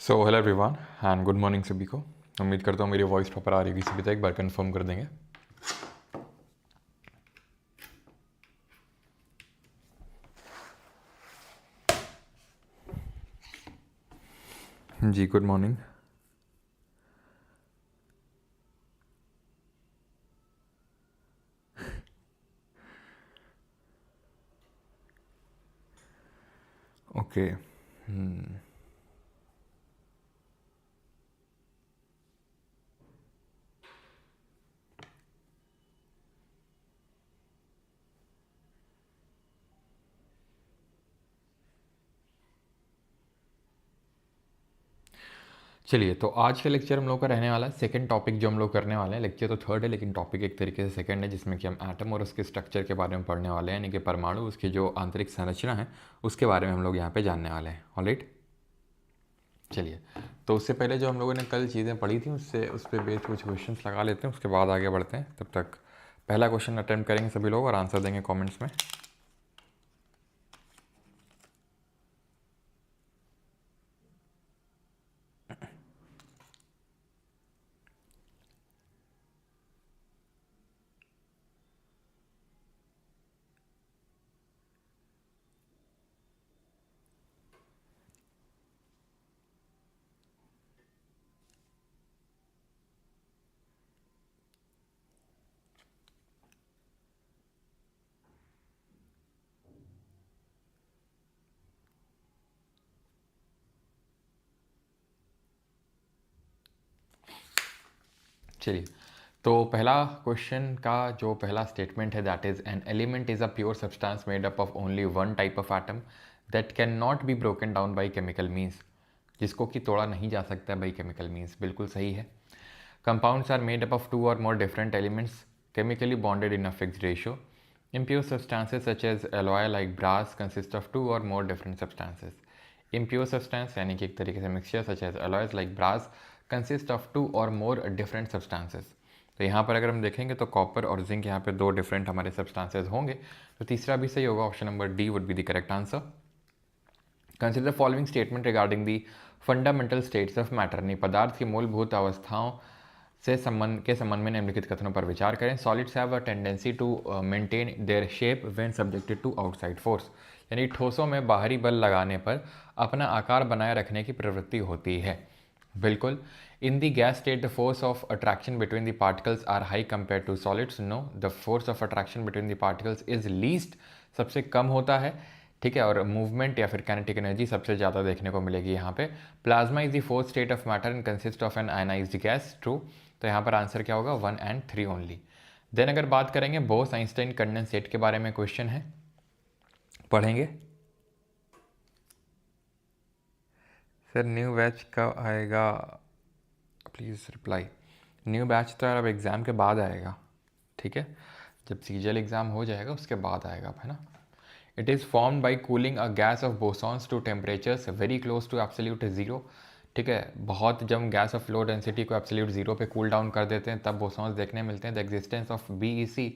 So hello everyone and good morning सभी को। उम्मीद करता हूँ मेरी वॉइस प्रॉपर आ रही होगी, सभी तक एक बार कंफर्म कर देंगे। जी गुड मॉर्निंग। ओके। चलिए, तो आज का लेक्चर हम लोग का रहने वाला है सेकंड टॉपिक जो हम लोग करने वाले हैं। लेक्चर तो थर्ड है लेकिन टॉपिक एक तरीके से सेकंड है, जिसमें कि हम एटम और उसके स्ट्रक्चर के बारे में पढ़ने वाले हैं, यानी कि परमाणु, उसकी जो आंतरिक संरचना है उसके बारे में हम लोग यहाँ पे जानने वाले हैं। ऑलराइट, चलिए। तो उससे पहले जो हम लोगों ने कल चीज़ें पढ़ी थी उससे उस पर बेस कुछ क्वेश्चंस लगा लेते हैं, उसके बाद आगे बढ़ते हैं। तब तक पहला क्वेश्चन अटेम्प्ट करेंगे सभी लोग और आंसर देंगे कॉमेंट्स में। चलिए, तो पहला क्वेश्चन का जो पहला स्टेटमेंट है that is an element is a pure substance made up of only one type of atom that can not be broken down by chemical means, जिसको कि तोड़ा नहीं जा सकता बाई केमिकल मीन्स। बिल्कुल सही है। Compounds are made up of two और more different elements chemically bonded in a fixed ratio. Impure substances such as alloy like brass consist of two or more different substances. Impure substance यानी कि एक तरीके से mixture such as alloys like brass consist of two or more different substances. तो यहाँ पर अगर हम देखेंगे तो कॉपर और जिंक यहाँ पे दो डिफरेंट हमारे सब्सटेंसेज होंगे, तो तीसरा भी सही होगा। Option number D would be the correct answer. Consider the following statement regarding the fundamental states of matter, यानी पदार्थ की मूलभूत अवस्थाओं से संबंध में निम्नलिखित कथनों पर विचार करें। Solids have a tendency to maintain their shape when subjected to outside force, यानी ठोसों में बाहरी बल लगाने पर अपना आकार बनाए रखने की प्रवृत्ति होती है। बिल्कुल। In the gas state the force of attraction between the particles are high compare to solids. No, the force of attraction between the particles is least, सबसे कम होता है। ठीक है, और मूवमेंट या फिर काइनेटिक एनर्जी सबसे ज़्यादा देखने को मिलेगी यहाँ पे। Plasma is the fourth state of matter and consist of an ionised gas. True, तो यहाँ पर आंसर क्या होगा 1 एंड 3 ओनली। देन अगर बात करेंगे बोस आइंस्टाइन कंडेंसेट के बारे में क्वेश्चन है, पढ़ेंगे। सर न्यू बैच कब आएगा, प्लीज़ रिप्लाई। न्यू बैच तो यार अब एग्ज़ाम के बाद आएगा, ठीक है, जब सीजीएल एग्ज़ाम हो जाएगा उसके बाद आएगा, है ना। It is formed by cooling a gas of bosons to temperatures very close to absolute zero. ठीक है, बहुत जब गैस ऑफ लो डेंसिटी को एब्सोल्यूट ज़ीरो पे कूल डाउन कर देते हैं तब बोसॉन्स देखने मिलते हैं। The existence of BEC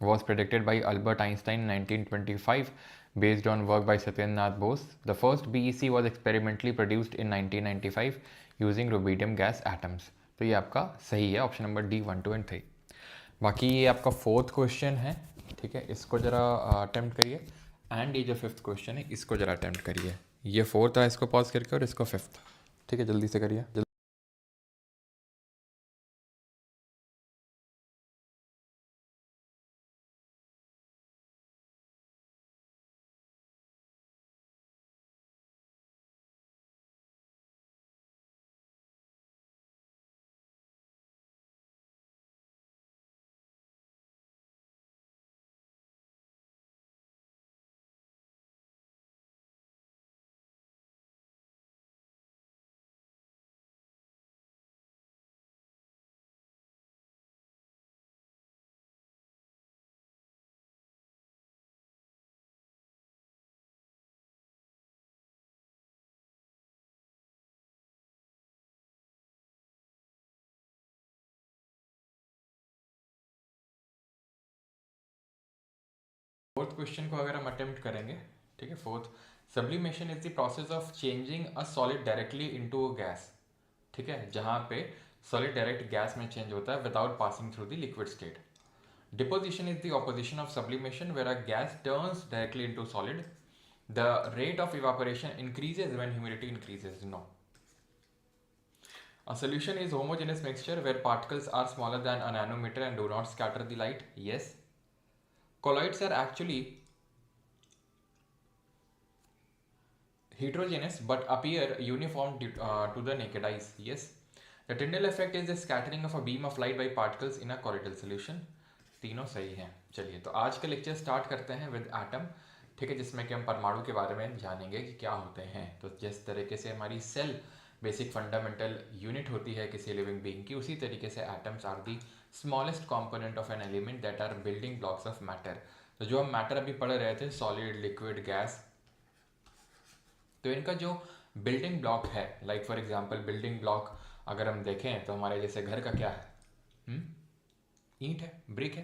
was predicted by Albert Einstein in 1925 based on work by Satyendranath Bose. The first BEC was experimentally produced in 1995 using rubidium gas atoms. तो ये आपका सही है, ऑप्शन नंबर डी 1, 2 एंड 3। बाकी ये आपका fourth question है, ठीक है, इसको ज़रा अटेम्प्ट करिए। एंड ये जो फिफ्थ क्वेश्चन है इसको ज़रा अटेम्प्ट करिए। ये फोर्थ है, इसको पॉज करके, और इसको फिफ्थ। ठीक है, जल्दी से करिए। फोर्थ क्वेश्चन को अगर हम अटेम्प्ट करेंगे, ठीक है, fourth sublimation is the process of changing a solid directly into a gas, ठीक है, जहाँ पे सॉलिड डायरेक्ट गैस में चेंज होता है without passing through the liquid state. Deposition is the opposition of sublimation where a gas turns directly into solid. The rate of evaporation increases when humidity increases. No. A solution is homogeneous mixture where particles are smaller than a nanometer and do not scatter the light. Yes. Colloids are actually heterogeneous but appear uniform to the naked eyes. Yes. The Tyndall effect is the scattering of a beam of light by particles in a colloidal solution. तीनों सही हैं. चलिए तो आज का lecture start करते हैं with atom, ठीक है, जिसमें कि हम परमाणु के बारे में जानेंगे कि क्या होते हैं. तो जिस तरीके से हमारी सेल बेसिक फंडामेंटल यूनिट होती है किसी लिविंग बीइंग की, उसी तरीके से atoms are the smallest component of an element that are building blocks of matter. तो जो हम मैटर अभी पढ़ रहे थे, सॉलिड, लिक्विड, गैस, तो इनका जो बिल्डिंग ब्लॉक है, like for example building block अगर हम देखें तो हमारे जैसे घर का क्या है, ईंट है, ब्रिक है,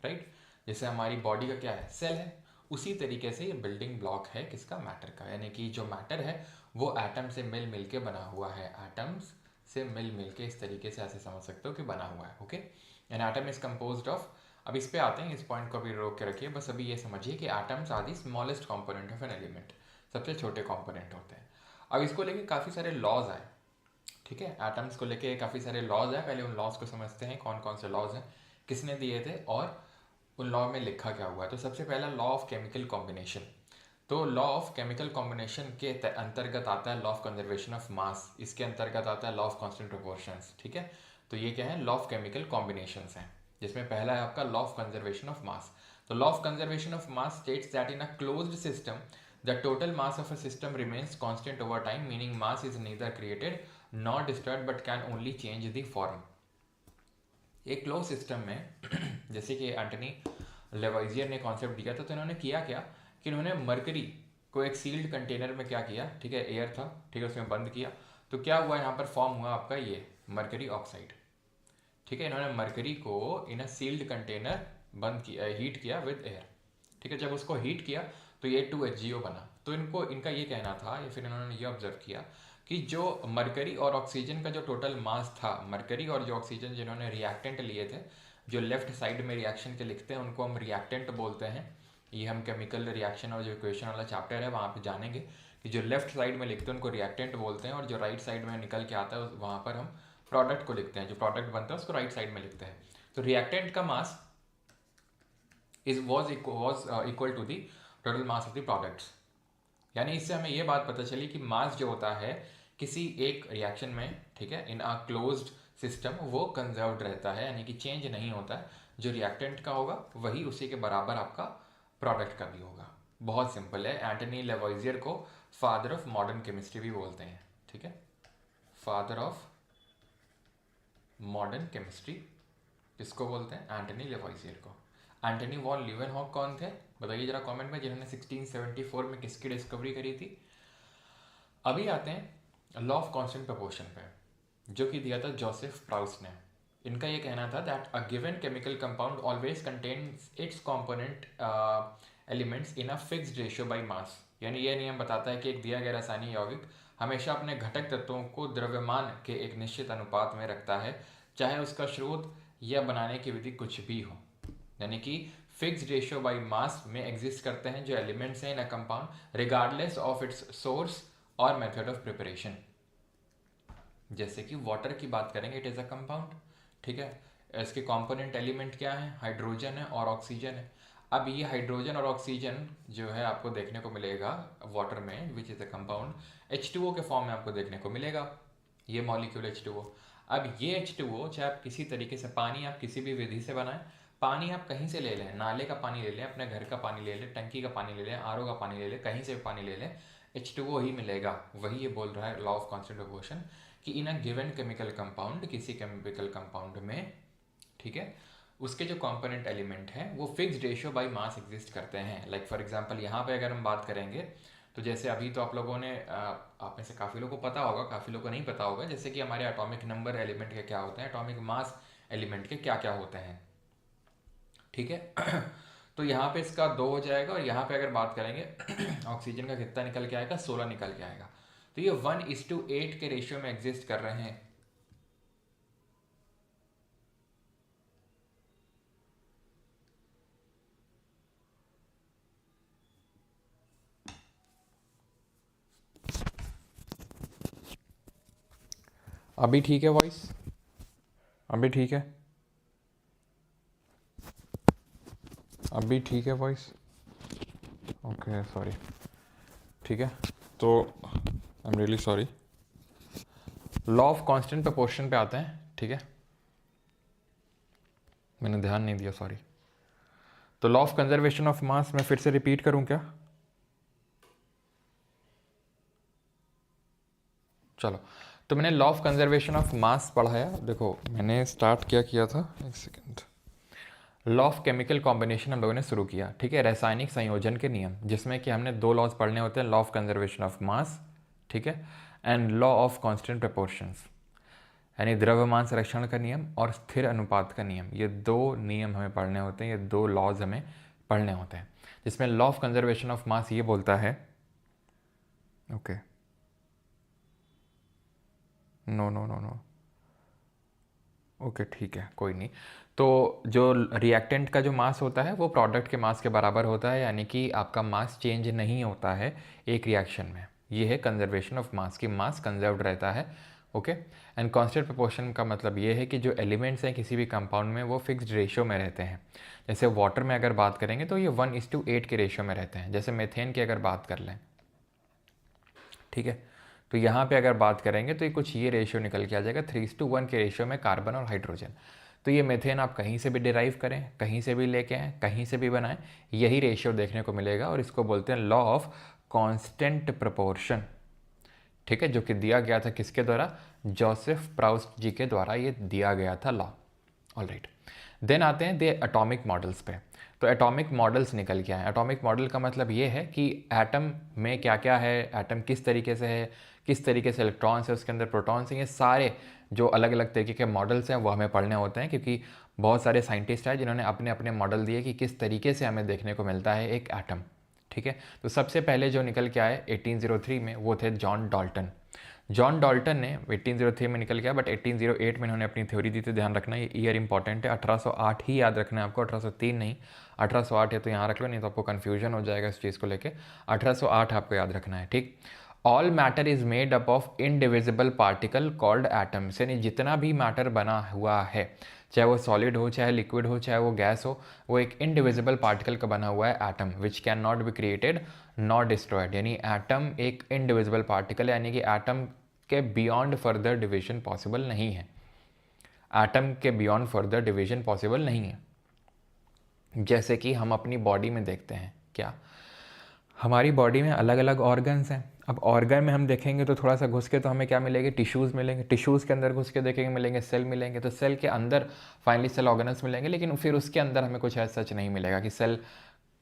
राइट. जैसे हमारी बॉडी का क्या है, सेल है. उसी तरीके से ये बिल्डिंग ब्लॉक है किसका, मैटर का. यानी कि जो मैटर है वो एटम से मिल मिल के बना हुआ है, एटम्स से मिल मिल के इस तरीके से ऐसे समझ सकते हो कि बना हुआ है. Okay. N atom is composed of, अब इस पे आते हैं, इस पॉइंट को भी रोक के रखिए. बस अभी ये समझिए कि atoms are the smallest component of an element, सबसे छोटे कॉम्पोनेंट होते हैं. अब इसको लेके काफ़ी सारे लॉज आए, ठीक है, एटम्स को लेके काफ़ी सारे लॉज है. पहले उन लॉज को समझते हैं, कौन कौन से लॉज हैं, किसने दिए थे और उन लॉ में लिखा क्या हुआ है. तो सबसे पहला लॉ ऑफ केमिकल कॉम्बिनेशन. तो लॉ ऑफ केमिकल कॉम्बिनेशन के अंतर्गत आता है लॉ ऑफ कंजर्वेशन ऑफ मास, इसके अंतर्गत आता है लॉ ऑफ कांस्टेंट प्रोपोर्शंस, ठीक है. तो ये क्या है, लॉ ऑफ केमिकल कॉम्बिनेशंस हैं, जिसमें पहला है आपका law of conservation of mass. तो law of conservation of mass states that in a closed system the total mass of a system remains constant over time, meaning mass is neither created not destroyed but can only change the form. एक close system में जैसे कि Antony Lavoisier ने concept दिया था, तो इन्होंने किया क्या कि इन्होंने मरकरी को एक सील्ड कंटेनर में क्या किया, ठीक है, एयर था, ठीक है, उसमें बंद किया. तो क्या हुआ, यहाँ पर फॉर्म हुआ आपका ये मरकरी ऑक्साइड, ठीक है. इन्होंने मरकरी को इन अ सील्ड कंटेनर बंद किया, हीट किया विद एयर, ठीक है. जब उसको हीट किया तो ये 2HgO बना. तो इनका ये कहना था, या फिर इन्होंने ये ऑब्जर्व किया कि जो मरकरी और ऑक्सीजन का जो टोटल मास था, मरकरी और जो ऑक्सीजन जिन्होंने रिएक्टेंट लिए थे, जो लेफ्ट साइड में रिएक्शन के लिखते हैं उनको हम रिएक्टेंट बोलते हैं. ये हम केमिकल रिएक्शन और जो इक्वेशन वाला चैप्टर है वहाँ पे जानेंगे कि जो लेफ्ट साइड में लिखते हैं उनको रिएक्टेंट बोलते हैं, और जो राइट साइड में निकल के आता है वहाँ पर हम प्रोडक्ट को लिखते हैं. जो प्रोडक्ट बनता है उसको राइट साइड में लिखते हैं. तो रिएक्टेंट का mass was equal to the total mass of the products. यानी इससे हमें ये बात पता चली कि मास जो होता है किसी एक रिएक्शन में, ठीक है, इन अ क्लोज्ड सिस्टम, वो कंजर्व्ड रहता है, यानी कि चेंज नहीं होता है. जो रिएक्टेंट का होगा वही उसी के बराबर आपका प्रोडक्ट का भी होगा. बहुत सिंपल है. एंटनी लेवॉइजियर को फादर ऑफ मॉडर्न केमिस्ट्री भी बोलते हैं, ठीक है, फादर ऑफ मॉडर्न केमिस्ट्री किसको बोलते हैं, एंटनी लेवॉइजियर को. एंटनी वॉन लीवेनहॉक कौन थे, बताइए जरा कमेंट में, जिन्होंने 1674 में किसकी डिस्कवरी करी थी. अभी आते हैं लॉ ऑफ कांस्टेंट प्रोपोर्शन पे, जो कि दिया था जोसेफ प्राउस ने. इनका ये कहना था that a given chemical compound always contains it's component elements in a fixed ratio by mass. यानी ये नियम बताता है कि एक दिया गया रासायनिक यौगिक हमेशा अपने घटक तत्वों को द्रव्यमान के एक निश्चित अनुपात में रखता है, चाहे उसका स्रोत या बनाने की विधि कुछ भी हो. यानी कि फिक्स्ड रेशियो बाय मास में एग्जिस्ट करते हैं जो एलिमेंट्स हैं in a compound regardless of its source और मेथड ऑफ प्रिपरेशन. जैसे कि वाटर की बात करेंगे, इट इज़ अ कंपाउंड, ठीक है. इसके कंपोनेंट एलिमेंट क्या है, हाइड्रोजन है और ऑक्सीजन है. अब ये हाइड्रोजन और ऑक्सीजन जो है आपको देखने को मिलेगा वाटर में, which is a compound, H2O के फॉर्म में आपको देखने को मिलेगा, ये मॉलिक्यूल H2O. अब ये H2O चाहे आप किसी तरीके से, पानी आप किसी भी विधि से बनाएं, पानी आप कहीं से ले लें, नाले का पानी ले लें, अपने घर का पानी ले लें, टंकी का पानी ले लें, RO का पानी ले लें, कहीं से भी पानी ले लें, H2O ही मिलेगा. वही ये बोल रहा है लॉ ऑफ कांस्टेंट प्रोपोर्शन कि इन अ गिवन केमिकल कंपाउंड, किसी केमिकल कंपाउंड में, ठीक है, उसके जो कंपोनेंट एलिमेंट हैं वो fixed ratio by mass exist करते हैं. लाइक फॉर एग्जांपल यहाँ पे अगर हम बात करेंगे तो जैसे अभी तो आप लोगों ने, आप में से काफ़ी लोगों को पता होगा, काफ़ी लोगों को नहीं पता होगा, जैसे कि हमारे एटॉमिक नंबर एलिमेंट के क्या होते हैं, एटॉमिक मास एलिमेंट के क्या क्या होते हैं, ठीक है. तो यहाँ पे इसका 2 हो जाएगा, और यहाँ पे अगर बात करेंगे ऑक्सीजन का कितना निकल के आएगा, 16 निकल के आएगा। तो ये 1:8 के रेशियो में एग्जिस्ट कर रहे हैं। अभी ठीक है वॉइस? अभी ठीक है? अभी ठीक है वॉइस? ओके सॉरी, ठीक है। तो I am really sorry. Law of constant proportion पे आते हैं, ठीक है, मैंने ध्यान नहीं दिया, सॉरी। तो लॉ ऑफ कंजर्वेशन ऑफ मास मैं फिर से रिपीट करूं क्या? चलो, तो मैंने लॉ ऑफ कंजर्वेशन ऑफ मास पढ़ाया। देखो मैंने स्टार्ट क्या किया था, एक second. Law of chemical combination हम लोगों ने शुरू किया, ठीक है, रासायनिक संयोजन के नियम, जिसमें कि हमने 2 लॉज पढ़ने होते हैं, लॉ ऑफ कंजर्वेशन ऑफ मास, ठीक है, and law of constant proportions, यानी द्रव्यमान संरक्षण का नियम और स्थिर अनुपात का नियम। ये 2 नियम हमें पढ़ने होते हैं, ये 2 लॉज हमें पढ़ने होते हैं, जिसमें law of conservation of mass ये बोलता है, okay, no no no no, okay ठीक है, कोई नहीं। तो जो रिएक्टेंट का जो मास होता है वो प्रोडक्ट के मास के बराबर होता है, यानी कि आपका मास चेंज नहीं होता है एक रिएक्शन में। ये है कंजर्वेशन ऑफ मास, की मास कंजर्व्ड रहता है, ओके। एंड कांस्टेंट प्रोपोर्शन का मतलब ये है कि जो एलिमेंट्स हैं किसी भी कंपाउंड में वो फिक्स्ड रेशियो में रहते हैं। जैसे वाटर में अगर बात करेंगे तो ये 1:8 के रेशियो में रहते हैं। जैसे मेथेन की अगर बात कर लें, ठीक है, तो यहाँ पे अगर बात करेंगे तो ये कुछ ये रेशियो निकल के आ जाएगा, 3:1 के रेशियो में कार्बन और हाइड्रोजन। तो ये मेथेन आप कहीं से भी डिराइव करें, कहीं से भी लेके आएँ, कहीं से भी बनाएं, यही रेशियो देखने को मिलेगा, और इसको बोलते हैं लॉ ऑफ कांस्टेंट प्रोपोर्शन, ठीक है, जो कि दिया गया था किसके द्वारा, जोसेफ प्राउस्ट जी के द्वारा ये दिया गया था लॉ। ऑलराइट, देन आते हैं दे एटॉमिक मॉडल्स पे। तो एटॉमिक मॉडल्स निकल के आए। एटॉमिक मॉडल का मतलब ये है कि एटम में क्या क्या है, एटम किस तरीके से है, किस तरीके से इलेक्ट्रॉन्स है, उसके अंदर प्रोटॉन्स हैं, ये सारे जो अलग अलग तरीके के मॉडल्स हैं वो हमें पढ़ने होते हैं, क्योंकि बहुत सारे साइंटिस्ट हैं जिन्होंने अपने अपने मॉडल दिए कि किस तरीके से हमें देखने को मिलता है एक एटम, ठीक है। तो सबसे पहले जो निकल के आए 1803 में वो थे जॉन डाल्टन। जॉन डाल्टन ने 1803 में निकल गया, बट 1808 में इन्होंने अपनी थ्योरी दी थी। ध्यान रखना ये ईयर इंपॉर्टेंट है, 1808 ही याद रखना है आपको, 1803 नहीं। 1808 है तो यहाँ रख लो, नहीं तो आपको कन्फ्यूजन हो जाएगा इस चीज़ को लेके। 1808 आपको याद रखना है, ठीक। All matter is made up of indivisible particle called atoms, यानी जितना भी मैटर बना हुआ है, चाहे वो सॉलिड हो, चाहे लिक्विड हो, चाहे वो गैस हो, वो एक इनडिविजिबल पार्टिकल का बना हुआ है atom, which can not be created not destroyed. यानी एटम एक इनडिविजिबल पार्टिकल है, यानी कि एटम के बियॉन्ड फर्दर डिवीजन पॉसिबल नहीं है। एटम के बियॉन्ड फर्दर डिवीजन पॉसिबल नहीं है। जैसे कि हम अपनी बॉडी में देखते हैं, क्या हमारी बॉडी में अलग अलग ऑर्गन्स हैं। अब ऑर्गन में हम देखेंगे तो थोड़ा सा घुस के तो हमें क्या मिलेंगे, टिश्यूज़ मिलेंगे, टिश्यूज़ के अंदर घुस के देखेंगे मिलेंगे सेल मिलेंगे, तो सेल के अंदर फाइनली सेल ऑर्गेनल्स मिलेंगे, लेकिन फिर उसके अंदर हमें कुछ ऐसा सच नहीं मिलेगा कि सेल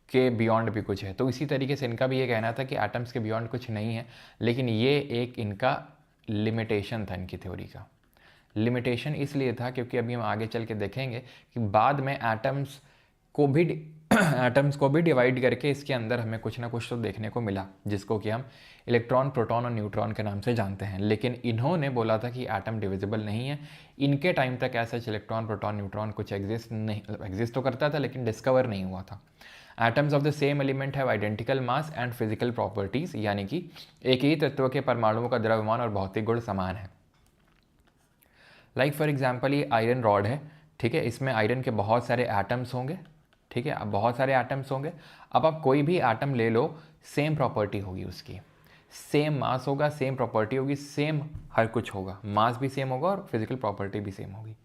के बियॉन्ड भी कुछ है। तो इसी तरीके से इनका भी ये कहना था कि एटम्स के बियॉन्ड कुछ नहीं है, लेकिन ये एक इनका लिमिटेशन था, इनकी थ्योरी का लिमिटेशन इसलिए था क्योंकि अभी हम आगे चल के देखेंगे कि बाद में एटम्स को भी एटम्स को भी डिवाइड करके इसके अंदर हमें कुछ ना कुछ तो देखने को मिला, जिसको कि हम इलेक्ट्रॉन, प्रोटॉन और न्यूट्रॉन के नाम से जानते हैं। लेकिन इन्होंने बोला था कि एटम डिविजिबल नहीं है। इनके टाइम तक ऐसा इलेक्ट्रॉन, प्रोटॉन, न्यूट्रॉन कुछ एग्जिस्ट तो करता था लेकिन डिस्कवर नहीं हुआ था। Atoms of the same element have identical mass and physical properties, यानी कि एक ही तत्व के परमाणुओं का द्रव्यमान और भौतिक गुण समान है। लाइक फॉर एग्जाम्पल ये आयरन रॉड है, ठीक है, इसमें आयरन के बहुत सारे एटम्स होंगे, ठीक है, अब बहुत सारे एटम्स होंगे। अब आप कोई भी एटम ले लो, सेम प्रॉपर्टी होगी उसकी, सेम मास होगा, सेम प्रॉपर्टी होगी, सेम हर कुछ होगा, मास भी सेम होगा और फिजिकल प्रॉपर्टी भी सेम होगी,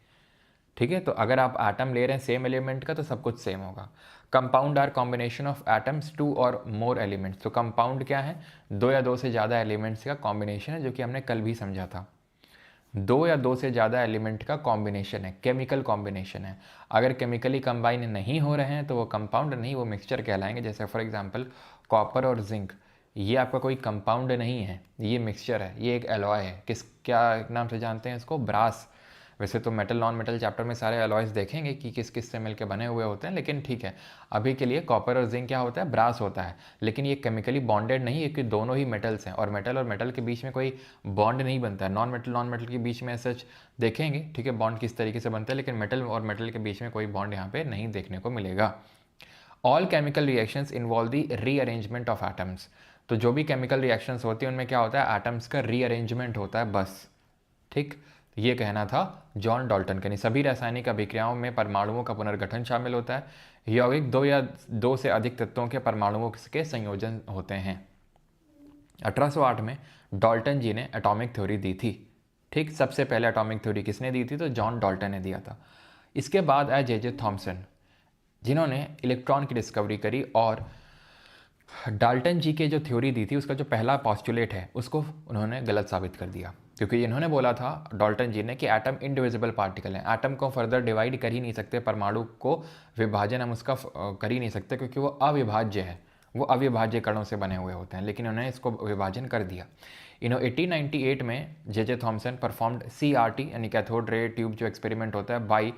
ठीक है। तो अगर आप एटम ले रहे हैं सेम एलिमेंट का तो सब कुछ सेम होगा। Compound are combination of atoms 2 और मोर एलिमेंट्स। तो कंपाउंड क्या है, 2 या 2 से ज़्यादा एलिमेंट्स का कॉम्बिनेशन है, जो कि हमने कल भी समझा था। 2 या 2 से ज़्यादा एलिमेंट का कॉम्बिनेशन है, केमिकल कॉम्बिनेशन है। अगर केमिकली कंबाइन नहीं हो रहे हैं तो वो कंपाउंड नहीं, वो मिक्सचर कहलाएंगे। जैसे फॉर एग्जांपल कॉपर और जिंक, ये आपका कोई कंपाउंड नहीं है, ये मिक्सचर है, ये एक एलॉय है। किस क्या नाम से जानते हैं इसको, ब्रास। वैसे तो मेटल नॉन मेटल चैप्टर में सारे अलॉयज देखेंगे कि किस किस से मिलकर बने हुए होते हैं, लेकिन ठीक है, अभी के लिए कॉपर और जिंक क्या होता है, ब्रास होता है, लेकिन ये केमिकली बॉन्डेड नहीं है, क्योंकि दोनों ही मेटल्स हैं और मेटल के बीच में कोई बॉन्ड नहीं बनता है। नॉन मेटल के बीच में सच देखेंगे, ठीक है, बॉन्ड किस तरीके से बनता है, लेकिन मेटल और मेटल के बीच में कोई बॉन्ड यहाँ पे नहीं देखने को मिलेगा। All chemical reactions involve the rearrangement of atoms. तो जो भी केमिकल रिएक्शंस होती हैं उनमें क्या होता है, एटम्स का रीअरेंजमेंट होता है बस, ठीक। ये कहना था जॉन डाल्टन का। नहीं, सभी रासायनिक अभिक्रियाओं में परमाणुओं का पुनर्गठन शामिल होता है। यौगिक दो या दो से अधिक तत्वों के परमाणुओं के संयोजन होते हैं। 1808 में डाल्टन जी ने एटॉमिक थ्योरी दी थी, ठीक। सबसे पहले एटॉमिक थ्योरी किसने दी थी, तो जॉन डाल्टन ने दिया था। इसके बाद आए जे थॉमसन, जिन्होंने इलेक्ट्रॉन की डिस्कवरी करी, और डाल्टन जी के जो थ्योरी दी थी उसका जो पहला पॉस्टुलेट है उसको उन्होंने गलत साबित कर दिया, क्योंकि इन्होंने बोला था डाल्टन जी ने कि एटम इनडिविजिबल पार्टिकल है, एटम को फर्दर डिवाइड कर ही नहीं सकते, परमाणु को विभाजन हम उसका कर ही नहीं सकते, क्योंकि वो अविभाज्य है, वो अविभाज्य कणों से बने हुए होते हैं, लेकिन उन्होंने इसको विभाजन कर दिया। 1898 में जे थॉमसन परफॉर्म्ड CRT यानी कैथोड रे ट्यूब जो एक्सपेरिमेंट होता है by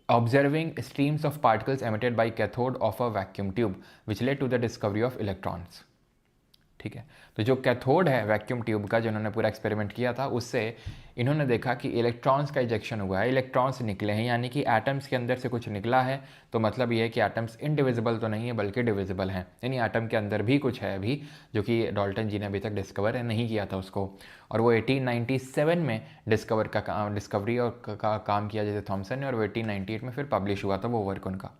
observing streams of particles emitted by cathode of a vacuum tube which led to the discovery of electrons, ठीक है। तो जो कैथोड है वैक्यूम ट्यूब का, जो इन्होंने पूरा एक्सपेरिमेंट किया था, उससे इन्होंने देखा कि इलेक्ट्रॉन्स का इजेक्शन हुआ है, इलेक्ट्रॉन्स निकले हैं, यानी कि एटम्स के अंदर से कुछ निकला है। तो मतलब ये है कि एटम्स इनडिविजिबल तो नहीं है बल्कि डिविजिबल हैं, यानी एटम के अंदर भी कुछ है अभी, जो कि डाल्टन जी ने अभी तक डिस्कवर नहीं किया था उसको। और वो 1897 में डिस्कवरी और का काम किया जैसे थॉमसन ने, और वो 1898 में फिर पब्लिश हुआ था वो वर्क उनका।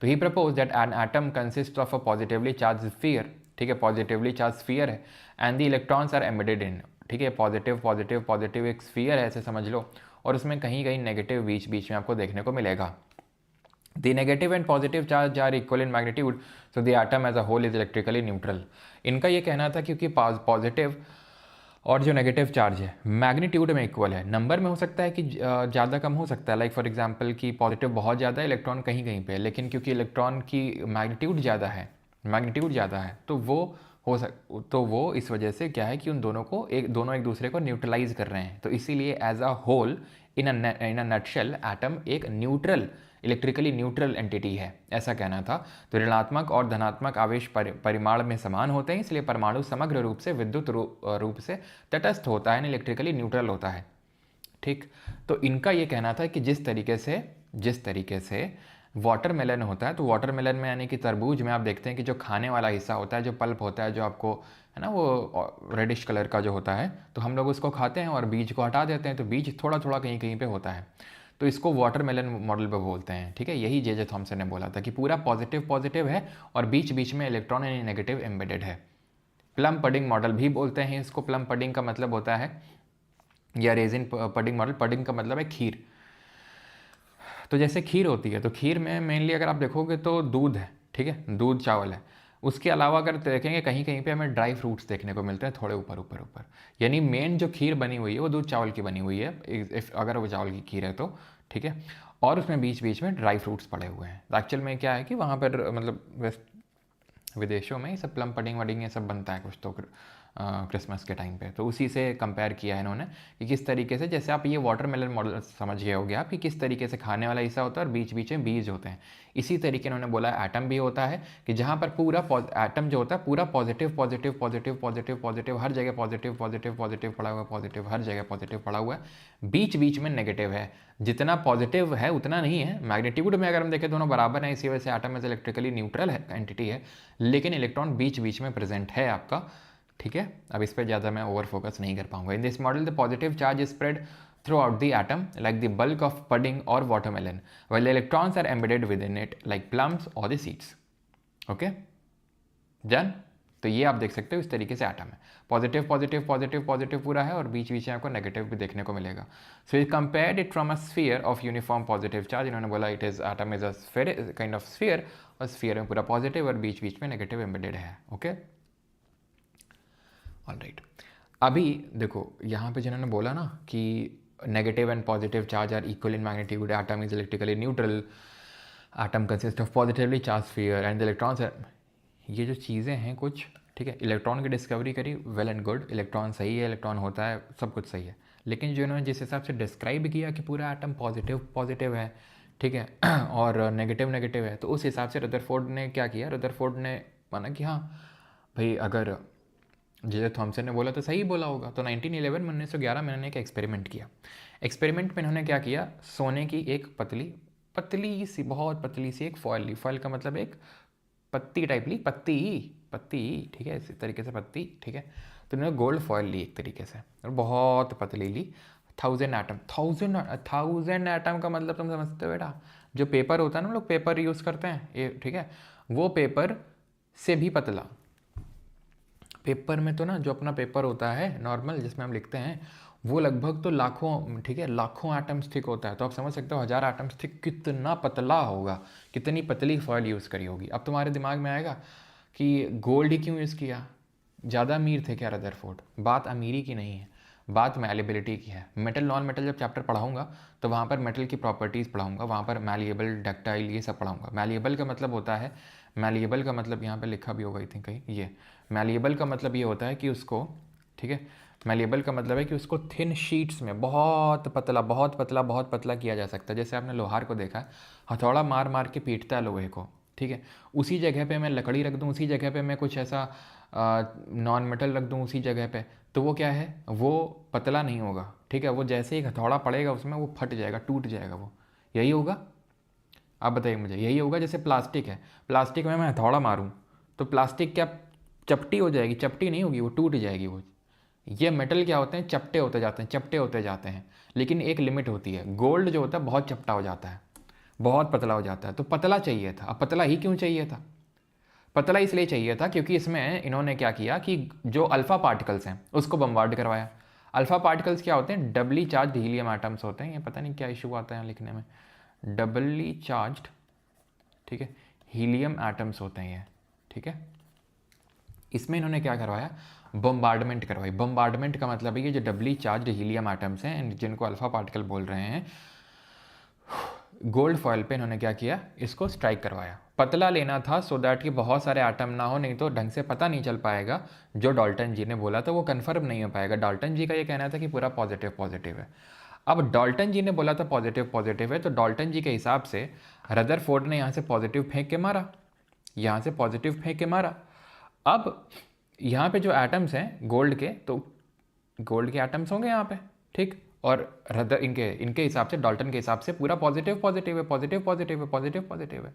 तो ही propose that an atom consist of a positively charge sphere, ठीक है, पॉजिटिवली चार्ज स्फीयर है, and the electrons are embedded in, ठीक है, पॉजिटिव एक स्फीयर है ऐसे समझ लो, और उसमें कहीं कहीं नेगेटिव बीच बीच में आपको देखने को मिलेगा। The negative and positive charge are equal in magnitude, so the atom as a whole is electrically neutral. इनका ये कहना था क्योंकि पॉजिटिव और जो नेगेटिव चार्ज है मैग्नीट्यूड में इक्वल है, नंबर में हो सकता है कि ज़्यादा कम हो सकता है, लाइक फॉर एग्जांपल कि पॉजिटिव बहुत ज़्यादा है, इलेक्ट्रॉन कहीं कहीं पे है, लेकिन क्योंकि इलेक्ट्रॉन की मैग्नीट्यूड ज़्यादा है तो वो इस वजह से क्या है कि उन दोनों एक दूसरे को न्यूट्रलाइज कर रहे हैं। तो इसीलिए as a whole in a nutshell atom एक न्यूट्रल, इलेक्ट्रिकली न्यूट्रल एंटिटी है, ऐसा कहना था। तो ऋणात्मक और धनात्मक आवेश परिमाण में समान होते हैं, इसलिए परमाणु समग्र रूप से विद्युत रूप से तटस्थ होता है, इलेक्ट्रिकली न्यूट्रल होता है, ठीक। तो इनका ये कहना था कि जिस तरीके से वाटरमेलन होता है, तो वाटरमेलन में यानी कि तरबूज में आप देखते हैं कि जो खाने वाला हिस्सा होता है, जो पल्प होता है, जो आपको है ना वो रेडिश कलर का जो होता है, तो हम लोग उसको खाते हैं और बीज को हटा देते हैं, तो बीज थोड़ा थोड़ा कहीं कहीं पे होता है, तो इसको वाटरमेलन मॉडल पे बोलते हैं, ठीक है। यही जे थॉमसन ने बोला था कि पूरा पॉजिटिव है और बीच बीच में इलेक्ट्रॉन यानी नेगेटिव एम्बेडेड है। प्लम पडिंग मॉडल भी बोलते हैं इसको। प्लम पडिंग का मतलब होता है, या रेजिन पडिंग मॉडल, पडिंग का मतलब है खीर। तो जैसे खीर होती है, तो खीर में मेनली अगर आप देखोगे तो दूध है, ठीक है, दूध चावल है। उसके अलावा अगर देखेंगे कहीं कहीं पे हमें ड्राई फ्रूट्स देखने को मिलते हैं थोड़े ऊपर, यानी मेन जो खीर बनी हुई है वो दूध चावल की बनी हुई है, अगर वो चावल की खीर है तो, ठीक है। और उसमें बीच बीच में ड्राई फ्रूट्स पड़े हुए हैं। एक्चुअल में क्या है कि वहाँ पर मतलब विदेशों में ये सब प्लम पडिंग वडिंग ये सब बनता है कुछ तो क्रिसमस के टाइम पे, तो उसी से कंपेयर किया है इन्होंने कि किस तरीके से, जैसे आप ये वाटरमेलन मॉडल समझ गए होगे आप कि किस तरीके से खाने वाला हिस्सा होता है और बीच बीच में बीज होते हैं, इसी तरीके इन्होंने बोला एटम भी होता है कि जहाँ पर पूरा एटम जो होता है पूरा पॉजिटिव हर जगह पॉजिटिव पड़ा हुआ है, पॉजिटिव हर जगह पॉजिटिव पड़ा हुआ है, बीच बीच में नेगेटिव है, जितना पॉजिटिव है उतना नहीं है। मैग्नीट्यूड में अगर हम देखें दोनों बराबर हैं, इसी वजह से एटम एज इलेक्ट्रिकली न्यूट्रल है एंटिटी है, लेकिन इलेक्ट्रॉन बीच बीच में प्रेजेंट है आपका, ठीक है। अब इस पर ज़्यादा मैं ओवर फोकस नहीं कर पाऊंगा। In this model the positive charge is spread throughout the atom like the bulk of pudding और watermelon, while the electrons are embedded within it like plums और द सीड्स, ओके डन। तो ये आप देख सकते हो इस तरीके से एटम है, पॉजिटिव पूरा है और बीच बीच में आपको नेगेटिव भी देखने को मिलेगा। So it compared it from a sphere of uniform positive charge, इन्होंने बोला it is atom is a sphere kind of sphere, और स्फीयर में पूरा पॉजिटिव और बीच बीच में नेगेटिव एम्बेडेड है, ओके ऑलराइट। अभी देखो यहाँ पे जिन्होंने बोला ना कि negative and positive charge are equal in magnitude, atom is electrically neutral, atom consist of positively charge sphere and the electrons, ये जो चीज़ें हैं कुछ ठीक है, इलेक्ट्रॉन की डिस्कवरी करी, वेल एंड गुड, इलेक्ट्रॉन सही है, इलेक्ट्रॉन होता है, सब कुछ सही है। लेकिन जो इन्होंने जिस हिसाब से डिस्क्राइब किया कि पूरा एटम पॉजिटिव पॉजिटिव है, ठीक है, और नेगेटिव नेगेटिव है, तो उस हिसाब से रदरफोर्ड ने क्या किया, रदरफोर्ड ने माना कि हाँ भाई अगर जे थॉमसन ने बोला तो सही बोला होगा। तो 1911 में 1911 में इन्होंने एक एक्सपेरिमेंट किया। एक्सपेरिमेंट में इन्होंने क्या किया, सोने की एक पतली पतली सी, बहुत पतली सी एक फॉयल ली। फॉयल का मतलब एक पत्ती टाइप ली, पत्ती, ठीक है, इस तरीके से पत्ती, ठीक है। तो उन्होंने गोल्ड फॉयल ली एक तरीके से, और बहुत पतली ली। 1000 एटम, 1000 एटम का मतलब तुम समझते हो बेटा, जो पेपर होता है ना, हम लोग पेपर यूज़ करते हैं ये, ठीक है, वो पेपर से भी पतला। पेपर में तो ना जो अपना पेपर होता है नॉर्मल जिसमें हम लिखते हैं, वो लगभग तो लाखों, ठीक है, लाखों एटम्स थिक होता है। तो आप समझ सकते हो 1000 एटम्स थिक कितना पतला होगा, कितनी पतली फॉयल यूज़ करी होगी। अब तुम्हारे दिमाग में आएगा कि गोल्ड ही क्यों यूज़ किया, ज़्यादा अमीर थे क्या रदरफोर्ड? बात अमीरी की नहीं है, बात मैलिबिलिटी की है। मेटल नॉन मेटल जब चैप्टर पढ़ाऊंगा तो वहाँ पर मेटल की प्रॉपर्टीज़ पढ़ाऊंगा, वहाँ पर मैलिएबल, डक्टाइल, ये सब पढ़ाऊंगा। मैलिएबल का मतलब होता है, मैलिएबल का मतलब यहाँ पे लिखा भी होगा आई थिंक कहीं, ये मैलिएबल का मतलब ये होता है कि उसको, ठीक है, मैलिएबल का मतलब है कि उसको थिन शीट्स में बहुत पतला बहुत पतला बहुत पतला किया जा सकता है। जैसे आपने लोहार को देखा है, हथौड़ा मार मार के पीटता है लोहे को, ठीक है, उसी जगह पे मैं लकड़ी रख दूँ, उसी जगह पे मैं कुछ ऐसा नॉन मेटल रख दूँ उसी जगह पे, तो वो क्या है, वो पतला नहीं होगा, ठीक है, वो जैसे ही हथौड़ा पड़ेगा उसमें वो फट जाएगा, टूट जाएगा। वो यही होगा, आप बताइए मुझे, यही होगा। जैसे प्लास्टिक है, प्लास्टिक में मैं हथौड़ा मारूं तो प्लास्टिक क्या चपटी हो जाएगी? चपटी नहीं होगी, वो टूट जाएगी। वो ये मेटल क्या होते हैं, चपटे होते जाते हैं, चपटे होते जाते हैं, लेकिन एक लिमिट होती है। गोल्ड जो होता है बहुत चपटा हो जाता है, बहुत पतला हो जाता है। तो पतला चाहिए था। अब पतला ही क्यों चाहिए था? पतला इसलिए चाहिए था क्योंकि इसमें इन्होंने क्या किया कि जो अल्फ़ा पार्टिकल्स हैं उसको बम्बार्ड करवाया। अल्फ़ा पार्टिकल्स क्या होते हैं? डबली चार्ज हीलियम एटम्स होते हैं। ये पता नहीं क्या इशू आता है लिखने में, डबली चार्ज्ड, ठीक है, हीलियम एटम्स होते हैं ये, ठीक है। इसमें इन्होंने क्या करवाया, बम्बार्डमेंट करवाई। बम्बार्डमेंट का मतलब है ये जो डबली चार्ज्ड हीलियम एटम्स हैं जिनको अल्फ़ा पार्टिकल बोल रहे हैं, गोल्ड फॉयल पे इन्होंने क्या किया, इसको स्ट्राइक करवाया। पतला लेना था सो दैट कि बहुत सारे एटम ना हो, नहीं तो ढंग से पता नहीं चल पाएगा। जो डाल्टन जी ने बोला था वो कन्फर्म नहीं हो पाएगा। डाल्टन जी का ये कहना था कि पूरा पॉजिटिव पॉजिटिव है। अब डाल्टन जी ने बोला था पॉजिटिव पॉजिटिव है, तो डाल्टन जी के हिसाब से रदरफोर्ड ने यहाँ से पॉजिटिव फेंक के मारा, यहाँ से पॉजिटिव फेंक के मारा। अब यहाँ पे जो एटम्स हैं गोल्ड के, तो गोल्ड के एटम्स होंगे यहाँ पे, ठीक, और रदर इनके इनके हिसाब से, डाल्टन के हिसाब से पूरा पॉजिटिव पॉजिटिव है, पॉजिटिव पॉजिटिव है, पॉजिटिव पॉजिटिव है।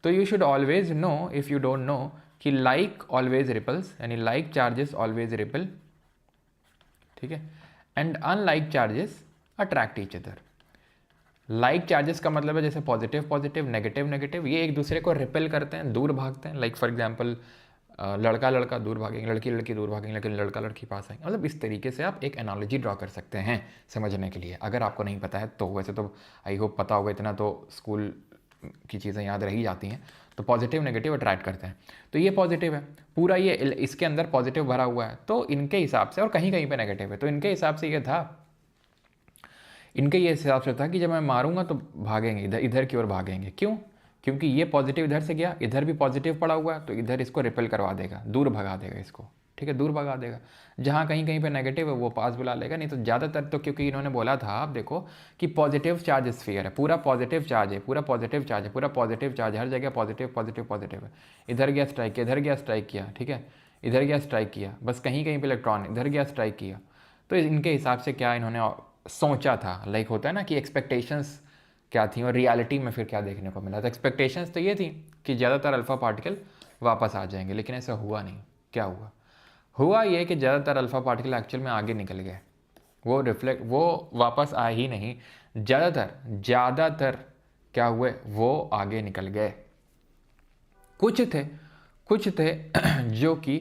तो you should always no, if you don't know, कि लाइक ऑलवेज रिपल्स, यानी लाइक चार्जेस ऑलवेज रिपल, ठीक है, and unlike charges attract each other. Like charges का मतलब है जैसे पॉजिटिव पॉजिटिव, नेगेटिव नेगेटिव, ये एक दूसरे को रिपेल करते हैं, दूर भागते हैं। लाइक फॉर एग्जांपल लड़का लड़का दूर भागेंगे, लड़की लड़की दूर भागेंगे, लेकिन लड़का लड़की पास आएंगे। मतलब इस तरीके से आप एक एनालॉजी ड्रॉ कर सकते हैं समझने के लिए, अगर आपको नहीं पता है तो। वैसे तो आई होप पता होगा, इतना तो स्कूल की चीज़ें याद रही जाती हैं। तो पॉजिटिव नेगेटिव अट्रैक्ट करते हैं। तो ये पॉजिटिव है पूरा, ये इसके अंदर पॉजिटिव भरा हुआ है, तो इनके हिसाब से, और कहीं कहीं पे नेगेटिव है, तो इनके हिसाब से ये था, इनके ये हिसाब से था कि जब मैं मारूंगा तो भागेंगे, इधर इधर की ओर भागेंगे। क्यों? क्योंकि ये पॉजिटिव इधर से गया, इधर भी पॉजिटिव पड़ा हुआ है, तो इधर इसको रिपेल करवा देगा, दूर भगा देगा इसको, ठीक है, दूर भगा देगा। जहाँ कहीं कहीं पे नेगेटिव है वो पास बुला लेगा। नहीं तो ज़्यादातर तो, क्योंकि इन्होंने बोला था, आप देखो कि पॉजिटिव चार्ज स्फीयर है, पूरा पॉजिटिव चार्ज है, पूरा पॉजिटिव चार्ज है, पूरा पॉजिटिव चार्ज है, हर जगह पॉजिटिव पॉजिटिव पॉजिटिव है। इधर गया स्ट्राइक किया, इधर गया स्ट्राइक किया, ठीक है, इधर गया स्ट्राइक किया, बस कहीं कहीं पे इलेक्ट्रॉन, इधर गया स्ट्राइक किया। तो इनके हिसाब से क्या इन्होंने सोचा था, लाइक होता है ना कि एक्सपेक्टेशंस क्या थी और रियलिटी में फिर क्या देखने को मिला। तो एक्सपेक्टेशंस तो ये थी कि ज़्यादातर अल्फ़ा पार्टिकल वापस आ जाएंगे, लेकिन ऐसा हुआ नहीं। क्या हुआ? हुआ ये कि ज़्यादातर अल्फ़ा पार्टिकल एक्चुअल में आगे निकल गए, वो वापस आए ही नहीं। ज़्यादातर क्या हुए, वो आगे निकल गए। कुछ थे जो कि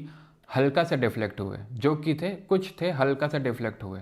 हल्का सा डिफ्लेक्ट हुए, कुछ थे हल्का सा डिफ्लेक्ट हुए,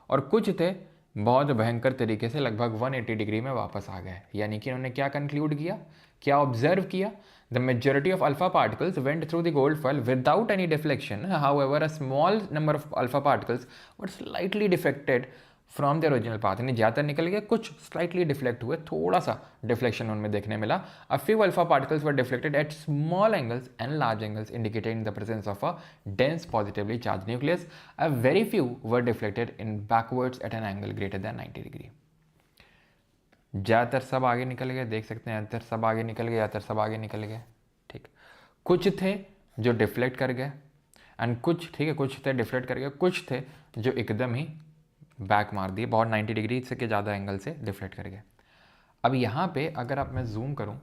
और कुछ थे बहुत भयंकर तरीके से लगभग 180 डिग्री में वापस आ गए। यानी कि उन्होंने क्या कंक्लूड किया, क्या ऑब्जर्व किया? The majority of alpha particles went through the gold foil without any deflection, however a small number of alpha particles were slightly defected from the original path, यानी ज़्यादातर निकल गए, कुछ स्लाइटली डिफ्लेक्ट हुए, थोड़ा सा डिफ्लेक्शन उनमें देखने मिला. A few alpha particles were deflected at small angles and large angles indicating the presence of a dense positively charge nucleus. A very few were deflected in backwards at an angle greater than 90 degree. ज़्यादातर सब आगे निकल गए, देख सकते हैं, ज़्यादातर सब आगे निकल गए, ज़्यादातर सब आगे निकल गए. ठीक, कुछ थे जो डिफ्लेक्ट कर गए एंड कुछ, ठीक है, कुछ थे डिफ्लेक्ट कर गए, कुछ थे जो एकदम ही बैक मार दिए, बहुत 90 डिग्री से के ज़्यादा एंगल से डिफ्लेक्ट कर गए. अब यहाँ पे अगर आप मैं जूम करूँ,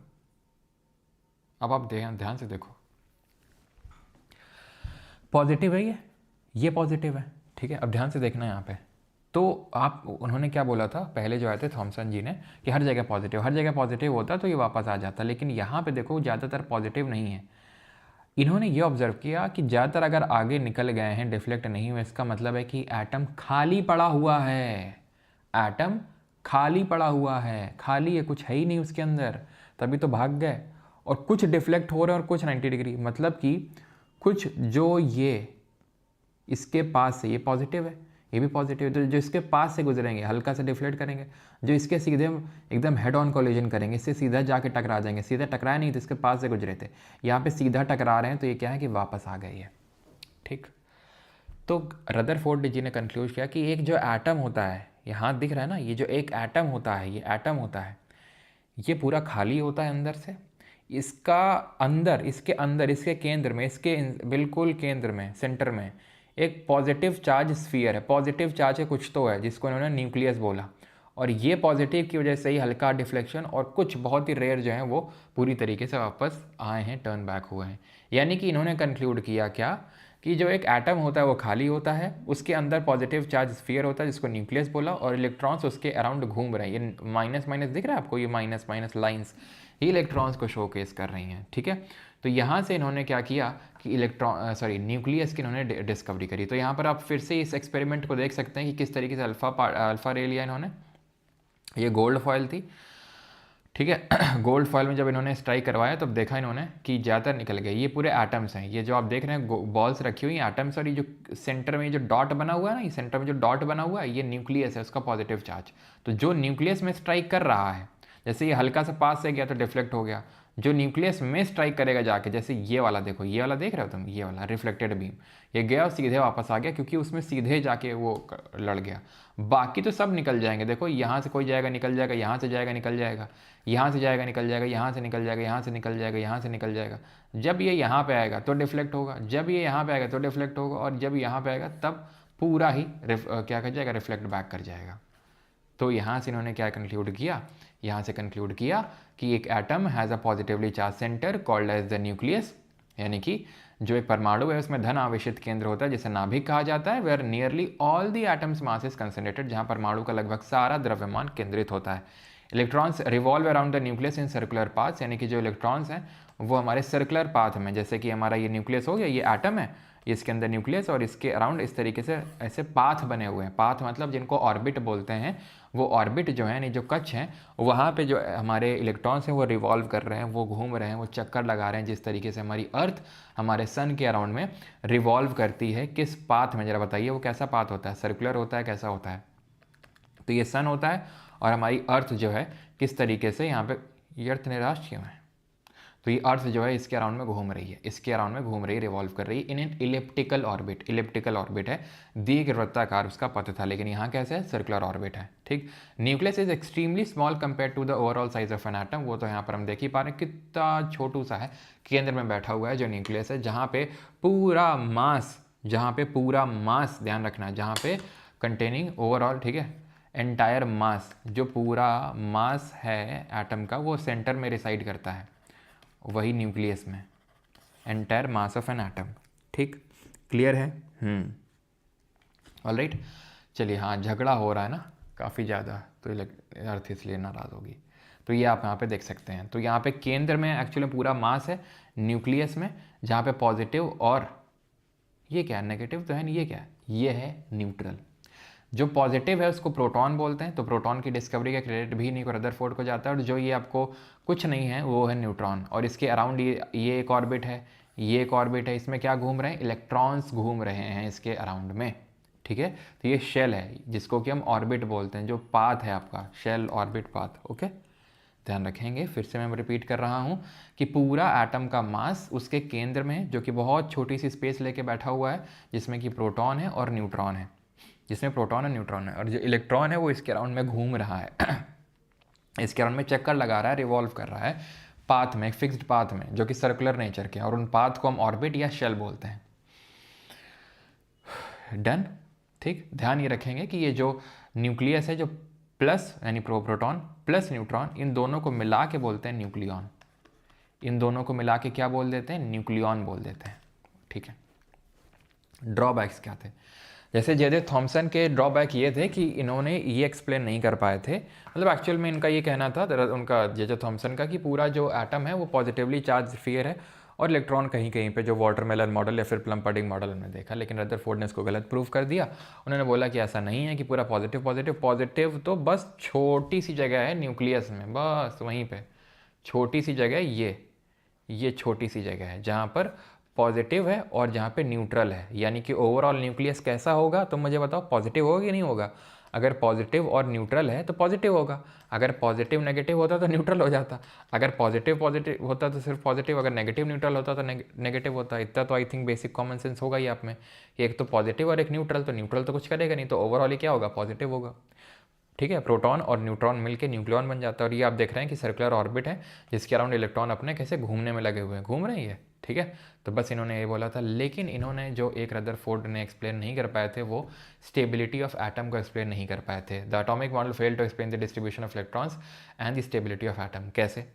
अब आप ध्यान से देखो, पॉजिटिव है ये पॉजिटिव है, ठीक है. अब ध्यान से देखना यहाँ पे, तो आप, उन्होंने क्या बोला था पहले जो आए थे थॉमसन जी ने, कि हर जगह पॉजिटिव होता तो ये वापस आ जाता, लेकिन यहाँ पे देखो ज़्यादातर पॉजिटिव नहीं है. इन्होंने ये ऑब्जर्व किया कि ज़्यादातर अगर आगे निकल गए हैं, डिफ्लेक्ट नहीं हुए, इसका मतलब है कि एटम खाली पड़ा हुआ है, एटम खाली पड़ा हुआ है, खाली है, कुछ है ही नहीं उसके अंदर, तभी तो भाग गए. और कुछ डिफ्लेक्ट हो रहे हैं और कुछ 90 डिग्री, मतलब कि कुछ जो ये इसके पास से, ये पॉजिटिव है, ये भी पॉजिटिव है, तो जो इसके पास से गुजरेंगे हल्का से डिफ्लेक्ट करेंगे, जो इसके सीधे एकदम हेड ऑन कोलिजन करेंगे, इससे सीधा जाके टकरा जाएंगे. सीधा टकराया नहीं तो इसके पास से गुजरे थे, यहाँ पे सीधा टकरा रहे हैं, तो ये क्या है कि वापस आ गए ये. ठीक, तो रदरफोर्ड जी ने कंक्लूड किया कि एक जो एटम होता है, यहाँ दिख रहा है ना, ये जो एक एटम होता है, ये एटम होता है, ये पूरा खाली होता है अंदर से. इसका अंदर, इसके अंदर, इसके केंद्र में, इसके बिल्कुल केंद्र में, सेंटर में एक पॉजिटिव चार्ज स्फीयर है. पॉजिटिव चार्ज है कुछ तो है, जिसको इन्होंने न्यूक्लियस बोला. और ये पॉजिटिव की वजह से ही हल्का डिफ्लेक्शन, और कुछ बहुत ही रेयर जो हैं वो पूरी तरीके से वापस आए हैं, टर्न बैक हुए हैं. यानी कि इन्होंने कंक्लूड किया क्या, कि जो एक एटम होता है वो खाली होता है, उसके अंदर पॉजिटिव चार्ज स्फीयर होता है जिसको न्यूक्लियस बोला, और इलेक्ट्रॉन्स उसके अराउंड घूम रहे हैं. ये माइनस माइनस दिख रहा है आपको, ये माइनस माइनस लाइन्स ही इलेक्ट्रॉन्स को शोकेस कर रही हैं. ठीक है, तो यहाँ से इन्होंने क्या किया कि न्यूक्लियस की इन्होंने डिस्कवरी करी. तो यहाँ पर आप फिर से इस एक्सपेरिमेंट को देख सकते हैं कि किस तरीके से अल्फा रे लिया इन्होंने. ये गोल्ड फॉयल थी, ठीक है. गोल्ड फॉयल में जब इन्होंने स्ट्राइक करवाया तो देखा इन्होंने कि ज़्यादातर निकल गए. ये पूरे एटम्स हैं, ये जो आप देख रहे हैं बॉल्स रखी हुई एटम्स, और ये जो सेंटर में जो डॉट बना हुआ है ना, ये सेंटर में जो डॉट बना हुआ है, ये न्यूक्लियस है, उसका पॉजिटिव चार्ज. तो जो न्यूक्लियस में स्ट्राइक कर रहा है, जैसे ये हल्का सा पास से गया तो डिफ्लेक्ट हो गया, जो न्यूक्लियस में स्ट्राइक करेगा जाके, जैसे ये वाला देखो, ये वाला देख रहे हो तुम, ये वाला रिफ्लेक्टेड बीम, ये गया और सीधे वापस आ गया, क्योंकि उसमें सीधे जाके वो लड़ गया. बाकी तो सब निकल जाएंगे. देखो यहाँ से कोई जाएगा निकल जाएगा, यहाँ से जाएगा निकल जाएगा, यहाँ से जाएगा निकल जाएगा, यहाँ से निकल जाएगा, यहाँ से निकल जाएगा, यहाँ से निकल जाएगा. जब ये यहाँ पे आएगा तो डिफ्लेक्ट होगा, जब ये यहाँ पे आएगा तो डिफ्लेक्ट होगा, और जब यहाँ पे आएगा तब पूरा ही क्या कर जाएगा, रिफ्लेक्ट बैक कर जाएगा. तो यहाँ से इन्होंने क्या कंक्लूड किया, यहाँ से कंक्लूड किया कि एक atom has a positively charge centre called as the nucleus, यानी कि जो एक परमाणु है उसमें धन आवेशित केंद्र होता है जिसे नाभिक कहा जाता है, where nearly all the atom's mass is concentrated, जहाँ परमाणु का लगभग सारा द्रव्यमान केंद्रित होता है. Electrons revolve around the nucleus in circular paths, यानी कि जो इलेक्ट्रॉन्स हैं वो हमारे सर्कुलर पाथ में, जैसे कि हमारा ये न्यूक्लियस हो गया, ये एटम है, इसके अंदर न्यूक्लियस, और इसके अराउंड इस तरीके से ऐसे पाथ बने हुए हैं. पाथ मतलब जिनको ऑर्बिट बोलते हैं, वो ऑर्बिट जो है, यानी जो कक्ष हैं, वहाँ पे जो हमारे इलेक्ट्रॉन्स हैं वो रिवॉल्व कर रहे हैं, वो घूम रहे हैं, वो चक्कर लगा रहे हैं. जिस तरीके से हमारी अर्थ हमारे सन के अराउंड में रिवॉल्व करती है, किस पाथ में, ज़रा बताइए वो कैसा पाथ होता है, सर्कुलर होता है, कैसा होता है. तो ये सन होता है, और हमारी अर्थ जो है किस तरीके से यहाँ पे, ये अर्थ निराश क्यों है, तो ये अर्थ जो है इसके अराउंड में घूम रही है, इसके अराउंड में घूम रही है, रिवॉल्व कर रही है in N elliptical orbit. Elliptical orbit है, दीर्घवृत्ताकार उसका पथ था, लेकिन यहाँ कैसे है, सर्कुलर ऑर्बिट है. ठीक, nucleus is extremely small compare to the overall size of an atom. वो तो यहाँ पर हम देख ही पा रहे हैं कितना छोटू सा है, केंद्र में बैठा हुआ है जो न्यूक्लियस है, जहाँ पे पूरा मास, ध्यान रखना, जहाँ पे कंटेनिंग ओवरऑल, ठीक है, एंटायर मास, जो पूरा मास है एटम का वो सेंटर में रिसाइड करता है, वही न्यूक्लियस में, entire mass of an atom. ठीक, क्लियर है. ऑलराइट, चलिए. हाँ, झगड़ा हो रहा है ना काफ़ी ज़्यादा, तो अर्थ इसलिए नाराज़ होगी. तो ये आप यहाँ पे देख सकते हैं. तो यहाँ पे केंद्र में एक्चुअली पूरा मास है न्यूक्लियस में, जहाँ पे पॉजिटिव और ये क्या है, नेगेटिव तो है नहीं, ये क्या है, ये है न्यूट्रल. जो पॉजिटिव है उसको प्रोटॉन बोलते हैं, तो प्रोटॉन की डिस्कवरी का क्रेडिट भी नहीं रदरफोर्ड को जाता है. और जो ये आपको कुछ नहीं है वो है न्यूट्रॉन, और इसके अराउंड ये एक ऑर्बिट है, ये एक ऑर्बिट है, इसमें क्या घूम रहे हैं, इलेक्ट्रॉन्स घूम रहे हैं इसके अराउंड में. ठीक है। तो ये शेल है जिसको कि हम ऑर्बिट बोलते हैं, जो पाथ है आपका शेल ऑर्बिट पाथ। ओके, ध्यान रखेंगे। फिर से मैं रिपीट कर रहा हूँ कि पूरा एटम का मास उसके केंद्र में है, जो कि बहुत छोटी सी स्पेस लेके बैठा हुआ है, जिसमें कि प्रोटॉन है और न्यूट्रॉन है, जिसमें प्रोटॉन और न्यूट्रॉन है, और जो इलेक्ट्रॉन है वो इसके अराउंड में घूम रहा है इसके अराउंड में चक्कर लगा रहा है, रिवॉल्व कर रहा है पाथ में, फिक्स्ड पाथ में, जो कि सर्कुलर नेचर के हैं, और उन पाथ को हम ऑर्बिट या शेल बोलते हैं। डन। ठीक, ध्यान ये रखेंगे कि ये जो न्यूक्लियस है, जो प्लस यानी प्रोटॉन प्लस न्यूट्रॉन, इन दोनों को मिला के बोलते हैं न्यूक्लियॉन। इन दोनों को मिला के क्या बोल देते हैं? न्यूक्लियॉन बोल देते हैं। ठीक है। ड्रॉबैक्स क्या थे? जैसे जे जे थॉमसन के ड्रॉबैक ये थे कि इन्होंने ये एक्सप्लेन नहीं कर पाए थे, मतलब एक्चुअल में इनका ये कहना था उनका जे जे थॉमसन का कि पूरा जो एटम है वो पॉजिटिवली चार्ज स्फीयर है और इलेक्ट्रॉन कहीं कहीं पे, जो वाटरमेलन मॉडल या फिर प्लम पडिंग मॉडल हमने देखा, लेकिन रदरफोर्ड ने इसको गलत प्रूव कर दिया। उन्होंने बोला कि ऐसा नहीं है कि पूरा पॉजिटिव पॉजिटिव पॉजिटिव तो बस छोटी सी जगह है न्यूक्लियस में, बस वहीं पे छोटी सी जगह, ये छोटी सी जगह है जहाँ पर पॉजिटिव है और जहाँ पे न्यूट्रल है। यानी कि ओवरऑल न्यूक्लियस कैसा होगा, तुम मुझे बताओ, पॉजिटिव होगा कि नहीं होगा? अगर पॉजिटिव और न्यूट्रल है तो पॉजिटिव होगा, अगर पॉजिटिव नेगेटिव होता तो न्यूट्रल हो जाता, अगर पॉजिटिव पॉजिटिव होता तो सिर्फ पॉजिटिव, अगर नेगेटिव न्यूट्रल होता तो नेगेटिव होता। इतना तो I think basic common sense होगा ही आप में कि एक तो पॉजिटिव और एक न्यूट्रल, तो न्यूट्रल तो कुछ करेगा नहीं, तो ओवरऑल ही क्या होगा? पॉजिटिव होगा। ठीक है, प्रोटॉन और न्यूट्रॉन मिलके न्यूक्लियॉन बन जाता है। और ये आप देख रहे हैं कि सर्कुलर ऑर्बिट है जिसके अराउंड इलेक्ट्रॉन अपने कैसे घूमने में लगे हुए हैं, घूम रहे हैं ये। ठीक है, तो बस इन्होंने ये बोला था, लेकिन इन्होंने जो एक रदरफोर्ड ने एक्सप्लेन नहीं कर पाए थे वो स्टेबिलिटी ऑफ एटम को एक्सप्लेन नहीं कर पाए थे। The atomic model fail to explain the distribution of electrons and the stability of atom. कैसे?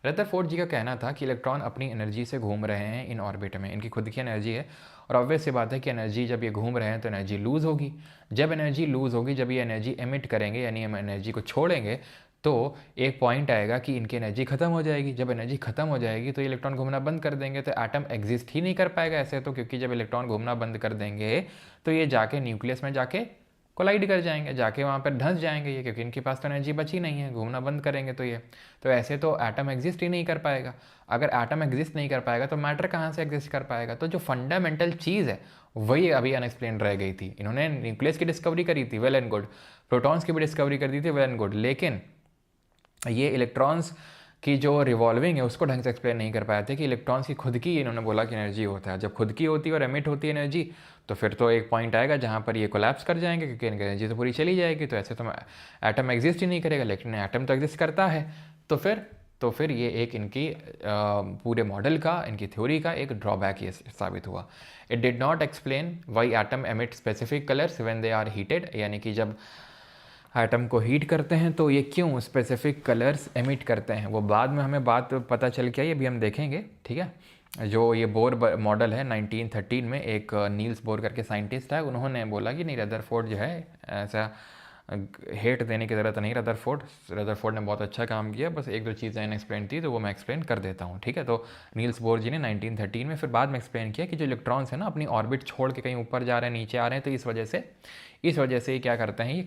रदरफोर्ड जी का कहना था कि इलेक्ट्रॉन अपनी एनर्जी से घूम रहे हैं इन ऑर्बिट में, इनकी खुद की एनर्जी है, और ऑब्वियस सी बात है कि एनर्जी जब ये घूम रहे हैं तो एनर्जी लूज़ होगी। जब एनर्जी लूज़ होगी, जब ये एनर्जी एमिट करेंगे यानी हम एनर्जी को छोड़ेंगे, तो एक पॉइंट आएगा कि इनकी एनर्जी खत्म हो जाएगी। जब एनर्जी खत्म हो जाएगी तो ये इलेक्ट्रॉन घूमना बंद कर देंगे, तो एटम एग्जिस्ट ही नहीं कर पाएगा ऐसे तो, क्योंकि जब इलेक्ट्रॉन घूमना बंद कर देंगे तो ये जाके न्यूक्लियस में जाके कोलाइड कर जाएंगे, जाके वहाँ पर धंस जाएंगे ये, क्योंकि इनके पास तो एनर्जी बची नहीं है, घूमना बंद करेंगे तो ये, तो ऐसे तो एटम एग्जिस्ट ही नहीं कर पाएगा। अगर एटम एग्जिस्ट नहीं कर पाएगा तो मैटर कहाँ से एग्जिस्ट कर पाएगा? तो जो फंडामेंटल चीज़ है वही अभी अनएक्सप्लेन रह गई थी। इन्होंने न्यूक्लियस की डिस्कवरी करी थी, वेल एंड गुड, प्रोटॉन्स की भी डिस्कवरी कर दी थी, वेल एंड गुड, लेकिन ये इलेक्ट्रॉन्स की जो रिवॉल्विंग है उसको ढंग से एक्सप्लेन नहीं कर पाए थे कि इलेक्ट्रॉन्स की खुद की, इन्होंने बोला कि एनर्जी होता है, जब खुद की होती है और एमिट होती है एनर्जी, तो फिर तो एक पॉइंट आएगा जहाँ पर ये कोलैप्स कर जाएंगे, क्योंकि इनकी एनर्जी तो पूरी चली जाएगी, तो ऐसे तो एटम एग्जिस्ट ही नहीं करेगा, लेकिन एटम तो एग्जिस्ट करता है। तो फिर ये एक इनकी पूरे मॉडल का, इनकी थ्योरी का एक ड्रॉबैक ये साबित हुआ। It did not explain why atom emit specific colours when they are heated, यानी कि जब एटम को हीट करते हैं तो ये क्यों स्पेसिफिक कलर्स एमिट करते हैं, वो बाद में हमें बात पता चल के आई, अभी हम देखेंगे। ठीक है, जो ये बोर मॉडल है 1913 में, एक नील्स बोर करके साइंटिस्ट है, उन्होंने बोला कि नहीं, रदरफोर्ड जो है, ऐसा हेट देने की ज़रूरत नहीं, रदरफोर्ड ने बहुत अच्छा काम किया, बस एक दो चीज़ें एक्सप्लेन थी तो वो मैं एक्सप्लेन कर देता हूँ। ठीक है, तो नील्स बोर जी ने 1913 में फिर बाद में एक्सप्लेन किया कि जो इलेक्ट्रॉन्स है ना अपनी ऑर्बिट छोड़ के कहीं ऊपर जा रहे हैं, नीचे आ रहे हैं, तो इस वजह से ही क्या करते हैं, ये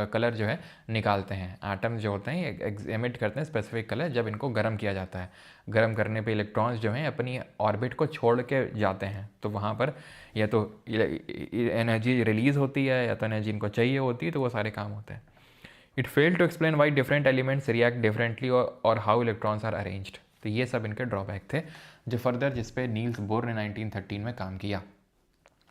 कलर जो है निकालते हैं, एटम्स जो होते हैं ये एमिट करते हैं स्पेसिफिक कलर जब इनको गर्म किया जाता है। गर्म करने पे इलेक्ट्रॉन्स जो हैं अपनी ऑर्बिट को छोड़ के जाते हैं, तो वहाँ पर या तो एनर्जी रिलीज़ होती है या तो एनर्जी इनको चाहिए होती है, तो वो सारे काम होते हैं। It fail to explain why different elements react differently और हाउ इलेक्ट्रॉन्स आर अरेंज्ड। तो ये सब इनके ड्रॉबैक थे जो फर्दर जिस पे नील्स बोर ने 1913 में काम किया।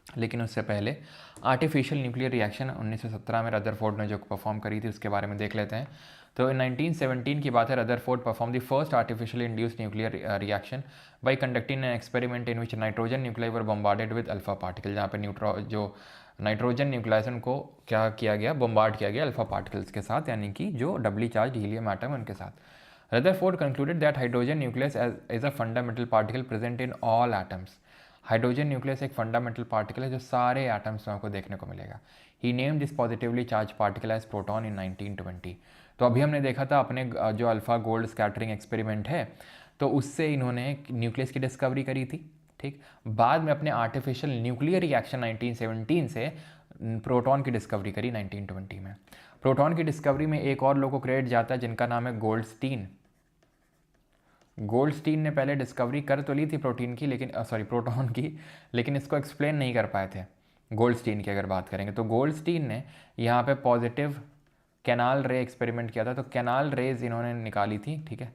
लेकिन उससे पहले आर्टिफिशियल न्यूक्लियर रिएक्शन 1917 में रदरफोर्ड ने जो परफॉर्म करी थी उसके बारे में देख लेते हैं। तो 1917 की बात है, Rutherford perform the first artificially induced nuclear reaction by conducting an experiment in which nitrogen nuclei were bombarded with alpha particle, जहाँ पे जो नाइट्रोजन न्यूक्लाइसन को क्या किया गया, बम्बार्ड किया गया अल्फा पार्टिकल्स के साथ, यानी कि जो डबली चार्ज हीलियम एटम है उनके साथ। Rutherford concluded that hydrogen nucleus is a fundamental particle present in all atoms. Hydrogen nucleus एक फंडामेंटल पार्टिकल है जो सारे एटम्स में आपको देखने को मिलेगा। He name this positively charge particle as proton in 1920। तो अभी हमने देखा था अपने जो अल्फा गोल्ड स्कैटरिंग एक्सपेरिमेंट है, तो उससे इन्होंने न्यूक्लियस की डिस्कवरी करी थी। ठीक, बाद में अपने आर्टिफिशियल न्यूक्लियर रिएक्शन 1917 से प्रोटॉन की डिस्कवरी करी 1920 में। प्रोटॉन की डिस्कवरी में एक और लोग को क्रेडिट जाता है जिनका नाम है गोल्डस्टीन। गोल्डस्टीन ने पहले डिस्कवरी कर तो ली थी प्रोटॉन की, लेकिन इसको एक्सप्लेन नहीं कर पाए थे। गोल्डस्टीन की अगर बात करेंगे तो गोल्डस्टीन ने यहाँ पे पॉजिटिव कैनाल रे एक्सपेरिमेंट किया था। तो कैनाल रेज इन्होंने निकाली थी, ठीक है,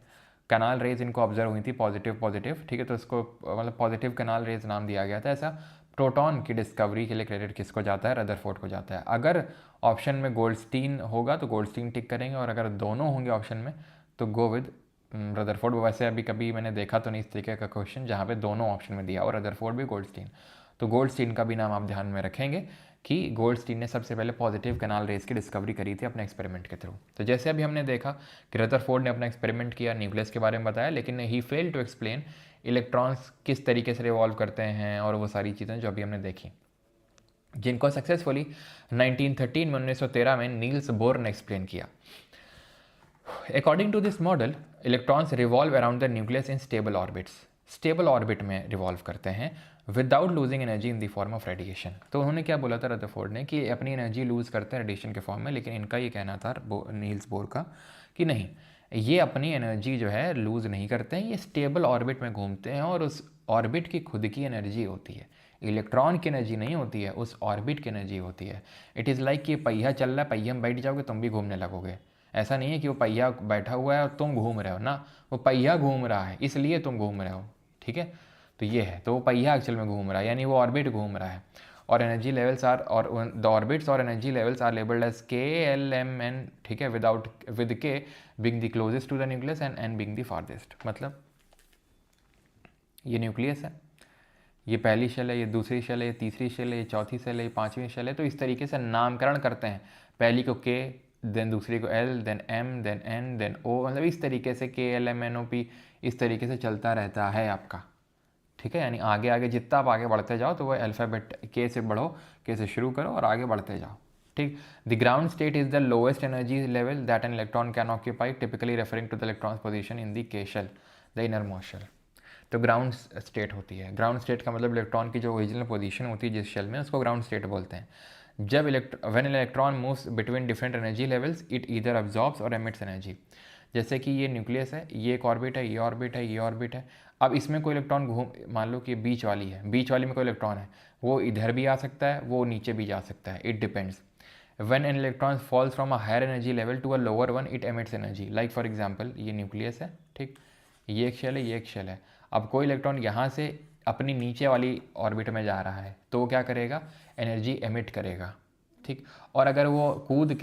कैनाल रेज इनको ऑब्जर्व हुई थी पॉजिटिव पॉजिटिव, ठीक है, तो इसको मतलब पॉजिटिव कैनाल रेज नाम दिया गया था। ऐसा प्रोटॉन की डिस्कवरी के लिए क्रेडिट किसको जाता है? रदरफोर्ड को जाता है। अगर ऑप्शन में गोल्डस्टीन होगा तो गोल्डस्टीन टिक करेंगे, और अगर दोनों होंगे ऑप्शन में तो गो विद रदरफोर्ड। वैसे अभी कभी मैंने देखा तो नहीं इस तरीके का क्वेश्चन जहाँ पे दोनों ऑप्शन में दिया और रदरफोर्ड भी गोल्डस्टीन, तो गोल्डस्टीन का भी नाम आप ध्यान में रखेंगे कि गोल्डस्टीन ने सबसे पहले पॉजिटिव कैनाल रेज की डिस्कवरी करी थी अपने एक्सपेरिमेंट के थ्रू। तो जैसे अभी हमने देखा कि रदरफोर्ड ने अपना एक्सपेरिमेंट किया, न्यूक्लियस के बारे में बताया, लेकिन ही फेल टू एक्सप्लेन इलेक्ट्रॉन्स किस तरीके से रिवॉल्व करते हैं और वो सारी चीज़ें जो अभी हमने देखी, जिनको सक्सेसफुली 1913 में नील्स बोर ने एक्सप्लेन किया। According to this model electrons revolve around the nucleus in stable orbits, stable orbit में रिवॉल्व करते हैं without losing energy in the form of radiation. तो उन्होंने क्या बोला था रदरफोर्ड ने कि अपनी एनर्जी लूज़ करते हैं रेडिएशन के फॉर्म में, लेकिन इनका ये कहना था नील्स बोर का कि नहीं, ये अपनी एनर्जी जो है लूज़ नहीं करते हैं, ये स्टेबल ऑर्बिट में घूमते हैं और उस ऑर्बिट की खुद की एनर्जी होती है, इलेक्ट्रॉन की एनर्जी नहीं होती है, उस ऑर्बिट की एनर्जी होती है। इट इज़ लाइक कि पहिया चल रहा है, पहिया में बैठ जाओगे तुम भी घूमने लगोगे। ऐसा नहीं है कि वो पहिया बैठा हुआ है और तुम घूम रहे हो ना, वो पहिया घूम रहा है इसलिए तुम घूम रहे हो, ठीक है। तो ये है, तो वो पहिया एक्चुअल में घूम रहा है, यानी वो ऑर्बिट घूम रहा है। और एनर्जी लेवल्स आर और द ऑर्बिट्स और energy levels are labelled as K L M N, ठीक है, with K being the closest to the nucleus and N being the farthest. मतलब ये न्यूक्लियस है, ये पहली शेल है, ये दूसरी शेल है, ये तीसरी शेल है, ये चौथी शेल है, ये पांचवी शेल है। तो इस तरीके से नामकरण करते हैं, पहली को के, देन दूसरी को L, then M, then N, then O, मतलब इस तरीके से K L M N O P इस तरीके से चलता रहता है आपका, ठीक है। यानी आगे आगे जितना आप आगे बढ़ते जाओ तो वो अल्फ़ाबेट के से बढ़ो, के से शुरू करो और आगे बढ़ते जाओ, ठीक। The ground state is the lowest energy level that an electron can occupy, typically referring to the electron position in the K shell, the inner most shell. तो ग्राउंड स्टेट होती है, ग्राउंड स्टेट का मतलब electron की जो original position होती है जिस शेल में, उसको ग्राउंड स्टेट बोलते हैं। जब when electron moves between different energy levels it either absorbs और एमिट्स एनर्जी। जैसे कि ये न्यूक्लियस है, ये एक ऑर्बिट है, ये ऑर्बिट है, ये ऑर्बिट है। अब इसमें कोई इलेक्ट्रॉन घूम, मान लो कि बीच वाली है, बीच वाली में कोई इलेक्ट्रॉन है, वो इधर भी आ सकता है, वो नीचे भी जा सकता है, it depends. When an electron falls from a higher energy level to a lower one, it emits energy. Like for example, ये न्यूक्लियस है, ठीक, ये एक शेल है, ये एक शेल है। अब कोई इलेक्ट्रॉन यहाँ से अपनी नीचे वाली ऑर्बिट में जा रहा है तो वो क्या करेगा? एनर्जी एमिट करेगा, ठीक। और अगर वो कूद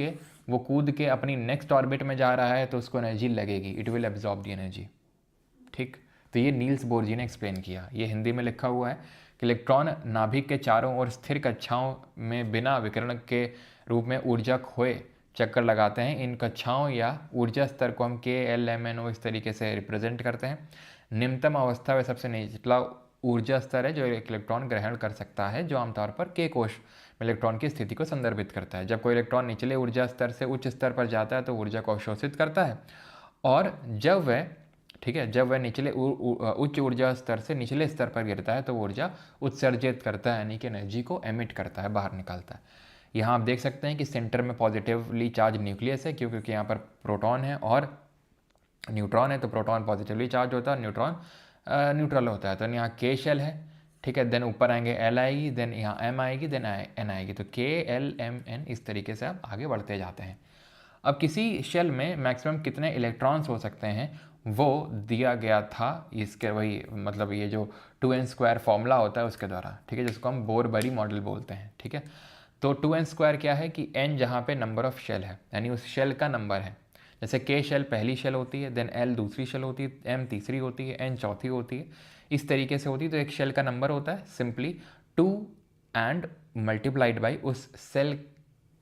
के अपनी नेक्स्ट ऑर्बिट में जा रहा है तो उसको एनर्जी लगेगी, it will absorb the energy, ठीक। तो ये नील्स बोर जी ने एक्सप्लेन किया। ये हिंदी में लिखा हुआ है कि इलेक्ट्रॉन नाभिक के चारों ओर स्थिर कक्षाओं में बिना विकिरण के रूप में ऊर्जा खोए चक्कर लगाते हैं। इन कक्षाओं या ऊर्जा स्तर को हम के एल एम एन ओ इस तरीके से रिप्रेजेंट करते हैं। निम्नतम अवस्था व सबसे निचला ऊर्जा स्तर है जो एक इलेक्ट्रॉन ग्रहण कर सकता है, जो आमतौर पर के कोश में इलेक्ट्रॉन की स्थिति को संदर्भित करता है। जब कोई इलेक्ट्रॉन निचले ऊर्जा स्तर से उच्च स्तर पर जाता है तो ऊर्जा को अवशोषित करता है, और जब वह, ठीक है, जब वह निचले उच्च ऊर्जा स्तर से निचले स्तर पर गिरता है तो ऊर्जा उत्सर्जित करता है, यानी कि एनर्जी को एमिट करता है, बाहर निकालता है। यहाँ आप देख सकते हैं कि सेंटर में पॉजिटिवली चार्ज न्यूक्लियस है, क्योंकि यहाँ पर प्रोटॉन है और न्यूट्रॉन है, तो प्रोटॉन पॉजिटिवली चार्ज होता है, न्यूट्रॉन न्यूट्रल होता है। तो यहाँ के शेल है, ठीक है, देन ऊपर आएंगे एल आएगी, देन यहाँ एम आएगी, देन एन आएगी। तो के एल एम एन इस तरीके से आप आगे बढ़ते जाते हैं। अब किसी शेल में मैक्सिमम कितने इलेक्ट्रॉन्स हो सकते हैं वो दिया गया था इसके, वही मतलब ये जो 2n² फॉर्मूला होता है उसके द्वारा, ठीक है, जिसको हम बोर-बरी मॉडल बोलते हैं, ठीक है। तो 2n² क्या है कि n जहाँ पे नंबर ऑफ शेल है, यानी उस शेल का नंबर है। जैसे k शेल पहली शेल होती है, देन l दूसरी शेल होती है, m तीसरी होती है, n चौथी होती है, इस तरीके से होती है। तो एक शेल का नंबर होता है सिंपली 2 एंड मल्टीप्लाइड बाई उस सेल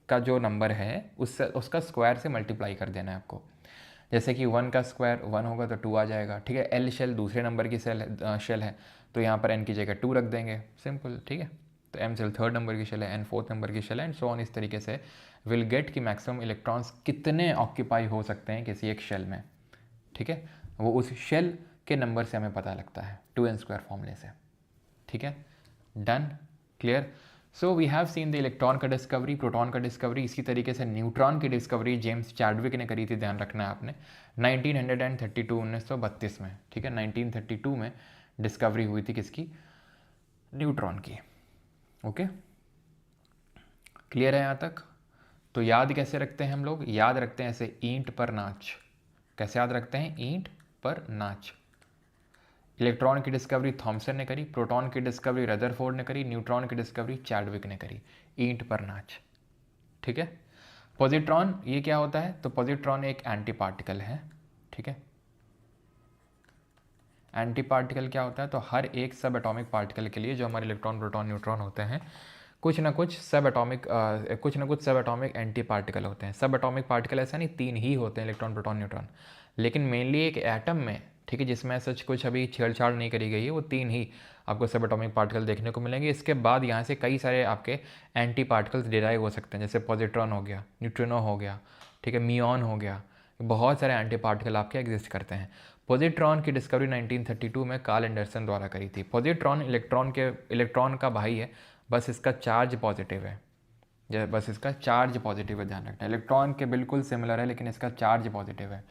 का जो नंबर है उसका स्क्वायर से मल्टीप्लाई कर देना है आपको। जैसे कि 1 का स्क्वायर 1 होगा तो 2 आ जाएगा, ठीक है। एल शेल दूसरे नंबर की शेल है तो यहाँ पर n की जगह 2 रख देंगे, सिंपल, ठीक है। तो m शेल थर्ड नंबर की शेल है, n फोर्थ नंबर की शेल है, एंड सो ऑन। इस तरीके से विल गेट कि मैक्सिमम इलेक्ट्रॉन्स कितने ऑक्यूपाई हो सकते हैं किसी एक शेल में, ठीक है, वो उस शेल के नंबर से हमें पता लगता है 2n² फॉर्मूले से, ठीक है। Done, clear. So we have seen the electron का डिस्कवरी, प्रोटॉन का डिस्कवरी, इसी तरीके से न्यूट्रॉन की डिस्कवरी जेम्स चैडविक ने करी थी, ध्यान रखना है आपने, 1932 में, ठीक है, 1932 में डिस्कवरी हुई थी किसकी? न्यूट्रॉन की, ओके। क्लियर है यहाँ तक? तो याद कैसे रखते हैं हम लोग? याद रखते हैं ऐसे, ईंट पर नाच। कैसे याद रखते हैं? ईंट पर नाच। इलेक्ट्रॉन की डिस्कवरी थॉमसन ने करी, प्रोटॉन की डिस्कवरी रदरफोर्ड ने करी, न्यूट्रॉन की डिस्कवरी चैडविक ने करी। ईंट पर नाच, ठीक है। पॉजिट्रॉन ये क्या होता है? तो पॉजिट्रॉन एक एंटी पार्टिकल है, ठीक है। एंटी पार्टिकल क्या होता है? तो हर एक सब एटॉमिक पार्टिकल के लिए जो हमारे इलेक्ट्रॉन प्रोटॉन न्यूट्रॉन होते हैं, कुछ ना कुछ सब एटॉमिक एंटी पार्टिकल होते हैं। सब एटॉमिक पार्टिकल ऐसा नहीं, 3 ही होते हैं, इलेक्ट्रॉन प्रोटॉन न्यूट्रॉन। लेकिन मेनली एक एटम में, ठीक है, जिसमें सच कुछ अभी छेड़छाड़ नहीं करी गई है, वो 3 ही आपको सब एटॉमिक पार्टिकल देखने को मिलेंगे। इसके बाद यहाँ से कई सारे आपके एंटी पार्टिकल्स डिराइव हो सकते हैं, जैसे पॉजिट्रॉन हो गया, न्यूट्रिनो हो गया, ठीक है, मियॉन हो गया। बहुत सारे एंटी पार्टिकल आपके एग्जिस्ट करते हैं। पॉजिट्रॉन की डिस्कवरी 1932 में कार्ल एंडरसन द्वारा करी थी। पॉजिट्रॉन इलेक्ट्रॉन का भाई है, बस इसका चार्ज पॉजिटिव है। बस इसका चार्ज पॉजिटिव है, ध्यान रखना। इलेक्ट्रॉन के बिल्कुल सिमिलर है, लेकिन इसका चार्ज पॉजिटिव है।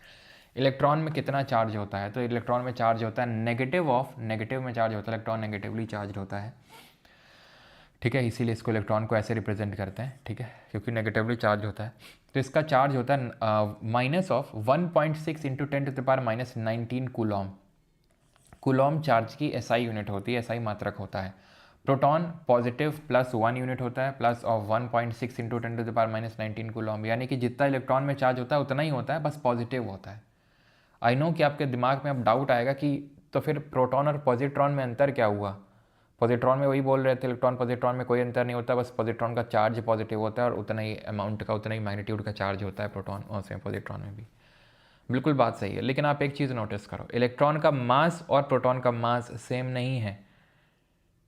इलेक्ट्रॉन में कितना चार्ज होता है? तो इलेक्ट्रॉन में चार्ज होता है नेगेटिव में चार्ज होता है, इलेक्ट्रॉन नेगेटिवली चार्ज होता है, ठीक है। इसीलिए इसको इलेक्ट्रॉन को ऐसे रिप्रेजेंट करते हैं, ठीक है, क्योंकि नेगेटिवली चार्ज होता है। तो इसका चार्ज होता है -1.6 × 10⁻⁻19 कूलॉम। कूलॉम चार्ज की एसआई यूनिट होती है, एसआई मात्रक होता है। प्रोटॉन पॉजिटिव +1 यूनिट होता है, प्लस ऑफ 1.6 × 10⁻⁻19 कूलॉम, यानी कि जितना इलेक्ट्रॉन में चार्ज होता है उतना ही होता है, बस पॉजिटिव होता है। आई नो कि आपके दिमाग में अब डाउट आएगा कि तो फिर प्रोटॉन और पॉजिट्रॉन में अंतर क्या हुआ? पॉजिट्रॉन में वही बोल रहे थे, इलेक्ट्रॉन पॉजिट्रॉन में कोई अंतर नहीं होता, बस पॉजिट्रॉन का चार्ज पॉजिटिव होता है और उतना ही अमाउंट का, उतना ही मैग्नीट्यूड का चार्ज होता है प्रोटॉन और से पॉजिट्रॉन में भी। बिल्कुल बात सही है, लेकिन आप एक चीज़ नोटिस करो, इलेक्ट्रॉन का मास और प्रोटॉन का मास सेम नहीं है।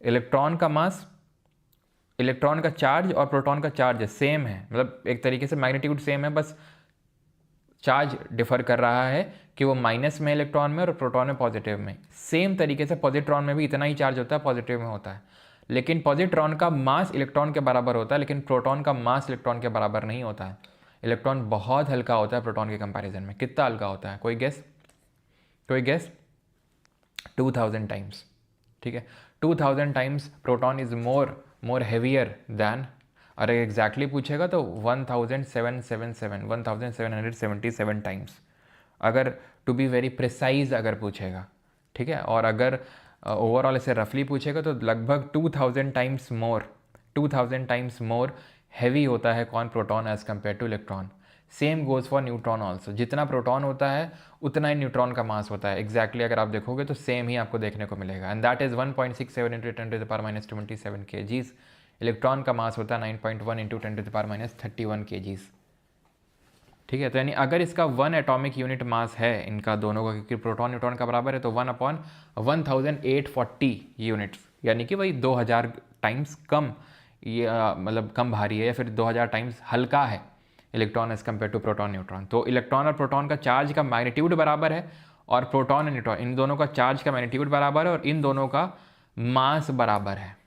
इलेक्ट्रॉन का मास, इलेक्ट्रॉन का चार्ज और प्रोटॉन का चार्ज सेम है, मतलब एक तरीके से मैग्नीट्यूड सेम है, बस चार्ज डिफर कर रहा है कि वो माइनस में इलेक्ट्रॉन में और प्रोटॉन में पॉजिटिव में। सेम तरीके से पॉजिट्रॉन में भी इतना ही चार्ज होता है, पॉजिटिव में होता है, लेकिन पॉजिट्रॉन का मास इलेक्ट्रॉन के बराबर होता है, लेकिन प्रोटॉन का मास इलेक्ट्रॉन के बराबर नहीं होता है। इलेक्ट्रॉन बहुत हल्का होता है प्रोटॉन के कंपैरिजन में। कितना हल्का होता है? कोई गेस? 2000 टाइम्स, ठीक है। 2000 times proton is more heavier than, अरे एग्जैक्टली पूछेगा तो 1777 टाइम्स, अगर टू बी वेरी प्रिसाइज अगर पूछेगा, ठीक है। और अगर ओवरऑल ऐसे रफली पूछेगा तो लगभग 2000 टाइम्स मोर हैवी होता है कौन? Proton as compare to electron. Same goes for neutron also, जितना प्रोटॉन होता है उतना ही न्यूट्रॉन का मास होता है। एग्जैक्टली अगर आप देखोगे तो सेम ही आपको देखने को मिलेगा, and that is 1.67 × 10⁻⁻27 kgs। Electron का मास होता है 9.1 × 10⁻31 kgs, ठीक है। तो यानी अगर इसका 1 एटॉमिक यूनिट मास है इनका दोनों का, क्योंकि प्रोटॉन न्यूट्रॉन का बराबर है, तो 1/1840 यूनिट्स, यानी कि भाई 2000 टाइम्स कम, ये मतलब कम भारी है, या फिर 2000 टाइम्स हल्का है electron as compare to proton neutron. तो इलेक्ट्रॉन और प्रोटॉन का चार्ज का मैग्नीट्यूड बराबर है, और प्रोटॉन और न्यूट्रॉन इन दोनों का चार्ज का मैग्नीट्यूड बराबर है, और इन दोनों का मास बराबर है,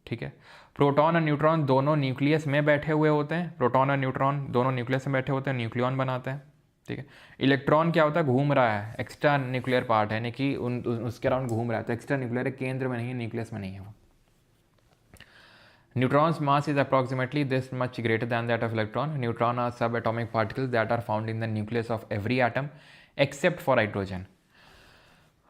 ठीक है। प्रोटॉन और न्यूट्रॉन दोनों न्यूक्लियस में बैठे हुए होते हैं, प्रोटॉन और न्यूट्रॉन दोनों न्यूक्लियस में बैठे होते हैं, न्यूक्लियॉन बनाते हैं, ठीक है। इलेक्ट्रॉन क्या होता है? घूम रहा है, एक्स्ट्रा न्यूक्लियर पार्ट है, यानी कि उसके अराउंड घूम रहा है, तो एक्स्ट्रा न्यूक्लियर है, केंद्र में नहीं है, न्यूक्लियस में नहीं है वो। Neutron's mass is approximately this much greater than that of electron. Neutron are subatomic particles that are found in the nucleus of every atom except for hydrogen.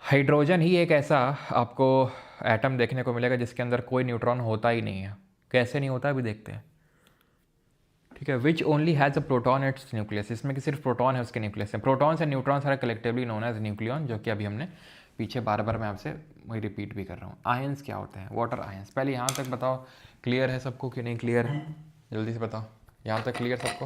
Hydrogen ही एक ऐसा आपको एटम देखने को मिलेगा जिसके अंदर कोई न्यूट्रॉन होता ही नहीं है। कैसे नहीं होता अभी देखते हैं, ठीक है। Which only has a proton its nucleus, इसमें कि सिर्फ प्रोटॉन है उसके न्यूक्लियस में। Protons and neutrons are collectively known as nucleon, जो कि अभी हमने पीछे बार बार मैं आपसे वही रिपीट भी कर रहा हूँ। आयंस क्या होते हैं? Water ions. पहले यहाँ तक बताओ क्लियर है सबको कि नहीं क्लियर है? जल्दी से बताओ, यहाँ तक क्लियर सबको?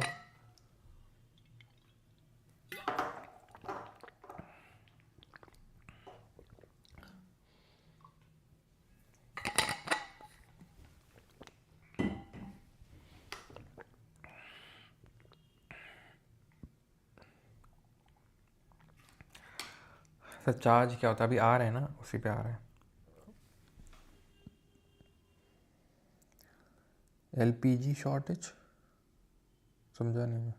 सर चार्ज क्या होता है? अभी आ रहे हैं ना, उसी पे आ रहे हैं। एलपीजी शॉर्टेज समझा नहीं मैं।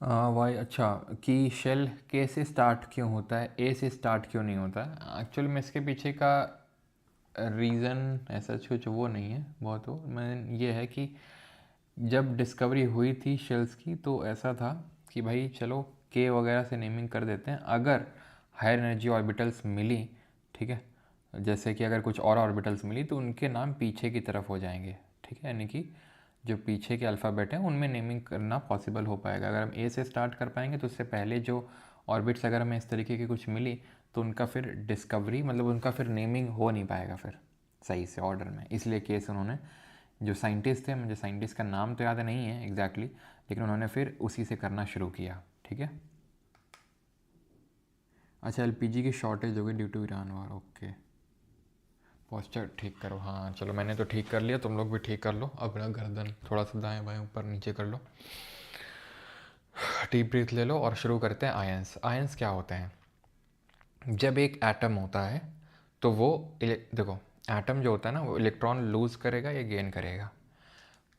वाई, अच्छा, कि शेल के से स्टार्ट क्यों होता है, ए से स्टार्ट क्यों नहीं होता है। एक्चुअली में इसके पीछे का रीज़न ऐसा कुछ वो नहीं है बहुत, वो मैं ये है कि जब डिस्कवरी हुई थी शेल्स की तो ऐसा था कि भाई चलो के वगैरह से नेमिंग कर देते हैं, अगर हायर एनर्जी ऑर्बिटल्स मिली, ठीक है, जैसे कि अगर कुछ और ऑर्बिटल्स मिली तो उनके नाम पीछे की तरफ हो जाएंगे, ठीक है, यानी कि जो पीछे के अल्फ़ाबेट हैं उनमें नेमिंग करना पॉसिबल हो पाएगा। अगर हम ए से स्टार्ट कर पाएंगे तो उससे पहले जो ऑर्बिट्स अगर हमें इस तरीके की कुछ मिली तो उनका फिर डिस्कवरी, मतलब उनका फिर नेमिंग हो नहीं पाएगा फिर सही से ऑर्डर में। इसलिए केस उन्होंने, जो साइंटिस्ट थे, मुझे साइंटिस्ट का नाम तो याद नहीं है एग्जैक्टली, लेकिन उन्होंने फिर उसी से करना शुरू किया, ठीक है। अच्छा, एलपीजी की शॉर्टेज होगी due to Iran war, okay. Posture ठीक करो, हाँ चलो मैंने तो ठीक कर लिया, तुम लोग भी ठीक कर लो अपना गर्दन थोड़ा सा दाएं बाएं ऊपर नीचे कर लो, डीप ब्रीथ ले लो और शुरू करते हैं। आयंस, आयंस क्या होते हैं, जब एक एटम होता है तो वो देखो, एटम जो होता है ना वो इलेक्ट्रॉन लूज़ करेगा या गेन करेगा।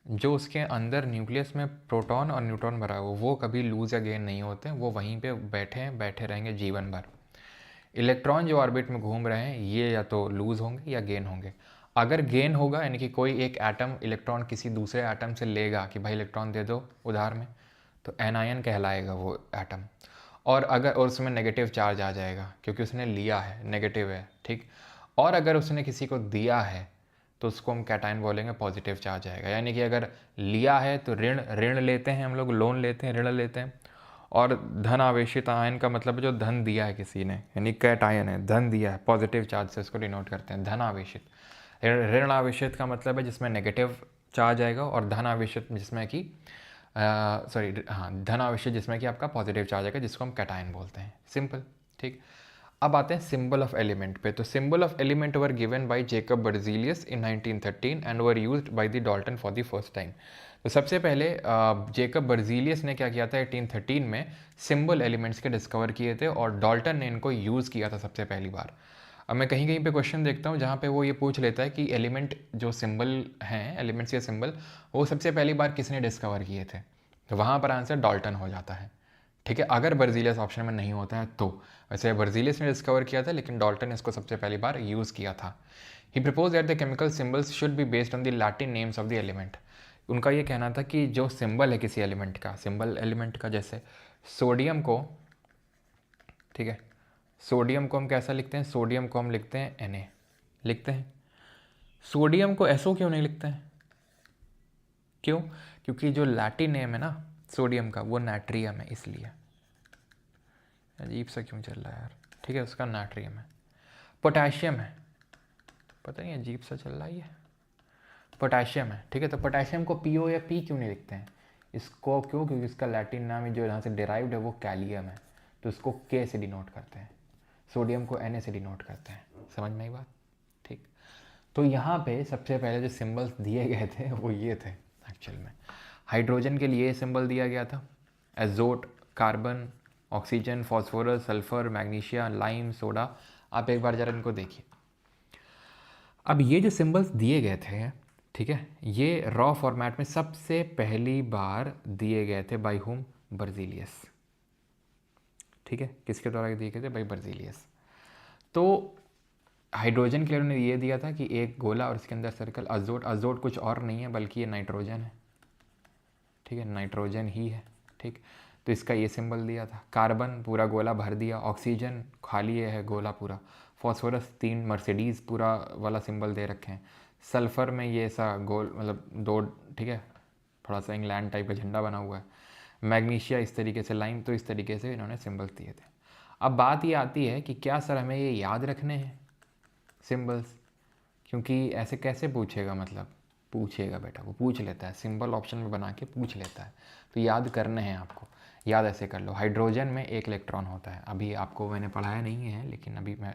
जो उसके अंदर न्यूक्लियस में प्रोटॉन और न्यूट्रॉन भरा हो वो कभी लूज़ या गेन नहीं होते, वो वहीं पे बैठे रहेंगे जीवन भर। इलेक्ट्रॉन जो ऑर्बिट में घूम रहे हैं ये या तो लूज़ होंगे या गेन होंगे। अगर गेन होगा यानी कि कोई एक एटम इलेक्ट्रॉन किसी दूसरे एटम से लेगा कि भाई इलेक्ट्रॉन दे दो उधार में, तो एनायन कहलाएगा वो एटम। और अगर और उसमें नेगेटिव चार्ज आ जाएगा क्योंकि उसने लिया है, नेगेटिव है, ठीक। और अगर उसने किसी को दिया है तो उसको हम कैटायन बोलेंगे, पॉजिटिव चार्ज आएगा। यानी कि अगर लिया है तो ऋण, ऋण लेते हैं हम लोग, लोन लेते हैं, ऋण लेते हैं। और धन आवेशित आयन का मतलब जो धन दिया है किसी ने, यानी कैटायन है, धन दिया है, पॉजिटिव चार्ज से उसको डिनोट करते हैं धन आवेशित। ऋण आवेशित का मतलब है जिसमें नेगेटिव चार्ज आएगा, और धन आवेशित जिसमें कि सॉरी हाँ, धन आवेशित जिसमें कि आपका पॉजिटिव चार्ज आएगा, जिसको हम कैटायन बोलते हैं, सिंपल, ठीक। अब आते हैं सिंबल ऑफ एलिमेंट पे। तो symbol of element were given by Jacob Berzelius in 1913 and were used by the Dalton for the first time. तो सबसे पहले जेकब बर्जीलियस ने क्या किया था 1813 में, सिंबल एलिमेंट्स के डिस्कवर किए थे और डाल्टन ने इनको यूज़ किया था सबसे पहली बार। अब मैं कहीं कहीं पे क्वेश्चन देखता हूँ जहाँ पे वो ये पूछ लेता है कि एलिमेंट जो सिंबल हैं, एलिमेंट्स के सिंबल, वो सबसे पहली बार किसने डिस्कवर किए थे, तो वहाँ पर आंसर डाल्टन हो जाता है, ठीक है, अगर बर्जीलियस ऑप्शन में नहीं होता है तो। वैसे बर्जीलियस ने डिस्कवर किया था लेकिन डाल्टन ने इसको सबसे पहली बार यूज़ किया था। He propose that the chemical symbols should be based on the Latin names of the element. उनका ये कहना था कि जो सिंबल है किसी एलिमेंट का, सिंबल एलिमेंट का, जैसे सोडियम को, ठीक है, सोडियम को हम कैसा लिखते हैं, सोडियम को हम लिखते हैं Na लिखते हैं। सोडियम को SO क्यों नहीं लिखते हैं, क्यों, क्योंकि जो लैटिन नेम है ना सोडियम का वो नाट्रियम है, इसलिए। अजीब सा क्यों चल रहा है यार, ठीक है, उसका नाट्रियम है। पोटेशियम है, पता नहीं अजीब सा चल रहा है ये, पोटेशियम है, ठीक है, तो पोटेशियम को PO या P क्यों नहीं लिखते हैं, इसको क्यों, क्योंकि इसका लैटिन नाम जो यहाँ से डिराइव्ड है वो कैलियम है, तो इसको K से डिनोट करते हैं, सोडियम को Na से डिनोट करते हैं। समझ में आई बात, ठीक। तो यहाँ पे सबसे पहले जो सिंबल्स दिए गए थे वो ये थे एक्चुअल में। हाइड्रोजन के लिए सिंबल दिया गया था, azote, carbon, oxygen, phosphorus, sulphur, magnesia, lime, soda. आप एक बार ज़रा इनको देखिए। अब ये जो सिंबल्स दिए गए थे, ठीक है, ये रॉ फॉर्मेट में सबसे पहली बार दिए गए थे बाय हुम, बर्जीलियस, ठीक है, किसके द्वारा दिए गए थे, बाय बर्जीलियस। तो हाइड्रोजन के लिए उन्होंने ये दिया था कि एक गोला और इसके अंदर सर्कल, अजोट, अजोट कुछ और नहीं है बल्कि ये नाइट्रोजन है, ठीक है, नाइट्रोजन ही है, ठीक, तो इसका ये सिंबल दिया था। कार्बन पूरा गोला भर दिया, ऑक्सीजन खाली है गोला पूरा, फॉस्फोरस 3 मर्सिडीज़ पूरा वाला सिंबल दे रखे हैं, सल्फ़र में ये ऐसा गोल मतलब 2, ठीक है, थोड़ा सा इंग्लैंड टाइप का झंडा बना हुआ है, मैग्नीशिया इस तरीके से, लाइम, तो इस तरीके से इन्होंने सिंबल्स दिए थे। अब बात ये आती है कि क्या सर हमें ये याद रखने हैं सिंबल्स, क्योंकि ऐसे कैसे पूछेगा, मतलब पूछेगा बेटा, वो पूछ लेता है, सिंबल ऑप्शन में बना के पूछ लेता है, तो याद करने हैं आपको, याद ऐसे कर लो। हाइड्रोजन में एक इलेक्ट्रॉन होता है, अभी आपको मैंने पढ़ाया नहीं है लेकिन अभी मैं,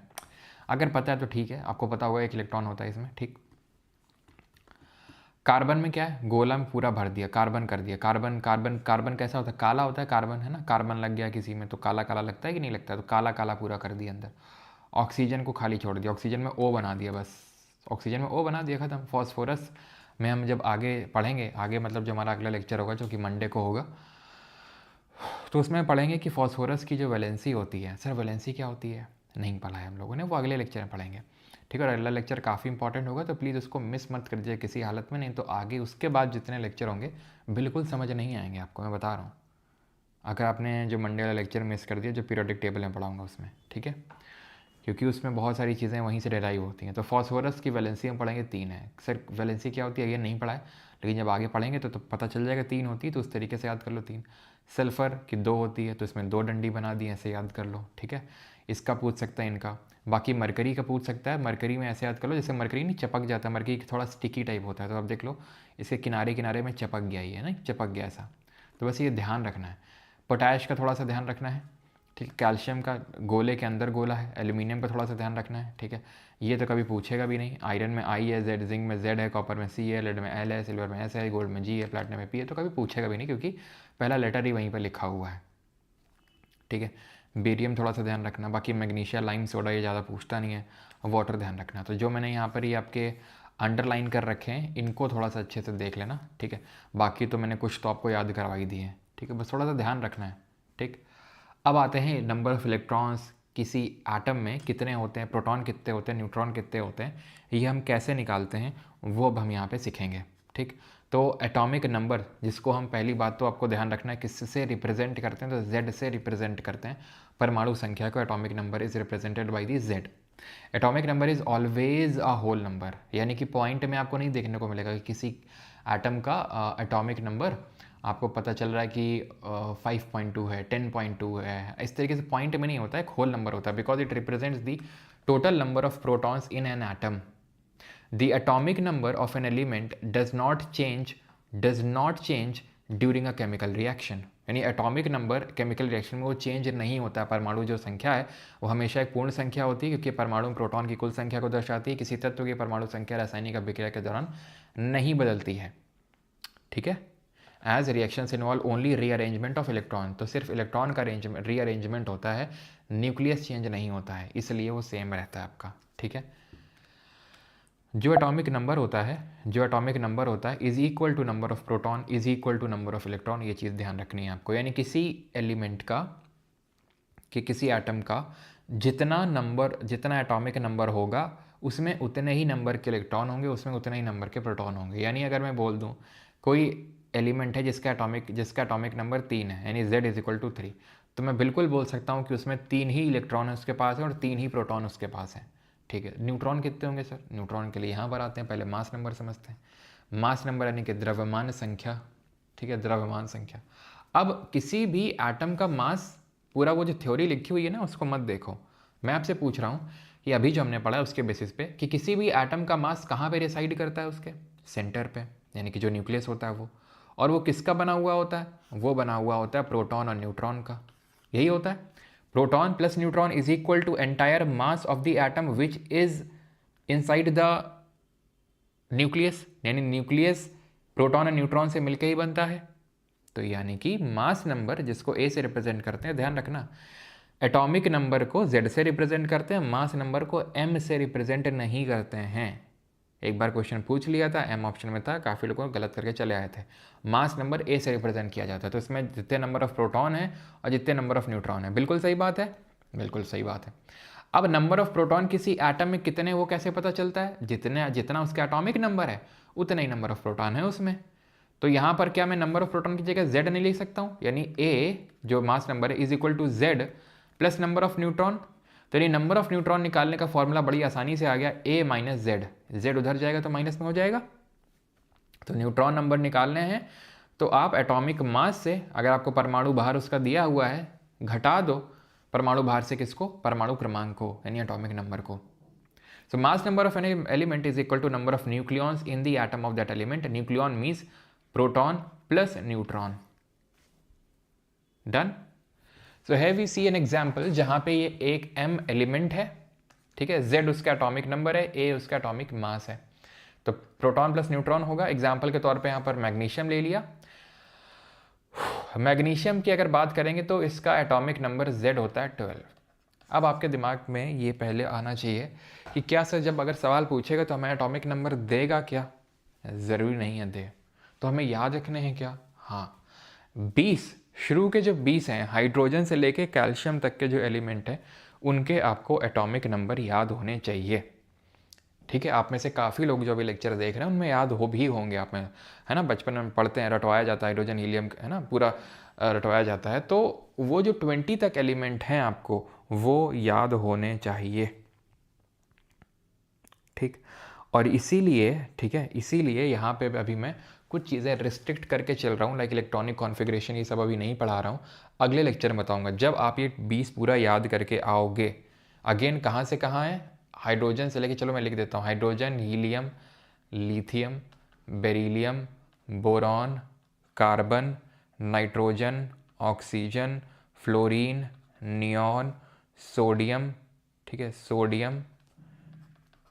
अगर पता है तो ठीक है, आपको पता होगा एक इलेक्ट्रॉन होता है इसमें, ठीक। कार्बन में क्या है, गोला में पूरा भर दिया, कार्बन कर दिया, कार्बन, कार्बन, कार्बन कैसा होता है, काला होता है कार्बन, है ना, कार्बन लग गया किसी में तो काला काला लगता है कि नहीं लगता है, तो काला काला पूरा कर दिया अंदर। ऑक्सीजन को खाली छोड़ दिया, ऑक्सीजन में O बना दिया, बस ऑक्सीजन में O बना दिया, ख़त्म। फॉस्फोरस में हम जब आगे पढ़ेंगे, आगे मतलब जो हमारा अगला लेक्चर होगा जो कि मंडे को होगा, तो उसमें पढ़ेंगे कि फॉस्फोरस की जो वैलेंसी होती है, सर वैलेंसी क्या होती है नहीं पढ़ा है हम लोगों ने, वो अगले लेक्चर में पढ़ेंगे, ठीक है। और अगला लेक्चर काफ़ी इंपॉर्टेंट होगा, तो प्लीज़ उसको मिस मत कर दीजिए किसी हालत में, नहीं तो आगे उसके बाद जितने लेक्चर होंगे बिल्कुल समझ नहीं आएंगे आपको, मैं बता रहा हूँ। अगर आपने जो मंडे वाला लेक्चर मिस कर दिया, जो पीरियोडिक टेबल में पढ़ाऊँगा उसमें, ठीक है, क्योंकि उसमें बहुत सारी चीज़ें वहीं से डेराइव होती हैं। तो फॉस्फोरस की वैलेंसी हम पढ़ेंगे 3 है। सर वैलेंसी क्या होती है ये नहीं पढ़ा है, लेकिन जब आगे पढ़ेंगे तो पता चल जाएगा 3 होती है, तो उस तरीके से याद कर लो 3। सल्फ़र की 2 होती है, तो इसमें 2 डंडी बना दी, ऐसे याद कर लो, ठीक है। इसका पूछ सकता है इनका। बाकी मरकरी का पूछ सकता है, मरकरी में ऐसे याद कर लो जैसे मरकरी नहीं चिपक जाता, मरकरी थोड़ा स्टिकी टाइप होता है, तो आप देख लो इसके किनारे किनारे में चिपक गया ही है ना, चिपक गया ऐसा, तो बस ये ध्यान रखना है। पोटैश का थोड़ा सा ध्यान रखना है, ठीक। कैल्शियम का गोले के अंदर गोला है, एल्यूमिनियम का थोड़ा सा ध्यान रखना है, ठीक है। ये तो कभी पूछेगा भी नहीं। आयरन में आई है, जेड, जिंक में जेड है, कॉपर में सी है, लेड में एल है, सिल्वर में एस है, गोल्ड में जी है, प्लैटिनम में पी है, तो कभी पूछेगा भी नहीं क्योंकि पहला लेटर ही वहीं पर लिखा हुआ है, ठीक है। बेरियम थोड़ा सा ध्यान रखना, बाकी मैग्नीशिया, लाइम, सोडा ये ज़्यादा पूछता नहीं है। वाटर ध्यान रखना। तो जो मैंने यहाँ पर ही आपके अंडरलाइन कर रखे हैं इनको थोड़ा सा अच्छे से देख लेना, ठीक है। बाकी तो मैंने कुछ तो आपको याद करवाई दी है, ठीक है, बस थोड़ा सा ध्यान रखना है, ठीक। अब आते हैं नंबर ऑफ़ इलेक्ट्रॉन्स किसी एटम में कितने होते हैं, प्रोटॉन कितने होते हैं, न्यूट्रॉन कितने होते हैं, ये हम कैसे निकालते हैं वो अब हम यहाँ पे सीखेंगे, ठीक। तो एटॉमिक नंबर जिसको हम पहली बात तो आपको ध्यान रखना है किससे रिप्रेजेंट करते हैं, तो जेड से रिप्रेजेंट करते हैं परमाणु संख्या को। Atomic number is represented by the Z. Atomic number is always a whole number, यानी कि पॉइंट में आपको नहीं देखने को मिलेगा कि किसी एटम का एटॉमिक नंबर आपको पता चल रहा है कि 5.2 है, 10.2 है, इस तरीके से पॉइंट में नहीं होता है, एक होल नंबर होता है, because it represents the total number of protons in an atom. The atomic number of an element does not change during a chemical reaction, यानी एटॉमिक नंबर केमिकल रिएक्शन में वो चेंज नहीं होता। परमाणु जो संख्या है वो हमेशा एक पूर्ण संख्या होती है, क्योंकि परमाणु में प्रोटॉन की कुल संख्या को दर्शाती है। किसी तत्व की परमाणु संख्या रासायनिक अभिक्रिया के दौरान नहीं बदलती है, ठीक है। As reactions involve only rearrangement of electron, तो सिर्फ इलेक्ट्रॉन का रीअरेंजमेंट होता है, न्यूक्लियस चेंज नहीं होता है, इसलिए वो सेम रहता है आपका, ठीक है। जो एटॉमिक नंबर होता है is equal to number of proton is equal to number of electron, ये चीज़ ध्यान रखनी है आपको। यानी किसी एलिमेंट का कि किसी एटम का जितना एटॉमिक नंबर होगा उसमें उतने ही नंबर के इलेक्ट्रॉन होंगे, उसमें उतने ही नंबर के प्रोटॉन होंगे। यानी अगर मैं बोल दूं कोई एलिमेंट है जिसका एटॉमिक नंबर 3 है, यानी Z इज इक्वल टू 3, तो मैं बिल्कुल बोल सकता हूँ कि उसमें 3 ही इलेक्ट्रॉन उसके पास है और 3 ही प्रोटॉन उसके पास है, ठीक है। न्यूट्रॉन कितने होंगे सर? न्यूट्रॉन के लिए यहाँ पर आते हैं, पहले मास नंबर समझते हैं। मास नंबर यानी कि द्रव्यमान संख्या, ठीक है, द्रव्यमान संख्या। अब किसी भी एटम का मास, पूरा वो जो थ्योरी लिखी हुई है ना उसको मत देखो, मैं आपसे पूछ रहा हूँ कि अभी जो हमने पढ़ा है उसके बेसिस पे कि किसी भी एटम का मास कहाँ पे रिसाइड करता है, उसके सेंटर पे, यानी कि जो न्यूक्लियस होता है वो। और वो किसका बना हुआ होता है? वो बना हुआ होता है प्रोटॉन और न्यूट्रॉन का, यही होता है। Proton plus neutron is equal to entire mass of the atom which is inside the nucleus, यानी न्यूक्लियस प्रोटॉन और न्यूट्रॉन से मिलकर ही बनता है। तो यानी कि मास नंबर जिसको ए से रिप्रेजेंट करते हैं, ध्यान रखना, एटॉमिक नंबर को जेड से रिप्रेजेंट करते हैं, मास नंबर को एम से रिप्रेजेंट नहीं करते हैं। एक बार क्वेश्चन पूछ लिया था, एम ऑप्शन में था, काफ़ी लोग गलत करके चले आए थे। मास नंबर ए से रिप्रेजेंट किया जाता है, तो इसमें जितने नंबर ऑफ प्रोटॉन है और जितने नंबर ऑफ न्यूट्रॉन है, बिल्कुल सही बात है, बिल्कुल सही बात है। अब नंबर ऑफ प्रोटॉन किसी एटम में कितने, वो कैसे पता चलता है? जितना उसका एटॉमिक नंबर है उतना ही नंबर ऑफ प्रोटॉन है उसमें। तो यहाँ पर क्या मैं नंबर ऑफ प्रोटॉन की जगह जेड नहीं लिख सकता हूँ? यानी ए जो मास नंबर है is equal to Z plus number of neutron. तो यानी नंबर ऑफ न्यूट्रॉन निकालने का फॉर्मूला बड़ी आसानी से आ गया, ए माइनस जेड, जेड उधर जाएगा तो माइनस में हो जाएगा। तो न्यूट्रॉन नंबर निकालने हैं तो आप एटॉमिक मास से, अगर आपको परमाणु भार उसका दिया हुआ है, घटा दो परमाणु भार से किसको? परमाणु क्रमांक को, यानी एटॉमिक नंबर को। So mass number of an element is equal to number of nucleons in the atom of that element. Nucleon means proton plus neutron. Done. So है वी सी एन एग्जाम्पल जहां पे ये एक m element है, ठीक है, z उसका atomic number है, a उसका एटॉमिक मास है, तो प्रोटॉन प्लस न्यूट्रॉन होगा। एग्जाम्पल के तौर पे यहां पर मैग्नीशियम ले लिया। मैग्नीशियम की अगर बात करेंगे तो इसका एटॉमिक नंबर z होता है 12। अब आपके दिमाग में ये पहले आना चाहिए कि क्या सर जब अगर सवाल पूछेगा तो हमें एटॉमिक नंबर देगा क्या? ज़रूरी नहीं है दे, तो हमें याद रखने हैं क्या? हाँ, 20 शुरू के जो 20 हैं, हाइड्रोजन से लेके कैल्शियम तक के जो एलिमेंट हैं उनके आपको एटॉमिक नंबर याद होने चाहिए। ठीक है, आप में से काफ़ी लोग जो अभी लेक्चर देख रहे हैं उनमें याद हो भी होंगे आप में, है ना, बचपन में पढ़ते हैं, रटवाया जाता है हाइड्रोजन हीलियम, है ना, पूरा रटवाया जाता है। तो वो जो 20 तक एलिमेंट हैं आपको वो याद होने चाहिए। ठीक, और इसीलिए, ठीक है, इसीलिए यहाँ पे अभी मैं कुछ चीज़ें रिस्ट्रिक्ट करके चल रहा हूँ, लाइक इलेक्ट्रॉनिक कॉन्फ़िगरेशन, ये सब अभी नहीं पढ़ा रहा हूँ, अगले लेक्चर में बताऊँगा। जब आप ये 20 पूरा याद करके आओगे, अगेन कहाँ से कहाँ है, हाइड्रोजन से लेके, चलो मैं लिख देता हूँ, hydrogen, helium, lithium, beryllium, boron, carbon, nitrogen, oxygen, fluorine, neon, sodium, ठीक है, sodium,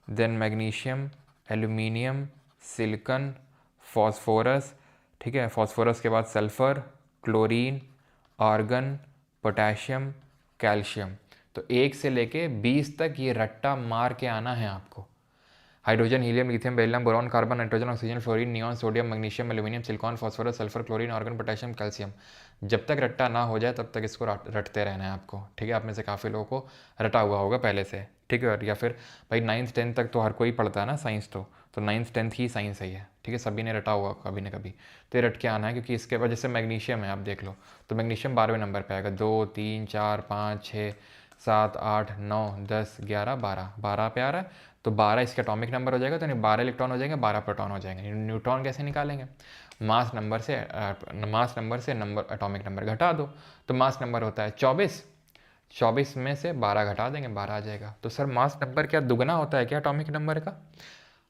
then magnesium, aluminium, silicon, phosphorus, ठीक है, फॉस्फोरस के बाद sulphur, chlorine, argon, potassium, calcium. तो 1 से लेके 20 तक ये रट्टा मार के आना है आपको। Hydrogen, helium, lithium, beryllium, boron, carbon, nitrogen, oxygen, fluorine, neon, sodium, magnesium, aluminium, silicon, phosphorus, sulphur, chlorine, argon, potassium, calcium. जब तक रट्टा ना हो जाए तब तक इसको रटते रहना है आपको। ठीक है, आप में से काफ़ी लोगों को रटा हुआ होगा पहले से। ठीक है, या फिर भाई 9th 10th तक तो हर कोई पढ़ता है ना साइंस, तो 9th 10th ही साइंस है। ठीक है, सभी ने रटा हुआ कभी ना कभी, तो ये रट के आना है। क्योंकि इसके बाद जैसे मैग्नीशियम है, आप देख लो, तो मैग्नीशियम 12वें नंबर पे आएगा, 2 3 4 5 6 7 8 9 10 11 12, 12 पे आ रहा है, तो 12 इसका एटॉमिक नंबर हो जाएगा। तो नहीं, 12 इलेक्ट्रॉन हो जाएंगे, 12 प्रोटॉन हो जाएंगे। न्यूट्रॉन कैसे निकालेंगे, मास नंबर से नंबर एटॉमिक नंबर घटा दो, तो मास नंबर होता है 24, 24 में से 12 घटा देंगे, 12 आ जाएगा। तो सर मास नंबर क्या दुगना होता है क्या एटॉमिक नंबर का?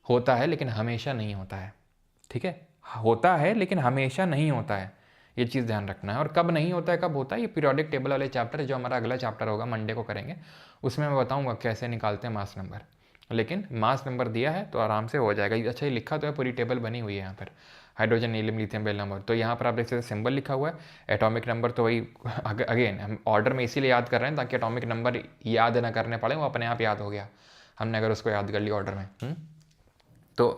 होता है, लेकिन हमेशा नहीं होता है। ठीक है, होता है लेकिन हमेशा नहीं होता है, ये चीज़ ध्यान रखना है। और कब नहीं होता है कब होता है, ये पीरियोडिक टेबल वाले चैप्टर, जो हमारा अगला चैप्टर होगा मंडे को करेंगे, उसमें मैं बताऊंगा कैसे निकालते हैं मास नंबर। लेकिन मास नंबर दिया है तो आराम से हो जाएगा। अच्छा, ये लिखा तो है, पूरी टेबल बनी हुई है यहाँ पर, hydrogen, helium, lithium, beryllium number. तो यहाँ पर आप देख सकते हैं सिंबल लिखा हुआ है, एटॉमिक नंबर तो वही अगेन हम ऑर्डर में इसीलिए याद कर रहे हैं ताकि एटॉमिक नंबर याद ना करने पड़े, वो अपने आप याद हो गया हमने अगर उसको याद कर लिया ऑर्डर में। तो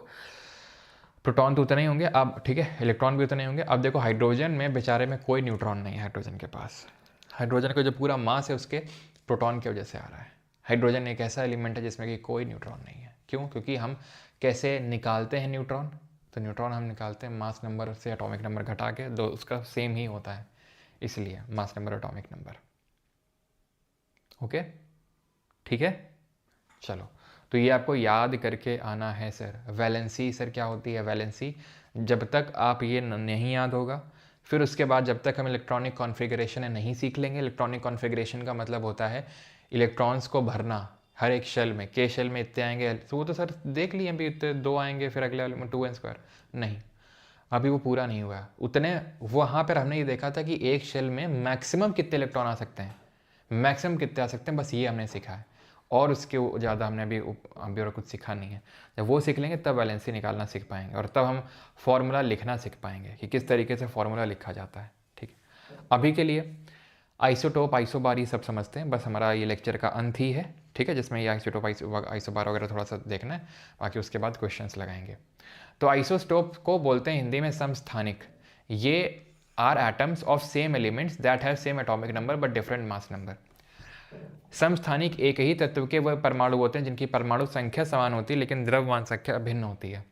प्रोटॉन तो उतने ही होंगे अब, ठीक है, इलेक्ट्रॉन भी उतने ही होंगे। अब देखो हाइड्रोजन में बेचारे में कोई न्यूट्रॉन नहीं है हाइड्रोजन के पास। हाइड्रोजन का जो पूरा मास है उसके प्रोटॉन की वजह से आ रहा है। हाइड्रोजन एक ऐसा एलिमेंट है जिसमें कि कोई न्यूट्रॉन नहीं है। क्यों? क्योंकि हम कैसे निकालते हैं न्यूट्रॉन, तो न्यूट्रॉन हम निकालते हैं मास नंबर से एटॉमिक नंबर घटा के, दो उसका सेम ही होता है, इसलिए mass number atomic number. Okay, ठीक है, चलो, तो ये आपको याद करके आना है सर। वैलेंसी सर क्या होती है? वैलेंसी, जब तक आप ये नहीं याद होगा, फिर उसके बाद जब तक हम इलेक्ट्रॉनिक कॉन्फ़िगरेशन नहीं सीख लेंगे। इलेक्ट्रॉनिक कॉन्फ़िगरेशन का मतलब होता है इलेक्ट्रॉन्स को भरना हर एक शेल में। के शेल में इतने आएंगे, तो वो तो सर देख लिए अभी, इतने 2 आएंगे, फिर अगले वाले में 2n²। नहीं, अभी वो पूरा नहीं हुआ उतने। वहाँ पर हमने ये देखा था कि एक शेल में मैक्सिमम कितने इलेक्ट्रॉन आ सकते हैं, मैक्सिमम कितने आ सकते हैं, बस ये हमने सीखा है। और उसके ज़्यादा हमने अभी और कुछ सीखा नहीं है। जब वो सीख लेंगे तब वैलेंसी निकालना सीख पाएंगे, और तब हम फॉर्मूला लिखना सीख पाएंगे कि किस तरीके से फॉर्मूला लिखा जाता है। ठीक है, अभी के लिए आइसोटोप, आइसोबार ये सब समझते हैं, बस हमारा ये लेक्चर का अंत ही है। ठीक है, जिसमें ये आइसोटोप, आइसोबार वगैरह थोड़ा सा देखना है, बाकी उसके बाद क्वेश्चंस लगाएंगे। तो आइसोटोप को बोलते हैं हिंदी में समस्थानिक। ये are atoms of same elements that have same atomic number but different mass number. समस्थानिक एक ही तत्व के वह परमाणु होते हैं जिनकी परमाणु संख्या समान होती है लेकिन द्रव्यमान संख्या भिन्न होती है।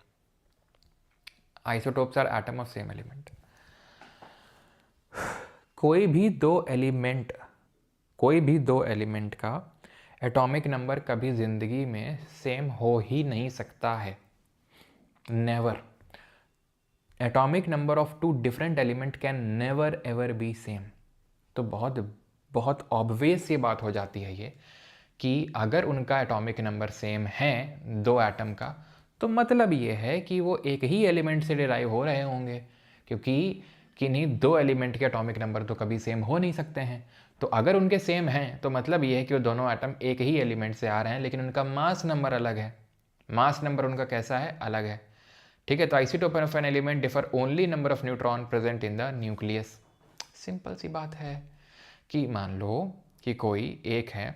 Isotopes are atom of same element. कोई भी दो एलिमेंट का एटॉमिक नंबर कभी जिंदगी में सेम हो ही नहीं सकता है, never. Atomic number of 2 different element can never ever be same. तो बहुत ऑब्वियस ये बात हो जाती है ये कि अगर उनका एटॉमिक नंबर सेम है 2 एटम का, तो मतलब ये है कि वो एक ही एलिमेंट से डिराइव हो रहे होंगे, क्योंकि किन्हीं 2 एलिमेंट के एटॉमिक नंबर तो कभी सेम हो नहीं सकते हैं। तो अगर उनके सेम हैं तो मतलब ये है कि वो दोनों एटम एक ही एलिमेंट से आ रहे हैं, लेकिन उनका मास नंबर अलग है। मास नंबर उनका कैसा है? अलग है। ठीक है, तो isotope of an element differ only number of neutron present in the nucleus. Simple सी बात है कि मान लो कि कोई एक है,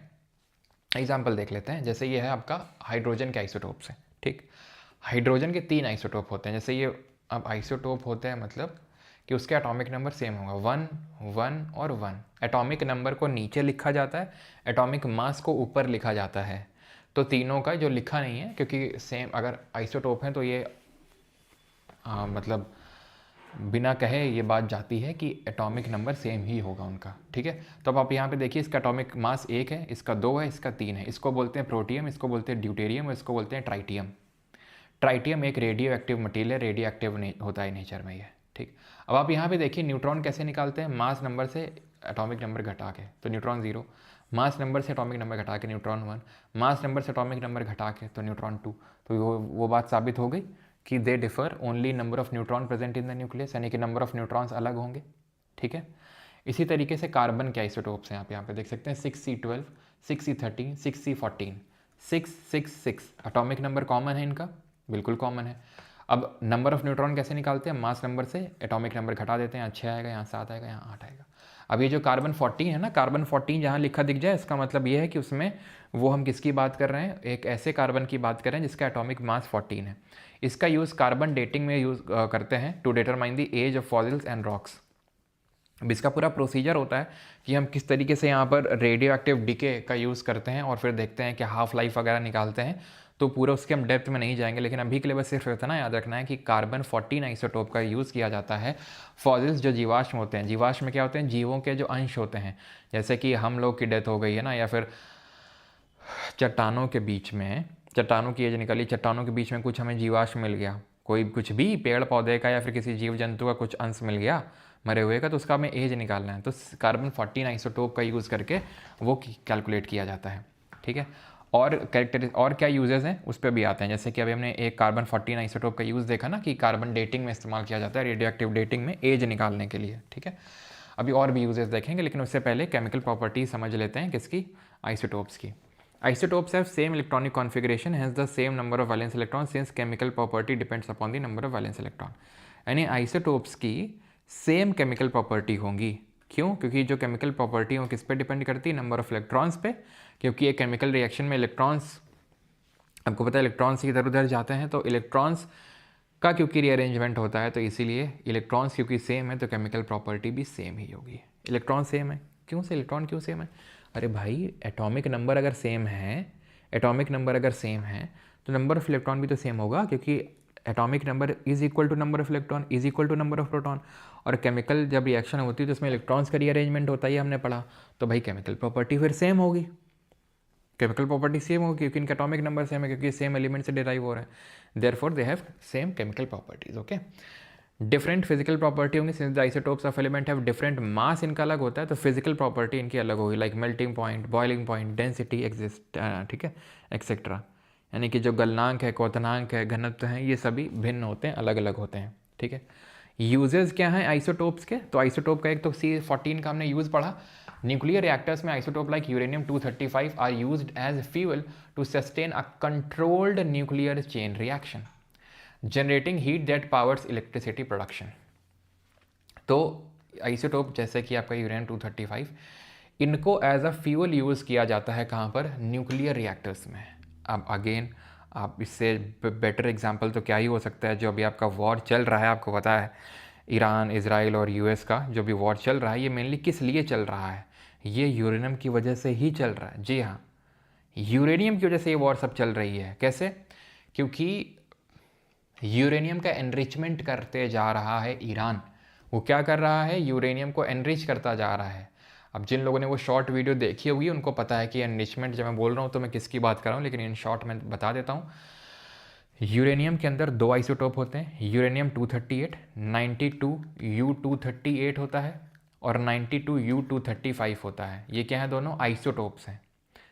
एग्जाम्पल देख लेते हैं, जैसे ये है आपका हाइड्रोजन के आइसोटोप से। ठीक, हाइड्रोजन के 3 आइसोटोप होते हैं। जैसे ये अब आइसोटोप होते हैं मतलब कि उसके एटॉमिक नंबर सेम होगा, 1 1 और 1। एटॉमिक नंबर को नीचे लिखा जाता है, एटॉमिक मास को ऊपर लिखा जाता है। तो तीनों का जो लिखा नहीं है, क्योंकि सेम अगर आइसोटोप हैं तो ये मतलब बिना कहे ये बात जाती है कि एटॉमिक नंबर सेम ही होगा उनका, ठीक है। तो अब आप यहाँ पे देखिए, इसका एटॉमिक मास 1 है, इसका 2 है, इसका 3 है। इसको बोलते हैं प्रोटियम, इसको बोलते हैं ड्यूटेरियम और इसको बोलते हैं ट्राइटियम। ट्राइटियम एक रेडियो एक्टिव मटीरियल है, रेडियो एक्टिव होता है नेचर में ये, ठीक। अब आप यहाँ पे देखिए न्यूट्रॉन कैसे निकालते हैं, मास नंबर से एटॉमिक नंबर घटा के, तो न्यूट्रॉन 0, मास नंबर से एटॉमिक नंबर घटा के न्यूट्रॉन 1, मास नंबर से एटॉमिक नंबर घटा के तो न्यूट्रॉन 2। तो वो बात साबित हो गई कि they differ only number of neutron present in the nucleus, यानी कि नंबर ऑफ न्यूट्रॉन्स अलग होंगे, ठीक है। इसी तरीके से कार्बन के आइसोटोप्स हैं, आप यहाँ पे देख सकते हैं 6C12, 6C13, 6C14, 666। Atomic number common है इनका, बिल्कुल कॉमन है। अब नंबर ऑफ न्यूट्रॉन कैसे निकालते हैं, मास नंबर से एटॉमिक नंबर घटा देते हैं, यहाँ 6 आएगा, यहाँ 7 आएगा, यहाँ 8 आएगा। अब ये जो कार्बन 14 है ना, कार्बन 14 जहाँ लिखा दिख जाए, इसका मतलब ये है कि उसमें वो हम किसकी बात कर रहे हैं, एक ऐसे कार्बन की बात कर रहे हैं जिसका एटॉमिक मास 14 है। इसका यूज़ कार्बन डेटिंग में यूज़ करते हैं to determine the age of fossils and rocks. अब इसका पूरा प्रोसीजर होता है कि हम किस तरीके से यहाँ पर रेडियो एक्टिव डिके का यूज़ करते हैं और फिर देखते हैं कि हाफ लाइफ वगैरह निकालते हैं। तो पूरा उसके हम डेप्थ में नहीं जाएंगे, लेकिन अभी के लिए बस सिर्फ इतना याद रखना है कि कार्बन 14 आइसोटोप का यूज़ किया जाता है फॉसिल्स जो जीवाश्म होते हैं। जीवाश्म में क्या होते हैं, जीवों के जो अंश होते हैं, जैसे कि हम लोग की डेथ हो गई है ना, या फिर चट्टानों के बीच में, चट्टानों की एज निकली, चट्टानों के बीच में कुछ हमें जीवाश्म मिल गया, कोई कुछ भी पेड़ पौधे का या फिर किसी जीव जंतु का कुछ अंश मिल गया मरे हुए का, तो उसका हमें एज निकालना है। तो कार्बन 14 आइसोटोप का यूज़ करके वो कैलकुलेट किया जाता है, ठीक है। और और क्या यूजेस हैं उस पर भी आते हैं, जैसे कि अभी हमने एक कार्बन 14 आइसोटोप का यूज़ देखा ना कि कार्बन डेटिंग में इस्तेमाल किया जाता है, रेडियो एक्टिव डेटिंग में एज निकालने के लिए, ठीक है। अभी और भी यूजेस देखेंगे, लेकिन उससे पहले केमिकल प्रॉपर्टी समझ लेते हैं किसकी, आइसोटोप्स की। Isotopes have same electronic configuration, hence the same number of valence electrons, since chemical property depends upon the number of valence electron। यानी आइसोटोप्स की सेम केमिकल प्रॉपर्टी होंगी। क्यों? क्योंकि जो केमिकल प्रॉपर्टी हो किस पे डिपेंड करती है, नंबर ऑफ इलेक्ट्रॉन्स पे, क्योंकि एक केमिकल रिएक्शन में इलेक्ट्रॉन्स, आपको पता है इलेक्ट्रॉन्स इधर उधर जाते हैं, तो इलेक्ट्रॉन्स का क्योंकि रीअरेंजमेंट होता है, तो इसीलिए इलेक्ट्रॉन्स क्योंकि सेम है तो केमिकल प्रॉपर्टी भी सेम ही होगी। इलेक्ट्रॉन सेम है, क्यों से इलेक्ट्रॉन क्यों सेम है, अरे भाई एटॉमिक नंबर अगर सेम है, एटॉमिक नंबर अगर सेम है तो नंबर ऑफ इलेक्ट्रॉन भी तो सेम होगा, क्योंकि atomic number is equal to number of electron is equal to number of proton. और केमिकल जब रिएक्शन होती है तो उसमें इलेक्ट्रॉन्स का रीअरेंजमेंट होता है, हमने पढ़ा, तो भाई केमिकल प्रॉपर्टी फिर सेम होगी, केमिकल प्रॉपर्टी सेम होगी क्योंकि इनका एटॉमिक नंबर सेम है, क्योंकि सेम एलिमेंट से डिराइव हो रहा है, therefore they have same chemical properties, okay. Different physical property होंगी, since the isotopes of element have different mass, इनका अलग होता है तो फिजिकल प्रॉपर्टी इनकी अलग होगी, like melting point, boiling point, density exist, ठीक है, एक्सेट्रा। यानी कि जो गलनांक है, क्वथनांक है, घनत्व है, ये सभी भिन्न होते हैं, अलग अलग होते हैं, ठीक है। यूजेस क्या हैं आइसोटोप्स के, तो आइसोटोप का एक तो C14 का हमने यूज़ पढ़ा, न्यूक्लियर रिएक्टर्स में isotope like uranium 235 are used as fuel to sustain a controlled nuclear chain reaction generating heat that powers electricity production. तो आइसोटोप जैसे कि आपका यूरेनियम 235, इनको एज अ फ्यूल यूज़ किया जाता है कहाँ पर, न्यूक्लियर रिएक्टर्स में। अब अगेन आप इससे बेटर एग्जांपल तो क्या ही हो सकता है, जो अभी आपका वॉर चल रहा है, आपको पता है ईरान, इजराइल और यूएस का जो भी वॉर चल रहा है, ये मेनली किस लिए चल रहा है, ये यूरेनियम की वजह से ही चल रहा है। जी हाँ, यूरेनियम की वजह से ये वॉर सब चल रही है। कैसे? क्योंकि यूरेनियम का एनरिचमेंट करते जा रहा है ईरान। वो क्या कर रहा है, यूरेनियम को एनरिच करता जा रहा है। अब जिन लोगों ने वो शॉर्ट वीडियो देखी होगी उनको पता है कि एनरिचमेंट जब मैं बोल रहा हूँ तो मैं किसकी बात कर रहा हूँ, लेकिन इन शॉर्ट मैं बता देता हूँ। यूरेनियम के अंदर दो आइसोटोप होते हैं, यूरेनियम 238, 92U238 होता है और 92U235 होता है। ये क्या है, दोनों आइसोटोप्स हैं,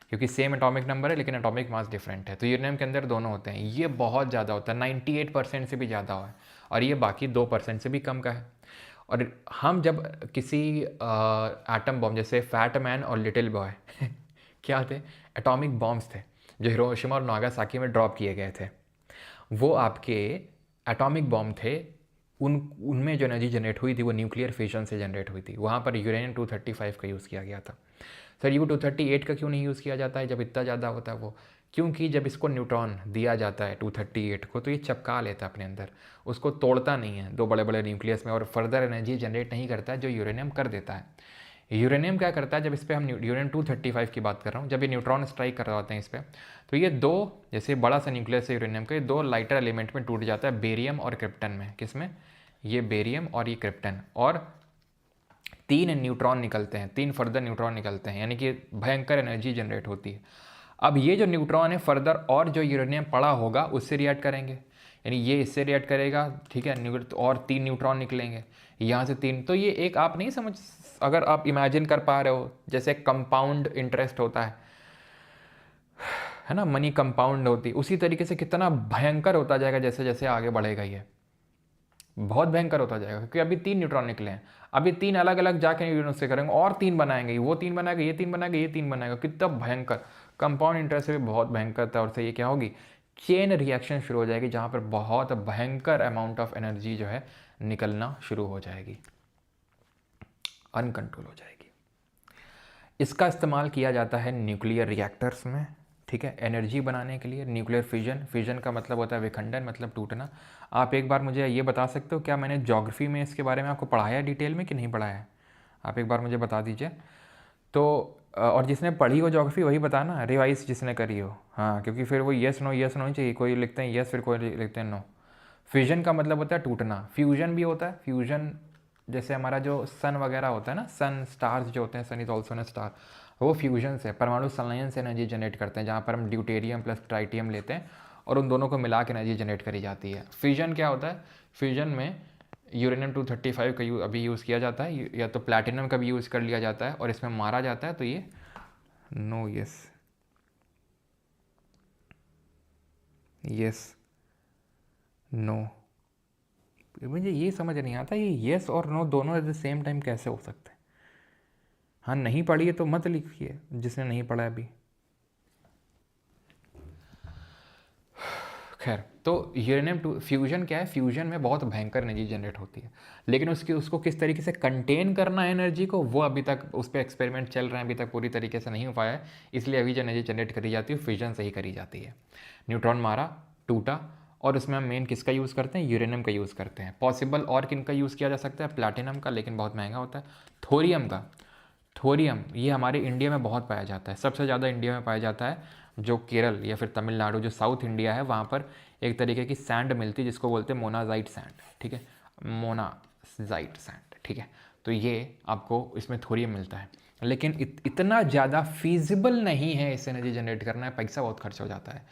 क्योंकि सेम एटॉमिक नंबर है लेकिन एटॉमिक मास डिफरेंट है। तो यूरेनियम के अंदर दोनों होते हैं। ये बहुत ज़्यादा होता है, 98% से भी ज़्यादा है, और ये बाकी 2% से भी कम का है। और हम जब किसी एटम बॉम्ब, जैसे फैट मैन और लिटिल बॉय क्या थे, एटॉमिक बॉम्ब्स थे जो हिरोशिमा और नागासाकी में ड्रॉप किए गए थे, वो आपके एटॉमिक बॉम्ब थे। उनमें जो एनर्जी जनरेट हुई थी वो न्यूक्लियर फिशन से जनरेट हुई थी। वहाँ पर यूरेनियम 235 का यूज़ किया गया था। सर U238 का क्यों नहीं यूज़ किया जाता है जब इतना ज़्यादा होता है वो? क्योंकि जब इसको न्यूट्रॉन दिया जाता है 238 को तो ये चिपका लेता है अपने अंदर, उसको तोड़ता नहीं है दो बड़े बड़े न्यूक्लियस में और फर्दर एनर्जी जनरेट नहीं करता है जो यूरेनियम कर देता है। यूरेनियम क्या करता है, जब इस पर हम यूरेनियम 235 की बात कर रहा हूँ, जब ये न्यूट्रॉन स्ट्राइक कर रहे होते हैं इस पर, तो ये दो, जैसे बड़ा सा न्यूक्लियस है यूरेनियम का, ये दो लाइटर एलिमेंट में टूट जाता है, बेरियम और क्रिप्टन में। किसमें? ये बेरियम और ये क्रिप्टन, और 3 न्यूट्रॉन निकलते हैं, 3 फर्दर न्यूट्रॉन निकलते हैं, यानी कि भयंकर एनर्जी जनरेट होती है। अब ये जो न्यूट्रॉन है फर्दर और जो यूरेनियम पड़ा होगा उससे रिएक्ट करेंगे, यानी ये इससे रिएक्ट करेगा, ठीक है, और 3 न्यूट्रॉन निकलेंगे यहाँ से 3। तो ये एक आप नहीं समझ, अगर आप इमेजिन कर पा रहे हो जैसे कंपाउंड इंटरेस्ट होता है ना, मनी कंपाउंड होती, उसी तरीके से कितना भयंकर होता जाएगा जैसे जैसे आगे बढ़ेगा, ये बहुत भयंकर होता जाएगा। क्योंकि अभी 3 न्यूट्रॉन निकले हैं, अभी 3 अलग अलग जाके यूरेनियम से करेंगे और 3 बनाएंगे, वो 3 बनाएगा, ये 3 बनाएगा, ये 3 बनाएगा, कितना भयंकर कंपाउंड इंटरेस्ट से भी बहुत भयंकर था। और से ये क्या होगी, चेन रिएक्शन शुरू हो जाएगी जहाँ पर बहुत भयंकर अमाउंट ऑफ एनर्जी जो है निकलना शुरू हो जाएगी, अनकंट्रोल हो जाएगी। इसका इस्तेमाल किया जाता है न्यूक्लियर रिएक्टर्स में, ठीक है, एनर्जी बनाने के लिए। न्यूक्लियर फिजन, फिजन का मतलब होता है विखंडन, मतलब टूटना। आप एक बार मुझे ये बता सकते हो क्या मैंने ज्योग्राफी में इसके बारे में आपको पढ़ाया डिटेल में कि नहीं पढ़ाया है? आप एक बार मुझे बता दीजिए। तो और जिसने पढ़ी हो ज्योग्राफी वही बताना, रिवाइज जिसने करी हो। हाँ, क्योंकि फिर वो येस नो ही चाहिए, कोई लिखते हैं येस फिर कोई लिखते हैं नो। फिजन का मतलब होता है टूटना, फ्यूजन भी होता है। फ्यूजन जैसे हमारा जो सन वगैरह होता है ना, सन स्टार्स जो होते हैं, सन इज ऑल्सो न स्टार, वो फ्यूजन से, परमाणु संलयन से एनर्जी जनरेट करते हैं, जहाँ पर हम ड्यूटेरियम प्लस ट्राइटियम लेते हैं और उन दोनों को मिला के एनर्जी जनरेट करी जाती है। फ्यूजन क्या होता है, फ्यूजन में यूरेनियम 235 का अभी यूज़ किया जाता है, या तो प्लैटिनम का भी यूज़ कर लिया जाता है और इसमें मारा जाता है। तो ये नो, यस यस नो, मुझे ये समझ नहीं आता ये येस और नो दोनों एट द सेम टाइम कैसे हो सकते हैं। हाँ, नहीं पढ़ी है तो मत लिखिए, जिसने नहीं पढ़ा अभी। खैर, तो यूरेनियम टू फ्यूजन क्या है, फ्यूजन में बहुत भयंकर एनर्जी जनरेट होती है, लेकिन उसको किस तरीके से कंटेन करना है एनर्जी को, वो अभी तक उस पर एक्सपेरिमेंट चल रहे हैं, अभी तक पूरी तरीके से नहीं हो पाया है। इसलिए अभी जो एनर्जी जनरेट करी जाती है फ्यूजन से ही करी जाती है। न्यूट्रॉन मारा, टूटा, और उसमें हम मेन किसका यूज़ करते हैं, यूरेनियम का यूज़ करते हैं। पॉसिबल और किन का यूज़ किया जा सकता है, प्लैटिनम का, लेकिन बहुत महंगा होता है। थोरियम का, थोरियम ये हमारे इंडिया में बहुत पाया जाता है, सबसे ज़्यादा इंडिया में पाया जाता है, जो केरल या फिर तमिलनाडु जो साउथ इंडिया है वहाँ पर एक तरीके की सैंड मिलती है जिसको बोलते हैं मोनाजाइट सैंड, ठीक है, मोनाजाइट सैंड, ठीक है। तो ये आपको इसमें थोरियम मिलता है, लेकिन इतना ज़्यादा फीजिबल नहीं है इस एनर्जी जनरेट करना है, पैसा बहुत खर्च हो जाता है,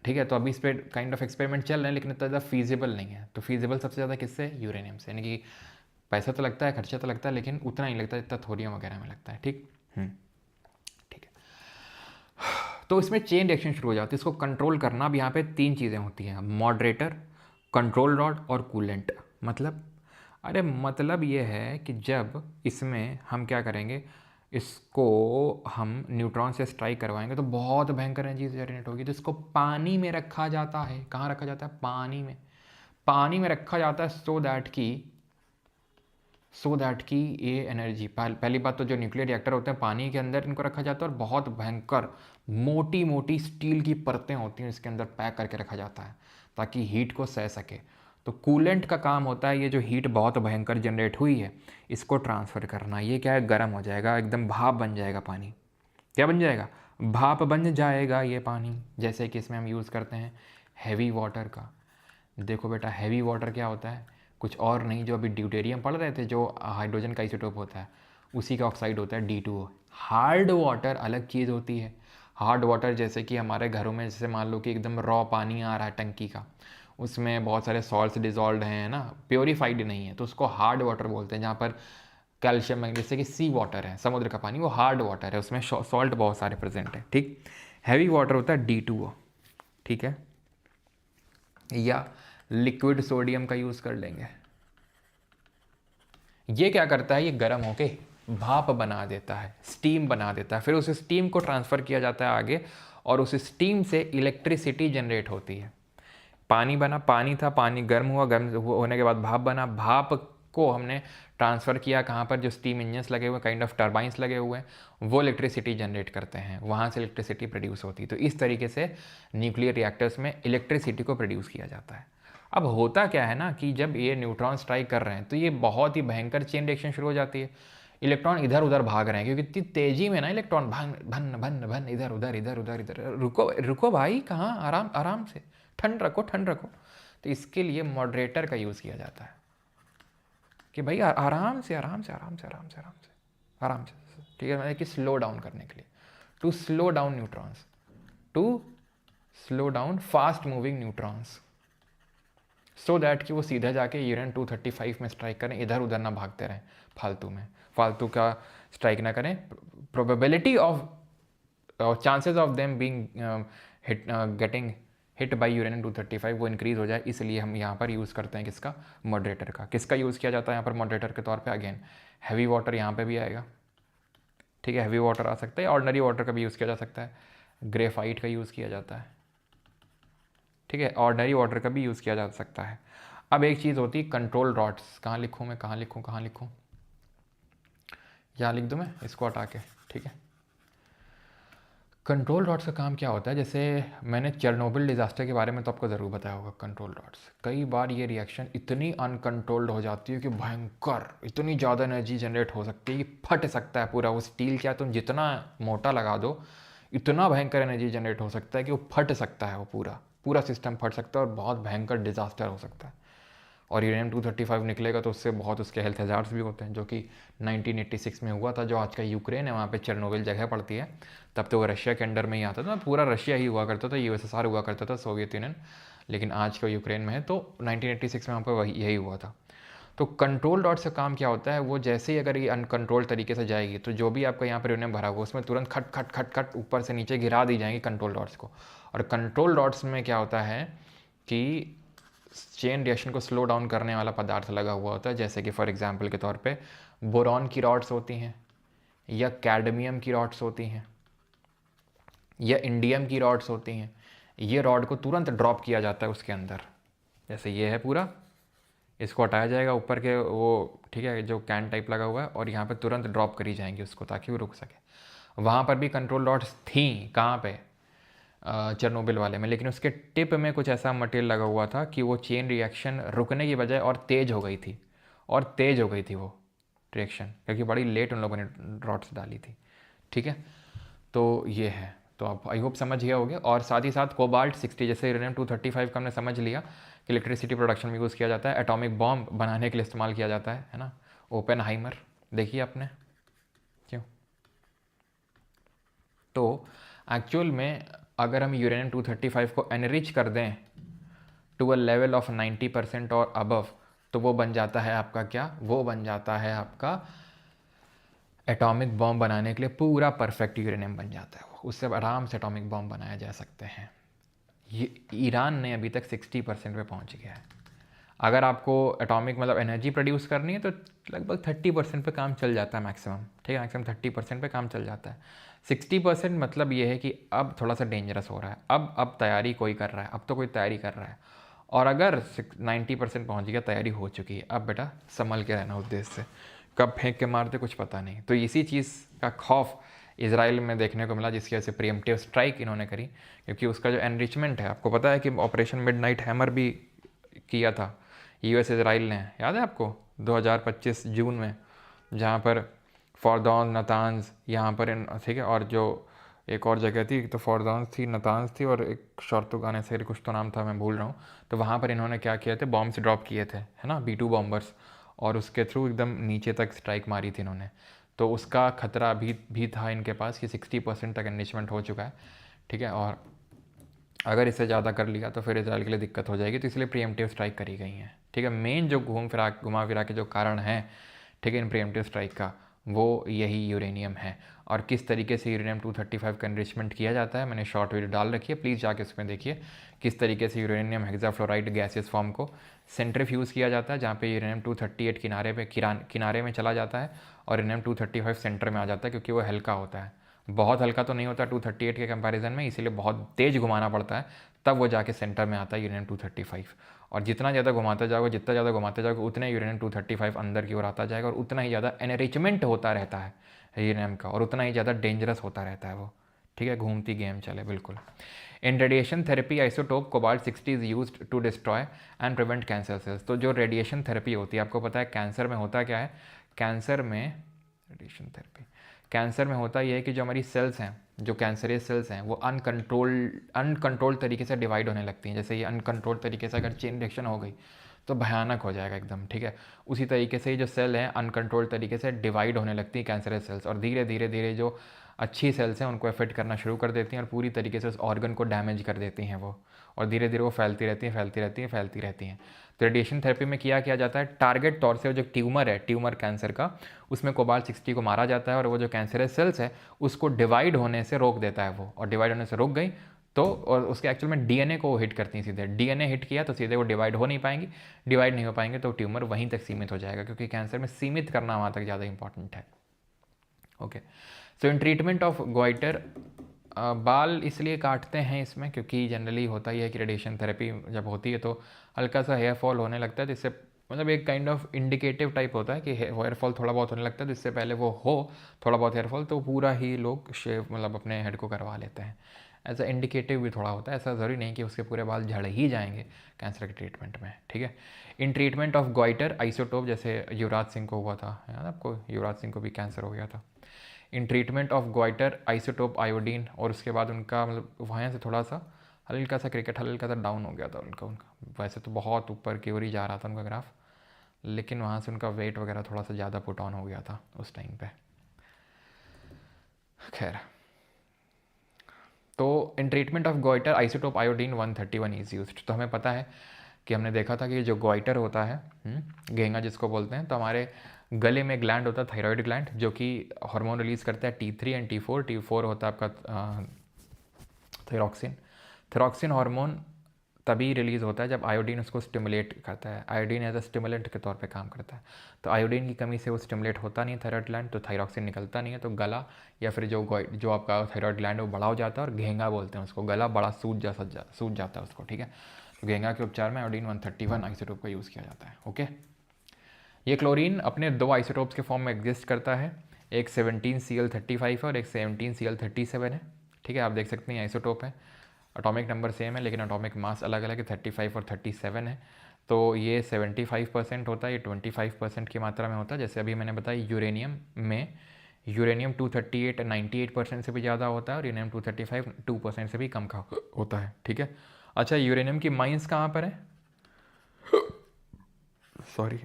ठीक है। तो अभी इस पर काइंड ऑफ एक्सपेरिमेंट चल रहे हैं, लेकिन इतना ज़्यादा फीजिबल नहीं है। तो फीजिबल सबसे ज़्यादा किससे, यूरेनियम से, यानी कि पैसा तो लगता है, खर्चा तो लगता है, लेकिन उतना नहीं लगता जितना थोरियम वगैरह में लगता है, ठीक। ठीक है, तो इसमें चेन रिएक्शन शुरू हो जाती है। इसको कंट्रोल करना, अब यहाँ पे 3 चीज़ें होती हैं, मॉडरेटर, कंट्रोल रॉड और कूलेंट। मतलब, अरे मतलब ये है कि जब इसमें हम क्या करेंगे, इसको हम न्यूट्रॉन से स्ट्राइक करवाएंगे तो बहुत भयंकर एनर्जी जनरेट होगी। तो इसको पानी में रखा जाता है। कहाँ रखा जाता है, पानी में। पानी में रखा जाता है सो दैट कि ये एनर्जी, पहली बात तो जो न्यूक्लियर रिएक्टर होते हैं पानी के अंदर इनको रखा जाता है, और बहुत भयंकर मोटी मोटी स्टील की परतें होती हैं इसके अंदर पैक करके रखा जाता है ताकि हीट को सह सके। तो कूलेंट का काम होता है ये जो हीट बहुत भयंकर जनरेट हुई है इसको ट्रांसफ़र करना। ये क्या है, गर्म हो जाएगा, एकदम भाप बन जाएगा पानी। क्या बन जाएगा, भाप बन जाएगा ये पानी। जैसे कि इसमें हम यूज़ करते हैं हैवी वाटर का। देखो बेटा, हैवी वाटर क्या होता है, कुछ और नहीं, जो अभी ड्यूटेरियम पढ़ रहे थे, जो हाइड्रोजन का आइसोटोप होता है उसी का ऑक्साइड होता है D2O। हार्ड वाटर अलग चीज़ होती है। हार्ड वाटर जैसे कि हमारे घरों में, जैसे मान लो कि एकदम रॉ पानी आ रहा है टंकी का, उसमें बहुत सारे सॉल्ट्स डिजॉल्व हैं ना, प्योरीफाइड नहीं है, तो उसको हार्ड वाटर बोलते हैं। जहाँ पर कैल्शियम, जैसे कि सी वाटर है, समुद्र का पानी, वो हार्ड वाटर है, उसमें सॉल्ट बहुत सारे प्रेजेंट है, ठीक। हैवी वाटर होता है D2O, ठीक है, या लिक्विड सोडियम का यूज़ कर लेंगे। ये क्या करता है, ये गर्म होके भाप बना देता है, स्टीम बना देता है, फिर उस स्टीम को ट्रांसफ़र किया जाता है आगे, और उस स्टीम से इलेक्ट्रिसिटी जनरेट होती है। पानी बना, पानी था, पानी गर्म हुआ, गर्म होने के बाद भाप बना, भाप को हमने ट्रांसफ़र किया कहाँ पर, जो स्टीम इंजन्स लगे हुए, काइंड ऑफ टर्बाइंस लगे हुए हैं, वो इलेक्ट्रिसिटी जनरेट करते हैं, वहाँ से इलेक्ट्रिसिटी प्रोड्यूस होती है। तो इस तरीके से न्यूक्लियर रिएक्टर्स में इलेक्ट्रिसिटी को प्रोड्यूस किया जाता है। अब होता क्या है ना कि जब ये न्यूट्रॉन स्ट्राइक कर रहे हैं तो ये बहुत ही भयंकर चेन रिएक्शन शुरू हो जाती है। इलेक्ट्रॉन इधर उधर भाग रहे हैं क्योंकि इतनी तेजी में ना इलेक्ट्रॉन भन भन भन भन इधर उधर इधर उधर इधर। रुको रुको भाई, कहाँ, आराम आराम से, ठंड रखो ठंड रखो। तो इसके लिए मॉडरेटर का यूज़ किया जाता है कि भाई आराम से आराम से आराम से आराम से आराम से आराम से, ठीक है, मतलब कि स्लो डाउन करने के लिए, to slow down neutrons, to slow down fast moving neutrons, so that कि वो सीधा जाके यूरेनियम 235 में स्ट्राइक करें, इधर उधर ना भागते रहें फालतू में, फालतू का स्ट्राइक ना करें। Probability of chances of them being getting hit by uranium 235 वो इंक्रीज़ हो जाए, इसलिए हम यहाँ पर यूज़ करते हैं किसका, मॉडरेटर का। किसका यूज़ किया जाता है यहाँ पर मॉडरेटर के तौर पे, अगेन हैवी वाटर यहाँ पे भी आएगा, ठीक है, हैवी वाटर आ सकता है, ऑर्डिनरी वाटर का भी यूज़ किया जा सकता है, ग्रेफाइट का यूज़ किया जाता है, ठीक है, ऑर्डिनरी वाटर का भी यूज़ किया जा सकता है। अब एक चीज़ होती है कंट्रोल रॉड्स, कहाँ लिखूँ मैं, कहाँ लिखूँ कहाँ लिखूँ, यहाँ लिख दूँ मैं इसको हटा के, ठीक है। कंट्रोल रॉड्स का काम क्या होता है, जैसे मैंने चेरनोबिल डिज़ास्टर के बारे में तो आपको ज़रूर बताया होगा। कंट्रोल रॉड्स, कई बार ये रिएक्शन इतनी अनकंट्रोल्ड हो जाती है कि भयंकर, इतनी ज़्यादा एनर्जी जनरेट हो सकती है कि फट सकता है पूरा वो स्टील, क्या तुम जितना मोटा लगा दो इतना भयंकर एनर्जी जनरेट हो सकता है कि वो फट सकता है, वो पूरा पूरा सिस्टम फट सकता है और बहुत भयंकर डिज़ास्टर हो सकता है। और यूरेनियम 235 निकलेगा तो उससे बहुत उसके हेल्थ हजार्ड्स भी होते हैं, जो कि 1986 में हुआ था। जो आज का यूक्रेन है वहाँ पे चेरनोबिल जगह पड़ती है, तब तो वो रशिया के अंडर में ही आता था, पूरा रशिया ही हुआ करता था, यूएसएसआर हुआ करता था, सोवियत यूनियन, लेकिन आज का यूक्रेन में है। तो 1986 में वहाँ पर वही यही हुआ था। तो कंट्रोल डॉट से काम क्या होता है, वो जैसे ही अगर ये अनकंट्रोल तरीके से जाएगी तो जो भी आपका यहाँ पर यूरेनियम भरा हुआ उसमें तुरंत खट खट खट खट ऊपर से नीचे गिरा दी जाएंगी कंट्रोल डॉट्स को। और कंट्रोल डॉट्स में क्या होता है कि चेन रिएक्शन को स्लो डाउन करने वाला पदार्थ लगा हुआ होता है, जैसे कि फॉर एग्जांपल के तौर पे बोरॉन की रॉड्स होती हैं, या कैडमियम की रॉड्स होती हैं, या इंडियम की रॉड्स होती हैं। ये रॉड को तुरंत ड्रॉप किया जाता है उसके अंदर, जैसे ये है पूरा, इसको हटाया जाएगा ऊपर के वो, ठीक है, जो कैन टाइप लगा हुआ है, और यहाँ पे तुरंत ड्रॉप करी जाएंगी उसको ताकि वो रुक सके। वहाँ पर भी कंट्रोल रॉड्स थी, कहाँ पे, चेरनोबिल वाले में, लेकिन उसके टिप में कुछ ऐसा मटेरियल लगा हुआ था कि वो चेन रिएक्शन रुकने की बजाय और तेज़ हो गई थी, और तेज़ हो गई थी वो रिएक्शन, क्योंकि बड़ी लेट उन लोगों ने रॉड्स डाली थी, ठीक है। तो ये है, तो आप आई होप समझ गए होगे। और साथ ही साथ कोबाल्ट 60, जैसे यूरेनियम 235 का हमने समझ लिया कि इलेक्ट्रिसिटी प्रोडक्शन में यूज़ किया जाता है, एटॉमिक बॉम्ब बनाने के लिए इस्तेमाल किया जाता है ना, ओपेनहाइमर देखिए आपने, क्यों। तो एक्चुअल में अगर हम यूरेनियम 235 को एनरिच कर दें टू अ लेवल ऑफ 90% और अबव, तो वो बन जाता है आपका क्या, वो बन जाता है आपका एटॉमिक बॉम्ब बनाने के लिए पूरा परफेक्ट यूरेनियम बन जाता है। उससे आराम से एटॉमिक बॉम्ब बनाया जा सकते हैं। ये ईरान ने अभी तक 60% पे पहुंच गया है। अगर आपको एटॉमिक मतलब एनर्जी प्रोड्यूस करनी है तो लगभग 30% पे काम चल जाता है मैक्सिमम, ठीक है, मैक्सिमम 30% पे काम चल जाता है। 60% मतलब ये है कि अब थोड़ा सा डेंजरस हो रहा है, अब तैयारी कोई कर रहा है, अब तो कोई तैयारी कर रहा है। और अगर 90% पहुँच गया, तैयारी हो चुकी है, अब बेटा संभल के रहना उस देश से, कब फेंक के मारते कुछ पता नहीं। तो इसी चीज़ का खौफ इसराइल में देखने को मिला, जिसकी वजह से प्रीएम्प्टिव स्ट्राइक इन्होंने करी, क्योंकि उसका जो एनरिचमेंट है, आपको पता है कि ऑपरेशन मिडनाइट हैमर भी किया था यूएस इसराइल ने, याद है आपको, 2025 जून में, जहाँ पर फॉरदौन, नतान्ज, यहाँ पर, ठीक है, और जो एक और जगह थी, तो फॉरदौन थी, नतान्ज थी, और एक शॉर्तुगान ऐसे कुछ तो नाम था, मैं भूल रहा हूँ। तो वहाँ पर इन्होंने क्या किए थे, बॉम्ब्स ड्रॉप किए थे, है ना, B2 बॉम्बर्स, और उसके थ्रू एकदम नीचे तक स्ट्राइक मारी थी इन्होंने। तो उसका खतरा भी था इनके पास कि 60% तक एनरिचमेंट हो चुका है, ठीक है, और अगर इससे ज़्यादा कर लिया तो फिर इसराइल के लिए दिक्कत हो जाएगी। तो इसलिए प्रीएम्प्टिव स्ट्राइक करी गई हैं, ठीक है। मेन जो घुमा फिरा के जो कारण है, ठीक है, इन प्रीएम्प्टिव स्ट्राइक का, वो यही यूरेनियम है। और किस तरीके से यूरेनियम 235 का एनरिचमेंट किया जाता है, मैंने शॉर्ट वीडियो डाल रखी है, प्लीज़ जाके उसमें देखिए किस तरीके से यूरेनियम हेक्साफ्लोराइड गैसेस फॉर्म को सेंट्रीफ्यूज़ किया जाता है, जहाँ पे यूरेनियम 238 किनारे में चला जाता है और यूरेनियम 235 सेंटर में आ जाता है, क्योंकि वो हल्का होता है, बहुत हल्का तो नहीं होता 238 के कंपैरिजन में, इसीलिए बहुत तेज़ घुमाना पड़ता है, तब वो जाके सेंटर में आता है यूरेनियम 235। और जितना ज़्यादा घुमाते जाओगे, जितना ज़्यादा घुमाते जाओगे, उतना यूरेनियम 235 अंदर की ओर आता जाएगा, और उतना ही ज़्यादा एनरिचमेंट होता रहता है यूरेनियम का, और उतना ही ज़्यादा डेंजरस होता रहता है वो। ठीक है, घूमती गेम चले बिल्कुल। In radiation therapy isotope cobalt 60 is used to destroy and prevent cancer cells. तो जो रेडिएशन थेरेपी होती है, आपको पता है कैंसर में होता क्या है, कैंसर में रेडिएशन थेरेपी, कैंसर में होता यह है कि जो हमारी सेल्स हैं, जो कैंसरियस सेल्स हैं, वो अनकंट्रोल्ड तरीके से डिवाइड होने लगती हैं। जैसे ये अनकंट्रोल्ड तरीके से अगर चेन रिएक्शन हो गई तो भयानक हो जाएगा एकदम। ठीक है, उसी तरीके से ही जो सेल हैं अनकंट्रोल्ड तरीके से डिवाइड होने लगती हैं कैंसरियस सेल्स, और धीरे धीरे धीरे जो अच्छी सेल्स हैं उनको अफेक्ट करना शुरू कर देती हैं, और पूरी तरीके से उस ऑर्गन को डैमेज कर देती हैं वो, और धीरे धीरे वो फैलती रहती हैं, फैलती रहती हैं, फैलती रहती हैं। तो रेडिएशन थेरेपी में किया जाता है, टारगेट तौर से जो ट्यूमर है, ट्यूमर कैंसर का, उसमें कोबाल्ट 60 को मारा जाता है, और वो जो कैंसरस सेल्स है उसको डिवाइड होने से रोक देता है वो, और डिवाइड होने से रोक गई तो, और उसके एक्चुअल में डीएनए को हिट करती हैं सीधे, डीएनए हिट किया तो सीधे वो डिवाइड हो नहीं पाएंगी, डिवाइड नहीं हो पाएंगे तो ट्यूमर वहीं तक सीमित हो जाएगा, क्योंकि कैंसर में सीमित करना वहाँ तक ज़्यादा इंपॉर्टेंट है। Okay, so in treatment of goitre, बाल इसलिए काटते हैं इसमें क्योंकि जनरली होता ही है कि रेडिएशन थेरेपी जब होती है तो हल्का सा हेयर फॉल होने लगता है, जिससे मतलब एक काइंड ऑफ इंडिकेटिव टाइप होता है कि हेयर फॉल थोड़ा बहुत होने लगता है, जिससे पहले वो हो थोड़ा बहुत हेयर फॉल तो पूरा ही लोग शेव मतलब अपने हेड को करवा लेते हैं। ऐसा इंडिकेटिव भी थोड़ा होता है, ऐसा ज़रूरी नहीं कि उसके पूरे बाल झड़ ही जाएंगे कैंसर के ट्रीटमेंट में। ठीक है, in treatment of goitre isotope, जैसे युवराज सिंह को हुआ था, याद आपको, युवराज सिंह को भी कैंसर हो गया था। In treatment of goitre isotope iodine, और उसके बाद उनका मतलब वहाँ से थोड़ा सा हल्का सा क्रिकेट हल्का सा डाउन हो गया था उनका वैसे तो बहुत ऊपर की ओर ही जा रहा था उनका ग्राफ, लेकिन वहाँ से उनका वेट वगैरह थोड़ा सा ज़्यादा पुट ऑन हो गया था उस टाइम पे। खैर, तो in treatment of goitre isotope iodine 131 is used. तो हमें पता है कि हमने देखा था कि जो गोइटर होता है, घेंगा जिसको बोलते हैं, तो हमारे गले में ग्लैंड होता है थायराइड ग्लैंड, जो कि हार्मोन रिलीज़ करता है T3 एंड T4। T4 होता है आपका थायरॉक्सिन। थायरॉक्सिन हार्मोन तभी रिलीज़ होता है जब आयोडीन उसको स्टिमुलेट करता है, आयोडीन एज अ स्टिमुलेंट के तौर पे काम करता है। तो आयोडीन की कमी से वो स्टिमुलेट होता नहीं थायराइड ग्लैंड, तो थायरॉक्सिन निकलता नहीं है, तो गला या फिर जो आपका थायराइड ग्लैंड है वो बड़ा हो जाता है, और घेंगा बोलते हैं उसको, गला बड़ा सूज जाता है उसको। ठीक है, तो घेंगा के उपचार में आयोडीन 131 आइसोटोप का यूज़ किया जाता है। ओके, ये क्लोरीन अपने दो आइसोटोप्स के फॉर्म में एग्जिस्ट करता है, एक 17Cl35 है और एक 17Cl37 है। ठीक है, आप देख सकते हैं आइसोटोप है, एटॉमिक नंबर सेम है लेकिन एटॉमिक मास अलग अलग है, 35 और 37 है। तो ये 75% होता है, ये 25% की मात्रा में होता है। जैसे अभी मैंने बताया यूरेनियम में, यूरेनियम 238 98% से भी ज़्यादा होता है, और यूरेनियम 235 2% से भी कम का होता है। ठीक है, अच्छा, यूरेनियम की माइंस कहाँ पर है, सॉरी,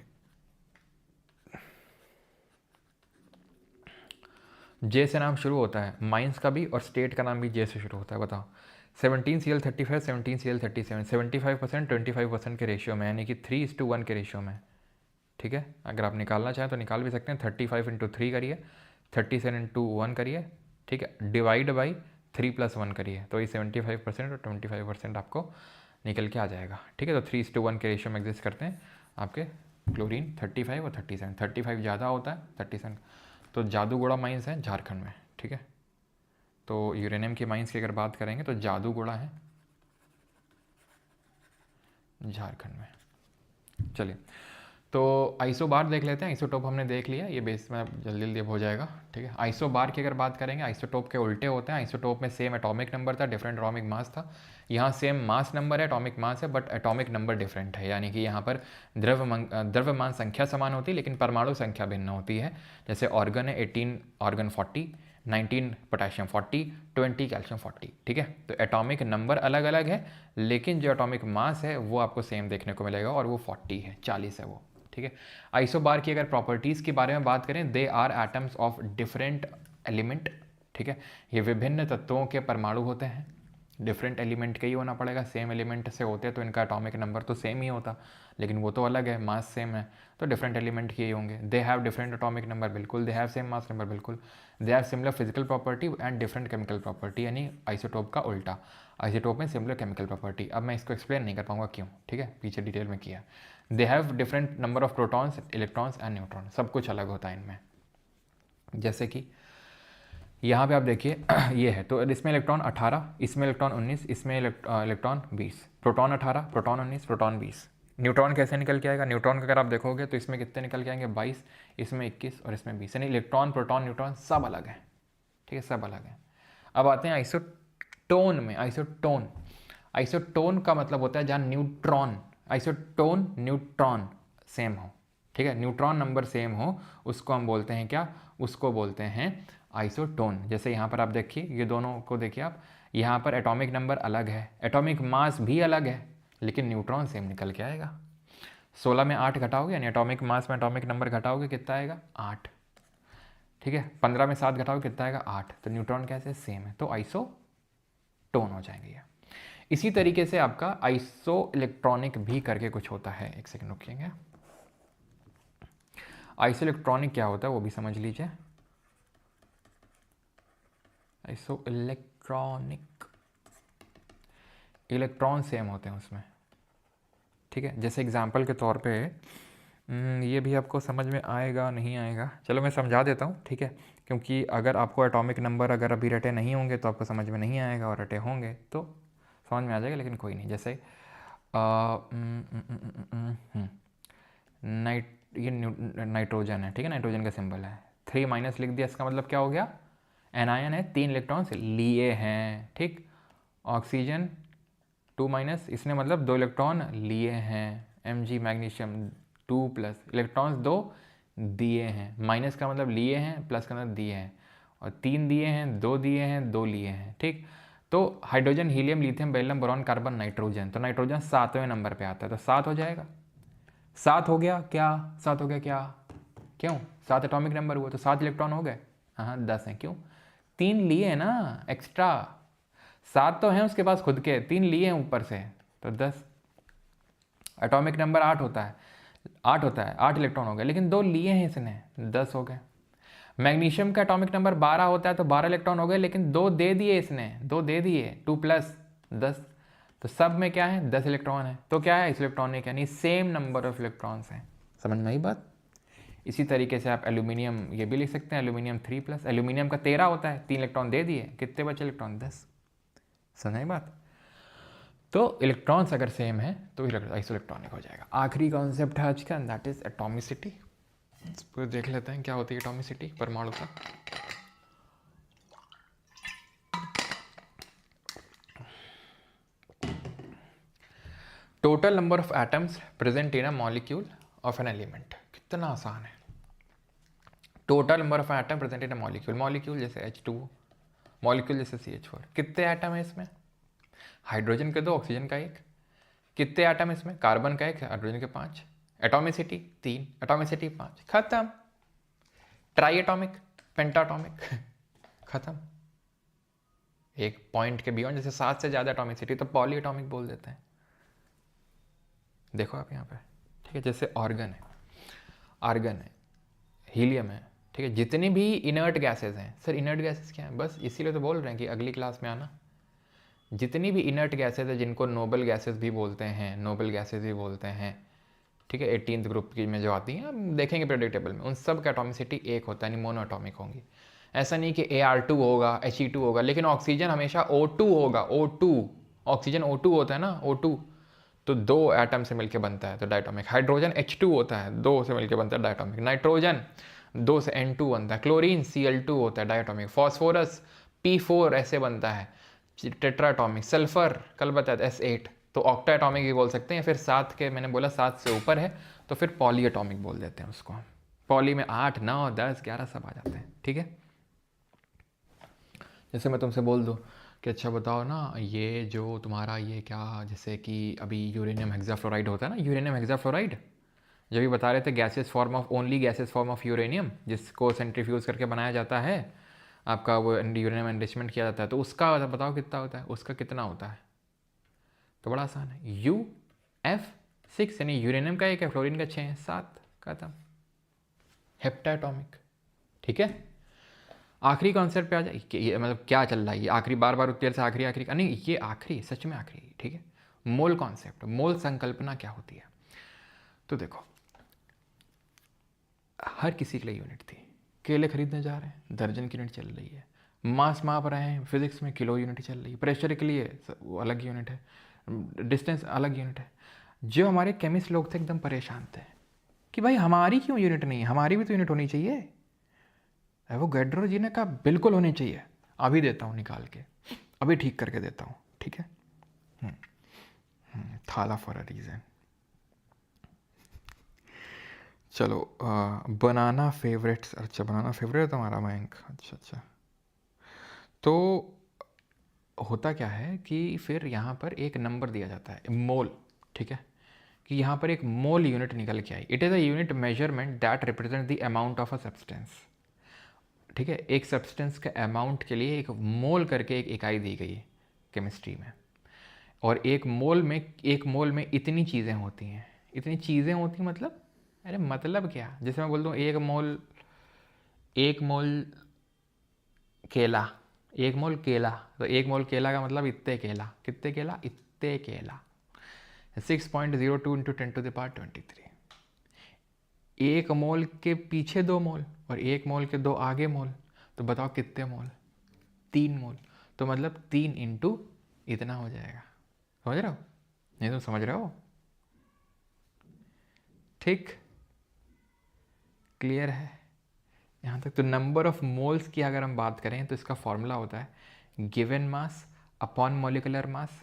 जे से नाम शुरू होता है माइंस का भी, और स्टेट का नाम भी जे से शुरू होता है। बताओ, 17Cl35 17Cl37 75% 25% के रेशियो में, यानी कि 3:1 के रेशियो में। ठीक है, अगर आप निकालना चाहें तो निकाल भी सकते हैं, 35 × 3 करिए, 37 × 1 करिए, ठीक है, डिवाइड बाई 3 + 1 करिए, तो ये 75% और 25% आपको निकल के आ जाएगा। ठीक है, तो 3:1 के रेशियो में एग्जिस्ट करते हैं आपके क्लोरीन 35 और 37। 35 ज़्यादा होता है 37, तो जादूगोड़ा माइंस है झारखंड में। ठीक है, तो यूरेनियम की माइंस की अगर बात करेंगे तो जादूगोड़ा है झारखंड में। चलिए, तो आइसोबार देख लेते हैं। आइसोटोप हमने देख लिया, ये बेस में जल्दी जल्दी हो जाएगा। ठीक है, आइसोबार की अगर बात करेंगे, आइसोटोप के उल्टे होते हैं। आइसोटोप में सेम एटॉमिक नंबर था, डिफरेंट एटॉमिक मास था। यहाँ सेम मास नंबर है, एटॉमिक मास है, बट एटॉमिक नंबर डिफरेंट है, यानी कि यहाँ पर द्रव्यमान संख्या समान होती है लेकिन परमाणु संख्या भिन्न होती है। जैसे ऑर्गन है 18 ऑर्गन 40, 19 पोटेशियम 40, 20 कैल्शियम 40। ठीक है, तो एटॉमिक नंबर अलग अलग है लेकिन जो एटॉमिक मास है वो आपको सेम देखने को मिलेगा, और वो 40 है, 40 है वो। ठीक है, आइसोबार की अगर प्रॉपर्टीज़ के बारे में बात करें, they are atoms of different element. ठीक है, ये विभिन्न तत्वों के परमाणु होते हैं, डिफरेंट एलिमेंट का ही होना पड़ेगा, सेम एलिमेंट से होते हैं तो इनका एटॉमिक नंबर तो सेम ही होता, लेकिन वो तो अलग है, मास सेम है, तो डिफरेंट एलिमेंट के ही होंगे। They have different atomic number, बिल्कुल। They have same mass number, बिल्कुल। They have similar physical property and different chemical property, यानी आइसोटोप का उल्टा, आइसोटोप में सिमिलर केमिकल प्रॉपर्टी। अब मैं इसको एक्सप्लेन नहीं कर पाऊंगा क्यों, ठीक है, पीछे डिटेल में किया। दे have different number of protons, electrons and neutron, सब कुछ अलग होता है इनमें। जैसे कि यहाँ पे आप देखिए ये है, तो इसमें इलेक्ट्रॉन 18, इसमें इलेक्ट्रॉन 19, इसमें electron 20, proton 18, proton 19, proton 20। Neutron कैसे निकल के आएगा? न्यूट्रॉन का अगर आप देखोगे तो इसमें कितने निकल के आएंगे? 22, इसमें 21 और इसमें 20, यानी इलेक्ट्रॉन, प्रोटॉन, न्यूट्रॉन सब अलग है, ठीक है, सब अलग है। अब आते हैं आइसोटोन में। आइसोटोन, आइसोटोन का मतलब होता है जहाँ न्यूट्रॉन, आइसोटोन न्यूट्रॉन सेम हो, ठीक है, न्यूट्रॉन नंबर सेम हो, उसको हम बोलते हैं क्या? उसको बोलते हैं आइसोटोन। जैसे यहाँ पर आप देखिए, ये दोनों को देखिए आप, यहाँ पर एटॉमिक नंबर अलग है, एटॉमिक मास भी अलग है, लेकिन न्यूट्रॉन सेम निकल के आएगा। 16 में 8 घटाओगे, यानी एटॉमिक मास में एटॉमिक नंबर घटाओगे, कितना आएगा? 8, ठीक है। 15 में 7 घटाओगे, कितना आएगा? 8। तो न्यूट्रॉन कैसे? सेम है, तो आइसोटोन हो जाएंगे ये। इसी तरीके से आपका आइसो इलेक्ट्रॉनिक भी करके कुछ होता है, एक सेकंड रुकिएगा। आइसो इलेक्ट्रॉनिक क्या होता है वो भी समझ लीजिए। आइसो इलेक्ट्रॉनिक, इलेक्ट्रॉन सेम होते हैं उसमें, ठीक है। जैसे एग्जांपल के तौर पे ये भी आपको समझ में आएगा नहीं आएगा, चलो मैं समझा देता हूँ, ठीक है, क्योंकि अगर आपको एटॉमिक नंबर अगर अभी रटे नहीं होंगे तो आपको समझ में नहीं आएगा, और रटे होंगे तो समझ में आ जाएगा, लेकिन कोई नहीं। जैसे ये नाइट्रोजन है, ठीक है, नाइट्रोजन का सिंबल है, 3 माइनस लिख दिया, इसका मतलब क्या हो गया? एनायन है, 3 इलेक्ट्रॉन्स लिए हैं, ठीक। ऑक्सीजन 2 माइनस, इसने मतलब 2 इलेक्ट्रॉन लिए हैं। Mg मैग्नीशियम 2 प्लस, इलेक्ट्रॉन्स 2 दिए हैं, माइनस का मतलब लिए हैं, प्लस का मतलब दिए हैं, और 3 दिए हैं, 2 दिए हैं, 2 लिए हैं, ठीक। तो hydrogen, helium, lithium, beryllium, boron, carbon, nitrogen, तो नाइट्रोजन 7वें नंबर पे आता है, तो 7 हो जाएगा। 7 हो गया क्या? 7 हो गया क्या? क्यों? 7 एटॉमिक नंबर हुआ तो 7 इलेक्ट्रॉन हो गए। हाँ 10 हैं, क्यों? 3 लिए हैं ना एक्स्ट्रा, 7 तो हैं उसके पास खुद के, 3 लिए हैं ऊपर से, तो 10। एटॉमिक नंबर 8 होता है, 8 होता है, 8 इलेक्ट्रॉन हो गए, लेकिन 2 लिए हैं इसने, 10 हो गए। मैग्नीशियम का एटॉमिक नंबर 12 होता है, तो 12 इलेक्ट्रॉन हो गए, लेकिन 2 दे दिए इसने, 2 दे दिए, 2 प्लस 10, तो सब में क्या है? 10 इलेक्ट्रॉन है, तो क्या है? इस इलेक्ट्रॉनिक, यानी सेम नंबर ऑफ इलेक्ट्रॉन्स हैं। समझ में आई बात? इसी तरीके से आप एल्यूमिनियम ये भी लिख सकते हैं, एल्यूमिनियम 3 प्लस, एल्यूमिनियम का 13 होता है, 3 इलेक्ट्रॉन दे दिए, कितने बचे इलेक्ट्रॉन? 10। समझ बात? तो इलेक्ट्रॉन्स अगर सेम है तो आइसो इलेक्ट्रॉनिक हो जाएगा। आखिरी कॉन्सेप्ट है आज का, दैट इज एटॉमिसिटी। इसको देख लेते हैं क्या होती है एटॉमिसिटी, परमाणु का। Total number of atoms present in a molecule of an element. कितना आसान है। Total number of atom present in a molecule, molecule जैसे H2O, मॉलिक्यूल जैसे CH4, कितने एटम है इसमें? हाइड्रोजन के 2, ऑक्सीजन का 1। कितने एटम इसमें? कार्बन का 1, हाइड्रोजन के 5। एटॉमिसिटी 3, एटॉमिसिटी 5, खत्म। ट्राई एटॉमिक, पेंटाटॉमिक, खत्म। एक पॉइंट के बियॉन्ड, जैसे 7 से ज़्यादा एटॉमिसिटी तो पॉली एटॉमिक बोल देते हैं। देखो आप यहाँ पे, ठीक है, जैसे ऑर्गन है, आर्गन है, हीलियम है, ठीक है, जितनी भी इनर्ट गैसेज हैं। सर इनर्ट गैसेज क्या है? बस इसीलिए तो बोल रहे हैं कि अगली क्लास में आना। जितनी भी इनर्ट गैसेज है, जिनको नोबल गैसेज भी बोलते हैं, नोबल गैसेज भी बोलते हैं, ठीक है, 18th ग्रुप की में जो आती हैं, हम देखेंगे पीरियोडिक टेबल में, उन सब का एटॉमिसिटी 1 होता है, यानी मोनो एटॉमिक होंगी। ऐसा नहीं कि Ar2 होगा, He2 होगा, लेकिन ऑक्सीजन हमेशा O2 होगा, O2। ऑक्सीजन O2 होता है ना, O2, तो 2 एटम से मिलकर बनता है, तो डायटोमिक। हाइड्रोजन H2 होता है, 2 से मिलकर बनता है, डायटोमिक। नाइट्रोजन 2 से N2 बनता है। क्लोरीन Cl2 होता है, डायटोमिक। फॉस्फोरस P4 ऐसे बनता है, टेट्राटॉमिक। सल्फर कल बताया था S8, तो ऑक्टा एटॉमिक भी बोल सकते हैं। फिर 7 के, मैंने बोला 7 से ऊपर है तो फिर पॉली एटॉमिक बोल देते हैं उसको। पॉली में 8, 9, 10, 11 सब आ जाते हैं, ठीक है। जैसे मैं तुमसे बोल दूँ कि अच्छा बताओ ना, ये जो तुम्हारा ये क्या, जैसे कि अभी यूरेनियम हेक्साफ्लोराइड होता है ना, यूरेनियम हेक्साफ्लोराइड, जब भी बता रहे थे gases form of, only gases form of uranium, जिसको सेंट्रीफ्यूज करके बनाया जाता है, आपका वो यूरेनियम एनरिचमेंट किया जाता है, तो उसका बताओ कितना होता है? उसका कितना होता है? तो बड़ा आसान है, UF6, यानी यूरेनियम का 1 है, फ्लोरीन का 6 है, 7, खत्म। हेप्टाटॉमिक, ठीक है। आखिरी कॉन्सेप्ट पे आ जाए, ये मतलब क्या चल रहा है ये आखिरी, बार बार उत्तर से आखिरी आखिरी, नहीं ये आखिरी, सच में आखिरी, ठीक है। मोल कॉन्सेप्ट, मोल संकल्पना क्या होती है? तो देखो, हर किसी के लिए यूनिट थी। केले खरीदने जा रहे हैं, दर्जन की यूनिट चल रही है। मास माप रहे हैं, फिजिक्स में किलो यूनिट चल रही है, प्रेशर के लिए वो अलग यूनिट है, डिस्टेंस अलग यूनिट है। जो हमारे केमिस्ट लोग थे एकदम परेशान थे कि भाई हमारी क्यों यूनिट नहीं है, हमारी भी तो यूनिट होनी चाहिए। एवोगैड्रो जी ने कहा बिल्कुल होनी चाहिए, अभी देता हूँ निकाल के, अभी ठीक करके देता हूँ, ठीक है। थाला फॉर अ रीज़न। चलो बनाना फेवरेट्स, अच्छा बनाना फेवरेट है तुम्हारा मयंक, अच्छा अच्छा। तो होता क्या है कि फिर यहाँ पर एक नंबर दिया जाता है मोल, ठीक है, कि यहाँ पर एक मोल यूनिट निकल के आई। It is a unit measurement that represent the amount of a substance, ठीक है। एक सब्सटेंस के अमाउंट के लिए एक मोल करके एक इकाई दी गई है केमिस्ट्री में, और एक मोल में इतनी चीज़ें होती हैं, इतनी चीज़ें होती मतलब, अरे मतलब क्या, जैसे मैं बोल दूँ एक मोल केला, एक मोल केला, तो एक मोल केला का मतलब इतने केला, कितने केला, इतने केला, 6.02 इंटू 10⁻23। एक मोल के पीछे 2 मोल और एक मोल के 2 आगे मोल, तो बताओ कितने मोल, 3 मोल। तो मतलब 3 इंटू इतना हो जाएगा, समझ रहे हो, नहीं तुम समझ रहे हो, ठीक, क्लियर है यहाँ तक। तो नंबर ऑफ मोल्स की अगर हम बात करें तो इसका फॉर्मूला होता है given mass upon molecular mass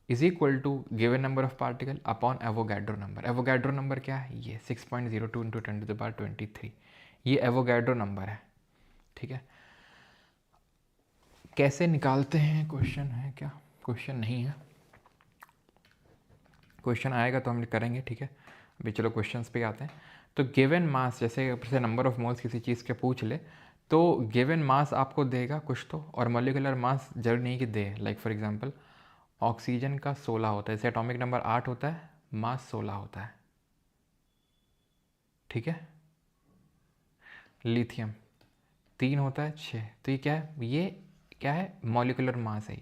is equal to given number of particle upon Avogadro number. Avogadro number क्या है, ये 6.02 इंटू 10⁻23, ये एवोगैड्रो नंबर है, ठीक है। कैसे निकालते हैं, क्वेश्चन है क्या, क्वेश्चन नहीं है, क्वेश्चन आएगा तो हम करेंगे, ठीक है। अभी चलो क्वेश्चंस पे आते हैं। तो गिवन मास, जैसे नंबर ऑफ मोल्स किसी चीज़ के पूछ ले तो गिवन मास आपको देगा कुछ तो, और मोलिकुलर मास जरूर नहीं कि दे। लाइक फॉर एग्जांपल ऑक्सीजन का 16 होता है, जैसे एटॉमिक नंबर 8 होता है, मास 16 होता है, ठीक है। लिथियम 3 होता है, 6, तो ये क्या है, मॉलिकुलर मास है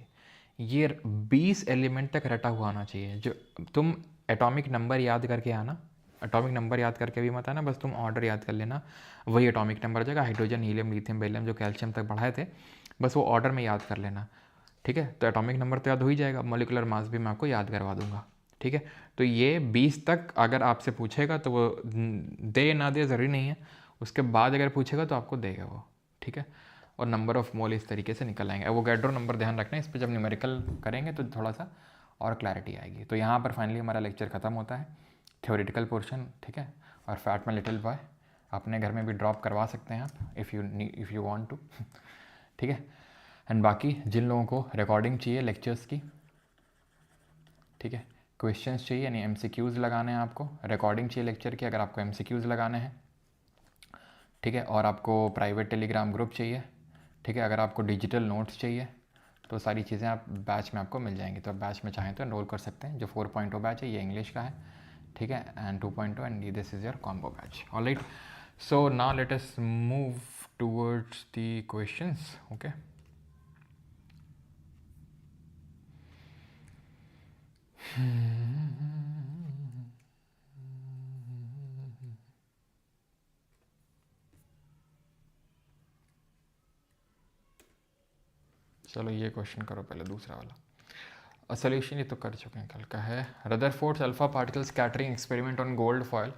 ये 20 एलिमेंट तक रटा हुआ होना चाहिए। जो तुम एटॉमिक नंबर याद करके आना, एटॉमिक नंबर याद करके भी मत आना, बस तुम ऑर्डर याद कर लेना, वही एटॉमिक नंबर जगह हाइड्रोजन हीलियम लिथियम बेरिलियम जो कैल्शियम तक बढ़ाए थे, बस वो ऑर्डर में याद कर लेना, ठीक है। तो एटॉमिक नंबर तो याद हो ही जाएगा, मॉलिकुलर मास भी मैं आपको याद करवा दूंगा, ठीक है। तो ये 20 तक अगर आपसे पूछेगा तो वो दे ना दे ज़रूरी नहीं है, उसके बाद अगर पूछेगा तो आपको देगा वो, ठीक है। और नंबर ऑफ मोल इस तरीके से निकल आएंगे। एवोगैड्रो नंबर ध्यान रखना, इस पर जब न्यूमेरिकल करेंगे तो थोड़ा सा और क्लैरिटी आएगी। तो यहाँ पर फाइनली हमारा लेक्चर ख़त्म होता है, थ्योरेटिकल पोर्शन, ठीक है। और फैट में लिटिल बॉय अपने घर में भी ड्रॉप करवा सकते हैं आप, इफ़ यू वांट टू, ठीक है। एंड बाकी जिन लोगों को रिकॉर्डिंग चाहिए लेक्चर्स की, ठीक है, क्वेश्चंस चाहिए यानी एमसीक्यूज़ लगाने हैं आपको, रिकॉर्डिंग चाहिए लेक्चर की अगर आपको एमसीक्यूज़ लगाने हैं, ठीक है। और आपको प्राइवेट टेलीग्राम ग्रुप चाहिए, ठीक है। अगर आपको डिजिटल नोट्स चाहिए तो सारी चीज़ें आप बैच में आपको मिल जाएंगी। तो आप बैच में चाहें तो एनरोल कर सकते हैं। जो 4.0 बैच है ये इंग्लिश का है, ठीक है, and 2.0 and this is your combo batch, alright. So now let us move towards the questions, okay. चलो ये क्वेश्चन करो पहले, दूसरा वाला सोल्यूशन ये तो कर चुके हैं, कल का है। Rutherford's alpha particle scattering experiment on gold foil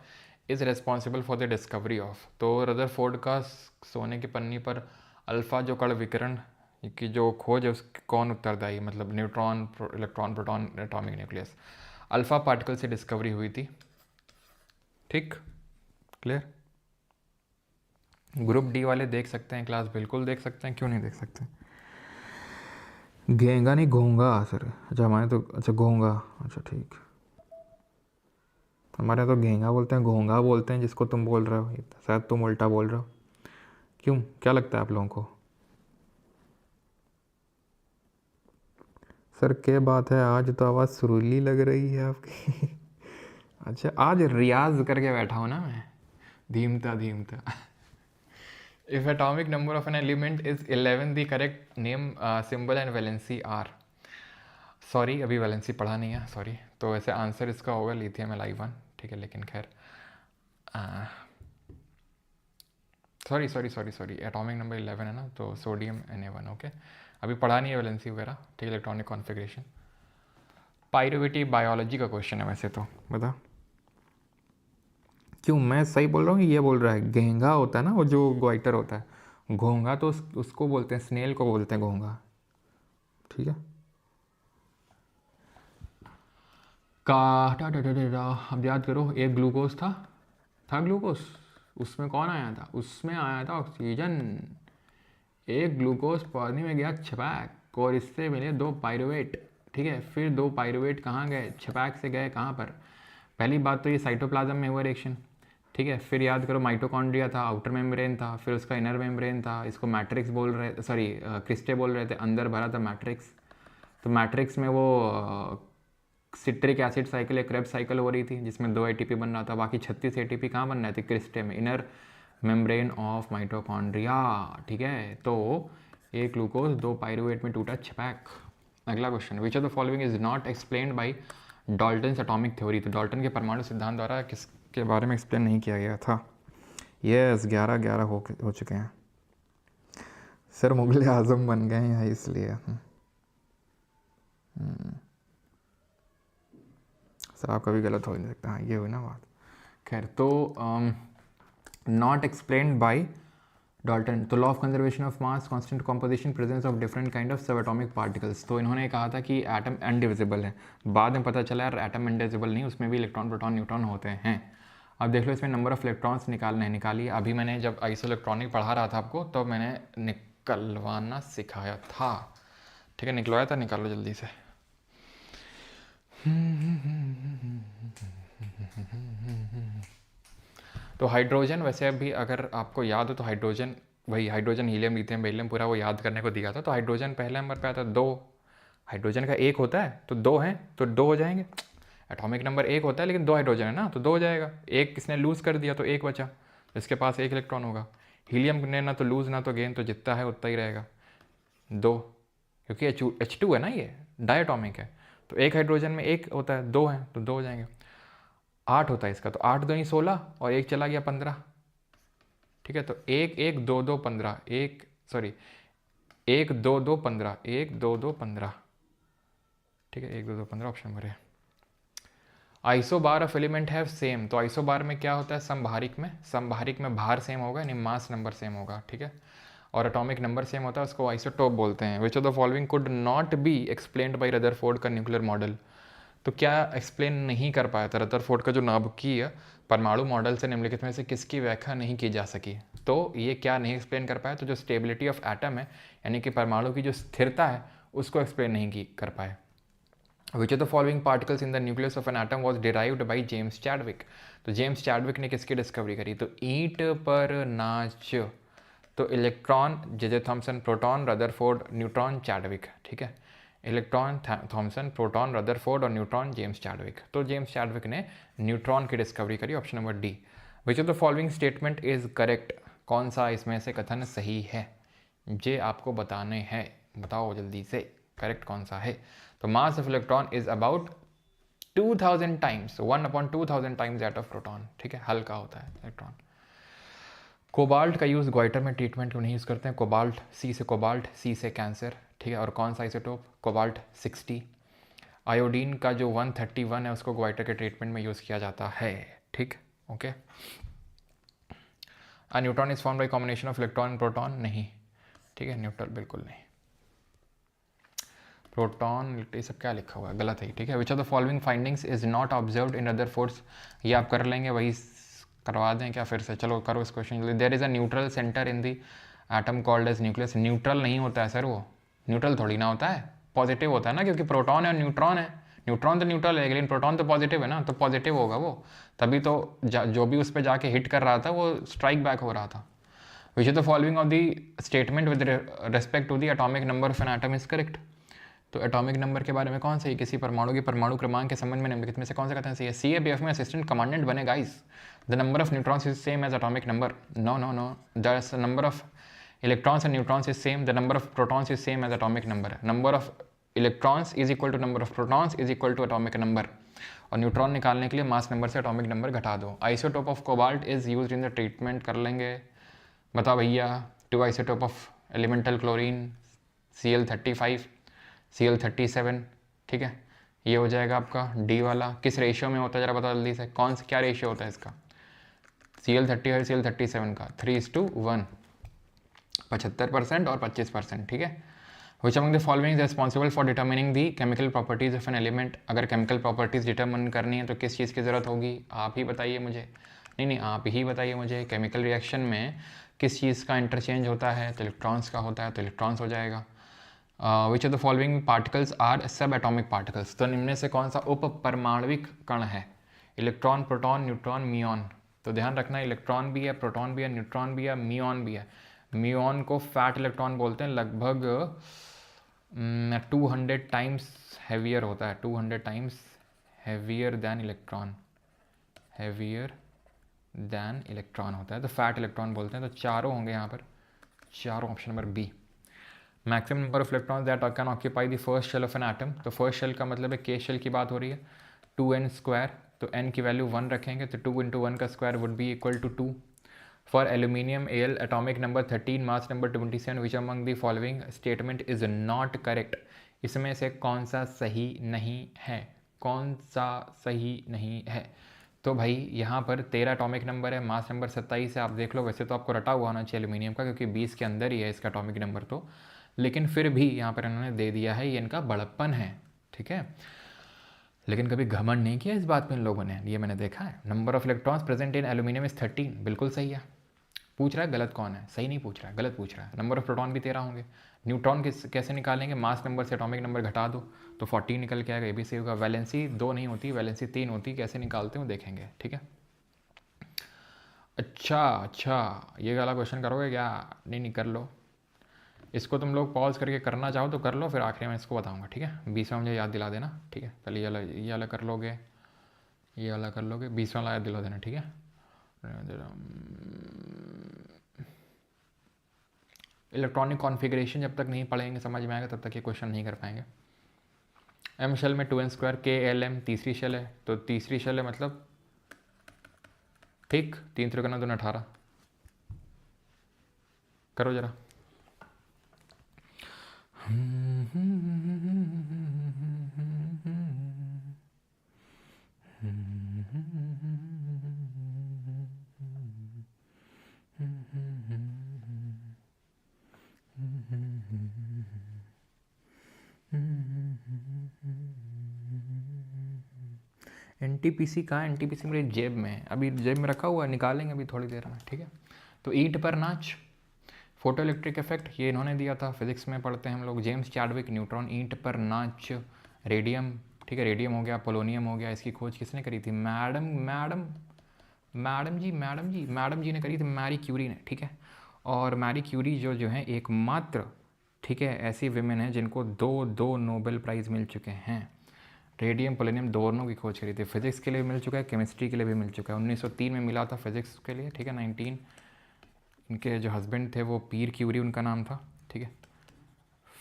is responsible for the discovery of. तो रदरफोर्ड का सोने की पन्नी पर अल्फा जो कण विकिरण की जो खोज है उसकी कौन उत्तरदायी, मतलब neutron, electron, proton, atomic nucleus, alpha particle से डिस्कवरी हुई थी, ठीक, क्लियर। ग्रुप डी वाले देख सकते हैं क्लास, बिल्कुल देख सकते हैं, क्यों नहीं देख सकते। घेंगा नहीं घोंगा सर, अच्छा हमारे तो, अच्छा घोंगा, अच्छा ठीक। हमारे यहाँ तो घेंगा बोलते हैं, घोंगा बोलते हैं जिसको तुम बोल रहे हो, शायद तुम उल्टा बोल रहे हो, क्यों, क्या लगता है आप लोगों को। सर क्या बात है, आज तो आवाज़ सुरीली लग रही है आपकी। अच्छा आज रियाज करके बैठा हूँ ना मैं, धीमता धीमता। If atomic number of an element is 11 the correct name symbol and valency are. Sorry अभी वैलेंसी पढ़ा नहीं है, सॉरी। तो वैसे आंसर इसका होगा लिथियम Li1, ठीक है, लेकिन खैर सॉरी एटॉमिक नंबर 11 है ना, तो सोडियम Na1। ओके, अभी पढ़ा नहीं है वैलेंसी वगैरह, ठीक है, इलेक्ट्रॉनिक कॉन्फ़िगरेशन। पायरुवेटी बायोलॉजी का क्वेश्चन है वैसे तो, बता क्यों मैं सही बोल रहा हूँ, ये बोल रहा है घेंगा होता है ना वो जो ग्वाइटर होता है, घोंगा तो उसको बोलते हैं, स्नेल को बोलते हैं घोंगा, ठीक है। अब याद करो, एक ग्लूकोज था ग्लूकोज, उसमें कौन आया था, उसमें आया था ऑक्सीजन। एक ग्लूकोज पानी में गया छपैक, और इससे मिले 2 पायरुवेट, ठीक है। फिर 2 पायरुवेट कहाँ गए, छपैक से गए कहाँ पर, पहली बात तो ये साइटोप्लाज्म में हुआ रिएक्शन, ठीक है। फिर याद करो माइटोकॉन्ड्रिया था, आउटर मेम्ब्रेन था, फिर उसका इनर मेम्ब्रेन था, इसको मैट्रिक्स बोल रहे, सॉरी क्रिस्टे बोल रहे थे, अंदर भरा था मैट्रिक्स। तो मैट्रिक्स में वो सिट्रिक एसिड साइकिल, एक क्रेब्स साइकिल हो रही थी जिसमें 2 ATP बन रहा था, बाकी 36 ATP कहाँ बन रहे थे, क्रिस्टे में, इनर मेम्ब्रेन ऑफ माइटोकॉन्ड्रिया, ठीक है। तो एक ग्लूकोज 2 पायरुवेट में टूटा छपैक। अगला question, which of the following is not explained by Dalton's atomic theory. तो डाल्टन के परमाणु सिद्धांत द्वारा किसके बारे में एक्सप्लेन नहीं किया गया था। यस 11 हो चुके हैं सर, मुगल आजम बन गए हैं इसलिए। सर आप कभी गलत हो ही नहीं सकता, हाँ ये हुई ना बात। खैर तो नॉट एक्सप्लेन्ड बाई डाल्टन, तो law of conservation of mass, constant composition, presence of different kind of सब एटॉमिक पार्टिकल्स। तो इन्होंने कहा था कि एटम इनडिविजिबल है, बाद में पता चला यार एटम इनडिविजिबल नहीं, उसमें भी इलेक्ट्रॉन प्रोटॉन न्यूट्रॉन होते हैं। अब देख लो इसमें नंबर ऑफ इलेक्ट्रॉन्स निकालिए। अभी मैंने जब आइसो इलेक्ट्रॉनिक पढ़ा रहा था आपको, तो मैंने निकलवाना सिखाया था, ठीक है, निकलवाया था, निकालो जल्दी से। तो हाइड्रोजन, वैसे अभी अगर आपको याद हो तो हाइड्रोजन, वही हाइड्रोजन, हीलियम, लिथियम, बेरिलियम, पूरा वो याद करने को दिया था। तो हाइड्रोजन पहले नंबर पे आता है 2, हाइड्रोजन का 1 होता है तो 2 हैं तो 2 हो जाएंगे। एटॉमिक नंबर 1 होता है लेकिन 2 हाइड्रोजन है ना, तो 2 हो जाएगा। एक किसने लूज़ कर दिया तो 1 बचा, इसके पास 1 इलेक्ट्रॉन होगा। हीलियम ने ना तो लूज़ ना तो गेन, तो जितना है उतना ही रहेगा 2, क्योंकि H2 है ना, ये डायटॉमिक है। तो 1 हाइड्रोजन में 1 होता है, 2 हैं तो 2 हो जाएंगे। 8 होता है इसका, तो 8 2 16 और 1 चला गया 15, ठीक है। तो 1 1 2 2 15, 1 2 2 15, 1 2 2 15, ठीक है, 1 2 2 15 ऑप्शन नंबर है। Isobar of element have same, तो आइसोबार में क्या होता है, समभारिक में भार सेम होगा, यानी मास नंबर सेम होगा, ठीक है, और एटॉमिक नंबर सेम होता है, उसको आइसोटोप बोलते हैं। विच of the following could not be explained by Rutherford का न्यूक्लियर मॉडल। तो क्या एक्सप्लेन नहीं कर पाया था रदरफोर्ड का जो नाभिकीय परमाणु मॉडल से निम्नलिखित में से किसकी व्याख्या नहीं की जा सकी। तो ये क्या नहीं एक्सप्लेन कर पाया, तो जो स्टेबिलिटी ऑफ एटम है, यानी कि परमाणु की जो स्थिरता है, उसको एक्सप्लेन नहीं कर पाए। विच of the following particles in the nucleus of an atom was derived by James Chadwick. तो जेम्स चैडविक ने किसकी डिस्कवरी करी, तो ईंट पर नाच, तो electron J Thomson, proton Rutherford, neutron Chadwick, ठीक है। इलेक्ट्रॉन थॉमसन, प्रोटॉन रदरफोर्ड और न्यूट्रॉन जेम्स चैडविक। तो जेम्स चैडविक ने न्यूट्रॉन की डिस्कवरी करी, option number D. Which of the following statement is correct, कौन सा इसमें से कथन सही है, ये आपको बताने हैं, बताओ जल्दी से करेक्ट कौन सा है। तो mass of electron is about 2000 times, 1/2000 times that of proton, ठीक है, हल्का होता है इलेक्ट्रॉन। कोबाल्ट का यूज़ ग्वाइटर में ट्रीटमेंट क्यों नहीं यूज़ करते हैं, कोबाल्ट, सी से कोबाल्ट, सी से कैंसर, ठीक है, और कौन सा आइसोटोप, कोबाल्ट 60। आयोडीन का जो 131 है उसको ग्वाइटर के ट्रीटमेंट में यूज़ किया जाता है, ठीक, okay. A neutron is form by combination of electron and proton, नहीं, ठीक है, न्यूट्रल बिल्कुल नहीं। प्रोटॉन, ये सब क्या लिखा हुआ है, गलत है, ठीक है। विच of the following findings is not observed in other force, ये आप कर लेंगे, वही करवा दें क्या फिर से, चलो करो इस क्वेश्चन जल्दी। There is a neutral centre in the atom called as nucleus. Neutral नहीं होता है सर, वो न्यूट्रल थोड़ी ना होता है, पॉजिटिव होता है ना, क्योंकि प्रोटॉन है और न्यूट्रॉन है। न्यूट्रॉन तो न्यूट्रल है लेकिन प्रोटॉन तो पॉजिटिव है ना, तो पॉजिटिव होगा वो, तभी तो जो भी उस पर जाके हिट कर रहा था वो स्ट्राइक बैक हो रहा था। Which is the following of the statement with respect to the atomic number of an atom is correct. तो एटॉमिक नंबर के बारे में कौन सा है, किसी परमाणु की परमाणु क्रमांक के संबंध में निम्नलिखित में से कौन सा कथन सही है। CABF में असिस्टेंट कमांडेंट बने guys, the number of neutrons is same as atomic number, no the number of electrons and neutrons is same, the number of protons is same as atomic number. Number of electrons is equal to number of protons is equal to atomic number, और neutron निकालने के लिए mass number से atomic number घटा दो। Isotope of cobalt is used in the treatment, कर लेंगे। बताओ भैया, 2 isotope of elemental chlorine Cl35 Cl37, ठीक है, ये हो जाएगा आपका डी वाला। किस रेशियो में होता है ज़रा बताओ जल्दी से, कौन सा क्या रेशियो होता है इसका Cl30 और Cl37 का? 3:1, 75% और 25%, ठीक है। Which among the following is responsible for determining the chemical properties of an element? अगर chemical properties determine करनी है तो किस चीज़ की ज़रूरत होगी, आप ही बताइए मुझे। नहीं, आप ही बताइए मुझे, केमिकल रिएक्शन में किस चीज़ का इंटरचेंज होता है, तो इलेक्ट्रॉन्स का होता है, तो इलेक्ट्रॉन्स हो जाएगा। Which of the following particles are sub atomic particles? तो इनमें से कौन सा उप परमाणविक कण है? Electron, proton, neutron, muon. तो ध्यान रखना, इलेक्ट्रॉन भी है, प्रोटॉन भी है, न्यूट्रॉन भी है, म्यूऑन भी है। म्यूऑन को फैट इलेक्ट्रॉन बोलते हैं, लगभग 200 टाइम्स हैवियर होता है, 200 times heavier than electron, heavier than electron होता है, तो फैट इलेक्ट्रॉन बोलते हैं। तो चारों होंगे यहाँ पर, चारों, option number B. Maximum number of electrons that can occupy the first shell of an atom. तो फर्स्ट शेल का मतलब है के शेल की बात हो रही है, 2n², तो n की वैल्यू 1 रखेंगे, तो 2 × 1 का square would be equal to 2। For aluminium Al atomic number 13, mass number 27, which among the following statement is not correct? इसमें से कौन सा सही नहीं है, कौन सा सही नहीं है? तो भाई यहाँ पर 13 एटॉमिक नंबर है, मास नंबर 27 है, आप देख लो, वैसे तो आपको रटा हुआ होना चाहिए एल्यूमिनियम का, क्योंकि 20 के अंदर ही है इसका एटॉमिक नंबर, तो लेकिन फिर भी यहाँ पर इन्होंने दे दिया है, ये इनका बड़प्पन है, ठीक है। लेकिन कभी घमंड नहीं किया इस बात में इन लोगों ने, ये मैंने देखा है। Number of electrons present in aluminium is 13, बिल्कुल सही है। पूछ रहा है गलत कौन है, सही नहीं पूछ रहा है, गलत पूछ रहा है। नंबर ऑफ प्रोटॉन भी 13 होंगे। न्यूट्रॉन कैसे निकालेंगे, मास नंबर से एटॉमिक नंबर घटा दो तो 14 निकल के आएगा, ये भी सही होगा। वैलेंसी 2 नहीं होती, वैलेंसी 3 होती, कैसे निकालते हो देखेंगे, ठीक है। अच्छा, ये वाला क्वेश्चन करोगे क्या? नहीं, कर लो इसको, तुम लोग पॉज करके करना चाहो तो कर लो, फिर आखिरी में इसको बताऊंगा, ठीक है। 20वां मुझे याद दिला देना, ठीक है। पहले ये वाला कर लोगे, ये वाला कर लोगे, 20वां वाला याद दिला देना, ठीक है। इलेक्ट्रॉनिक कॉन्फ़िगरेशन जब तक नहीं पढ़ेंगे, समझ में आएगा, तब तक ये क्वेश्चन नहीं कर पाएंगे। एम शेल में 2n², KLM तीसरी शेल है, तो तीसरी शेल है मतलब ठीक, 3 × 2 = 18, करो जरा। NTPC कहाँ है? NTPC मेरी जेब में है, अभी जेब में रखा हुआ है, निकालेंगे अभी थोड़ी देर में, ठीक है। तो ईंट पर नाच, फोटो इलेक्ट्रिक इफेक्ट, ये इन्होंने दिया था, फिजिक्स में पढ़ते हैं हम लोग। जेम्स चैडविक, न्यूट्रॉन ईंट पर नाच, रेडियम, ठीक है, रेडियम हो गया, पोलोनियम हो गया, इसकी खोज किसने करी थी? मैडम जी ने करी थी, मैरी क्यूरी ने, ठीक है। और मैरी क्यूरी जो है एकमात्र, ठीक है, ऐसी विमेन है जिनको दो नोबेल प्राइज़ मिल चुके हैं। रेडियम, पोलोनियम दोनों की खोज करी थी। फिजिक्स के लिए भी मिल चुका है, केमिस्ट्री के लिए भी मिल चुका है। 1903 में मिला था फिजिक्स के लिए, ठीक है। 19 इनके जो हस्बैंड थे वो पीर क्यूरी उनका नाम था, ठीक है।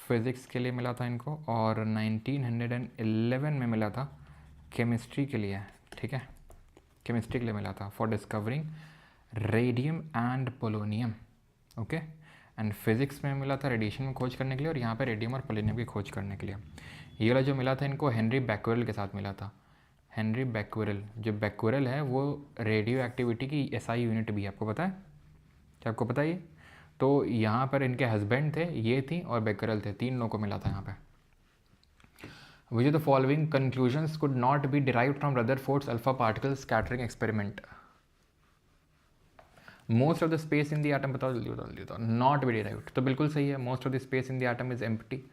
फिज़िक्स के लिए मिला था इनको, और 1911 में मिला था केमिस्ट्री के लिए, ठीक है, केमिस्ट्री के लिए मिला था, for discovering radium and polonium, okay. And physics में मिला था रेडिएशन में खोज करने के लिए, और यहाँ पे रेडियम और पोलोनियम की खोज करने के लिए। ये वाला जो मिला था इनको हेनरी बैक्वेरेल के साथ मिला था। हेनरी बैक्वेरेल, जो बैक्वेरेल है वो रेडियो एक्टिविटी की SI यूनिट भी है, आपको पता है? क्या आपको पता है ये? तो यहाँ पर इनके हस्बैंड थे, ये थी, और बैक्वेरेल थे, 3 लोगों को मिला था यहाँ पे। Which the following conclusions could not be derived from Rutherford's alpha particle scattering experiment? Most of the space in the atom, बताओ जल्दी बताओ, नॉट बी डिराइव्ड, तो बिल्कुल सही है। Most of the space in the atom is empty.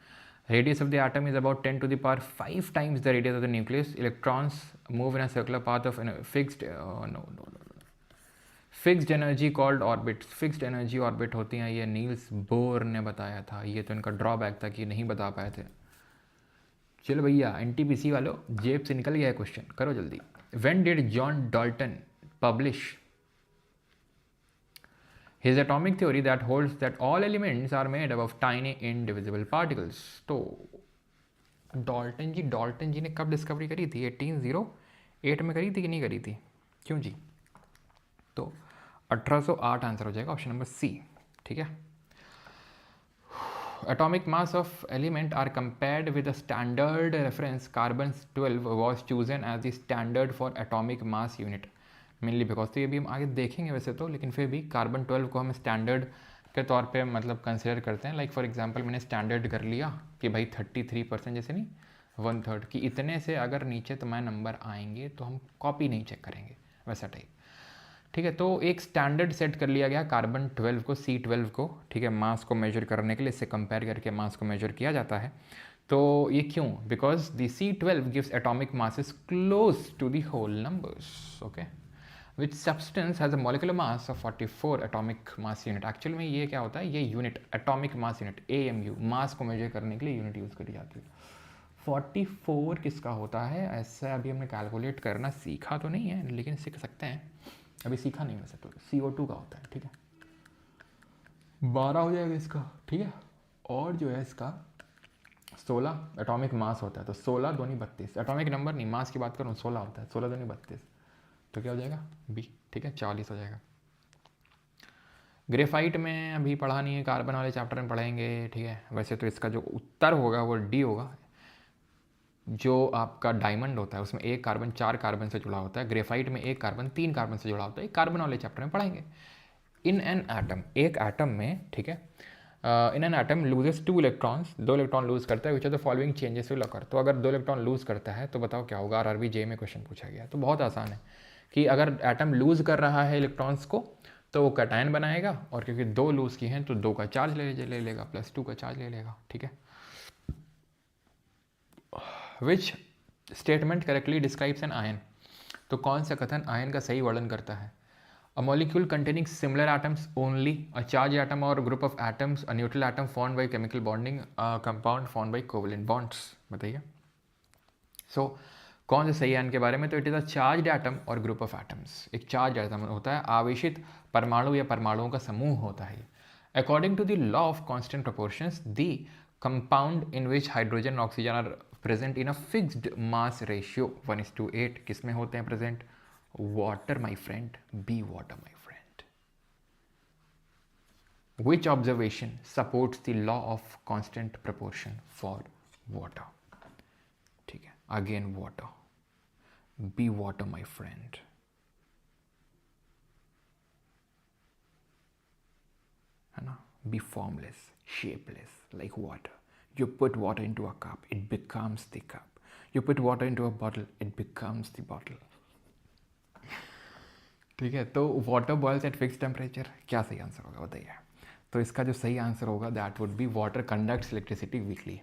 Radius of the atom is about 10 to the power 5 times the radius of the nucleus. Electrons move in a circular path of fixed energy called orbits. Fixed energy orbit होती हैं, ये Niels Bohr ने बताया था, ये तो इनका drawback था कि नहीं बता पाए थे। चलो भैया, NTPC वालों, जेब से निकल गया है क्वेश्चन, करो जल्दी। When did John Dalton publish his atomic theory that holds that all elements are made up of tiny indivisible particles? तो डॉल्टन जी ने कब डिस्कवरी करी थी? 1808 में करी थी कि नहीं करी थी? क्यों जी? तो 1808 आंसर हो जाएगा, ऑप्शन नंबर C। ठीक है। Atomic mass of element are compared with a standard reference. Carbon 12 was chosen as the standard for atomic mass unit mainly because, तो ये भी हम आगे देखेंगे वैसे तो, लेकिन फिर भी कार्बन 12 को हम स्टैंडर्ड के तौर पे मतलब कंसिडर करते हैं। लाइक फॉर एग्जांपल मैंने स्टैंडर्ड कर लिया कि भाई 33% जैसे नहीं 1/3 कि इतने से अगर नीचे तुम्हारे नंबर आएंगे तो हम कॉपी नहीं चेक करेंगे, वैसा टाइप। ठीक है, तो एक स्टैंडर्ड सेट कर लिया गया कार्बन 12 को, C12 को, ठीक है, मास को मेजर करने के लिए इससे कंपेयर करके मास को मेजर किया जाता है। तो ये क्यों? Because the C12 gives atomic masses close to the whole numbers, okay, which substance has a molecular mass of 44 atomic mass unit. Actual में ये क्या होता है, ये unit atomic mass unit AMU, mass को मेजर करने के लिए यूनिट यूज़ करी जाती है। 44 किसका होता है ऐसा अभी हमने कैलकुलेट करना सीखा तो नहीं है, लेकिन सीख सकते हैं, अभी सीखा नहीं वैसे तो। CO2 का होता है, ठीक है, 12 हो जाएगा इसका, ठीक है, और जो है इसका 16 एटॉमिक मास होता है, तो 16 दूनी 32, एटॉमिक नंबर नहीं मास की बात करूँ, 16 होता है, 16 दूनी 32, तो क्या हो जाएगा B, ठीक है, 40 हो जाएगा। ग्रेफाइट में अभी पढ़ा नहीं है, कार्बन वाले चैप्टर में पढ़ेंगे, ठीक है। वैसे तो इसका जो उत्तर होगा वो D होगा। जो आपका डायमंड होता है उसमें एक कार्बन 4 कार्बन से जुड़ा होता है, ग्रेफाइट में एक कार्बन 3 कार्बन से जुड़ा होता है, कार्बन वाले चैप्टर में पढ़ेंगे। इन एन एटम, एक एटम में, ठीक है, in an atom loses 2 electrons, 2 electron lose करता है, which are the following changes will occur. तो अगर 2 इलेक्ट्रॉन लूज करता है तो बताओ क्या होगा। RRB J में क्वेश्चन पूछा गया, तो बहुत आसान है कि अगर एटम लूज कर रहा है इलेक्ट्रॉन्स को तो वो कैटायन बनाएगा, और क्योंकि 2 लूज की हैं तो 2 का चार्ज ले लेगा, प्लस 2 का चार्ज ले लेगा, ठीक है। Which statement correctly describes an ion, तो कौन सा कथन आयन का सही वर्णन करता है। A molecule containing similar atoms only, a charged atom or group of atoms, a neutral atom formed by chemical bonding, a compound formed by covalent bonds। बताइए सो कौन सा सही है आयन के बारे में, तो it is a charged atom और ग्रुप ऑफ एटम्स। एक चार्ज एटम होता है, आवेशित परमाणु या परमाणुओं का समूह होता है। According to the law of constant proportions, the compound in which hydrogen और oxygen are present in a fixed mass ratio 1:8 किस में होते हैं present? Water, my friend, be water, my friend. Which observation supports the law of constant proportion for water? ठीक है, again water, be water, my friend. है ना, be formless, shapeless like water. You put water into a cup, it becomes the cup. You put water into a bottle, it becomes the bottle. ठीक है, तो water boils at fix temperature, क्या सही answer होगा बताइए। तो इसका जो सही आंसर होगा that would be water conducts electricity weekly.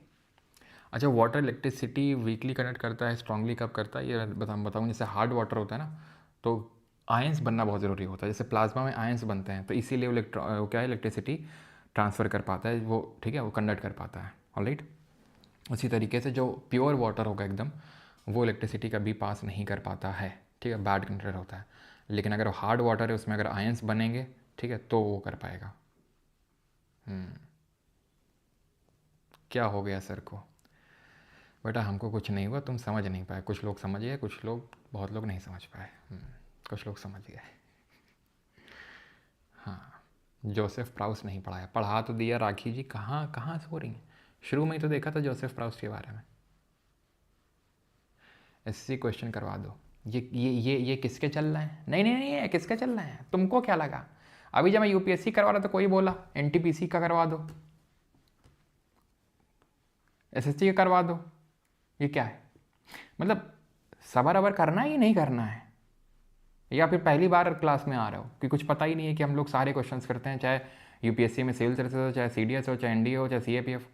अच्छा, वाटर इलेक्ट्रिसिटी वीकली कंडक्ट करता है, स्ट्रांगली कब करता है ये बताऊँ। जैसे हार्ड वाटर होता है ना, तो आयंस बनना बहुत ज़रूरी होता है, जैसे प्लाज्मा में आयंस बनते हैं, तो इसीलिए वो क्या है, इलेक्ट्रिसिटी ट्रांसफ़र कर पाता है वो, ठीक है, वो कंडक्ट कर पाता है, ऑलराइट। उसी तरीके से जो प्योर वाटर होगा एकदम, वो इलेक्ट्रिसिटी कभी पास नहीं कर पाता है, ठीक है, बैड कंडक्टर होता है। लेकिन अगर हार्ड वाटर है उसमें अगर आयंस बनेंगे, ठीक है, तो वो कर पाएगा। क्या हो गया सर को? बेटा हमको कुछ नहीं हुआ, तुम समझ नहीं पाए। कुछ लोग समझ गए, कुछ लोग, बहुत लोग नहीं समझ पाए, कुछ लोग समझ गए। हाँ, जोसेफ प्राउस नहीं पढ़ाया, पढ़ा तो दिया राखी जी, कहाँ से हो रही हैं? शुरू में ही तो देखा था जोसेफ प्राउस के बारे में। SC क्वेश्चन करवा दो। ये किसके चल रहा है? नहीं, ये किसके चल रहा है, तुमको क्या लगा? अभी जब मैं UPSC करवा रहा था कोई बोला NTPC का करवा दो, SSC का करवा दो, ये क्या है? मतलब सबर अबर करना है या नहीं करना है? या फिर पहली बार क्लास में आ रहे हो कि कुछ पता ही नहीं है कि हम लोग सारे क्वेश्चंस करते हैं, चाहे UPSC में सिविल सर्विसेज हो, चाहे CDS हो, चाहे NDA हो, चाहे CAPF,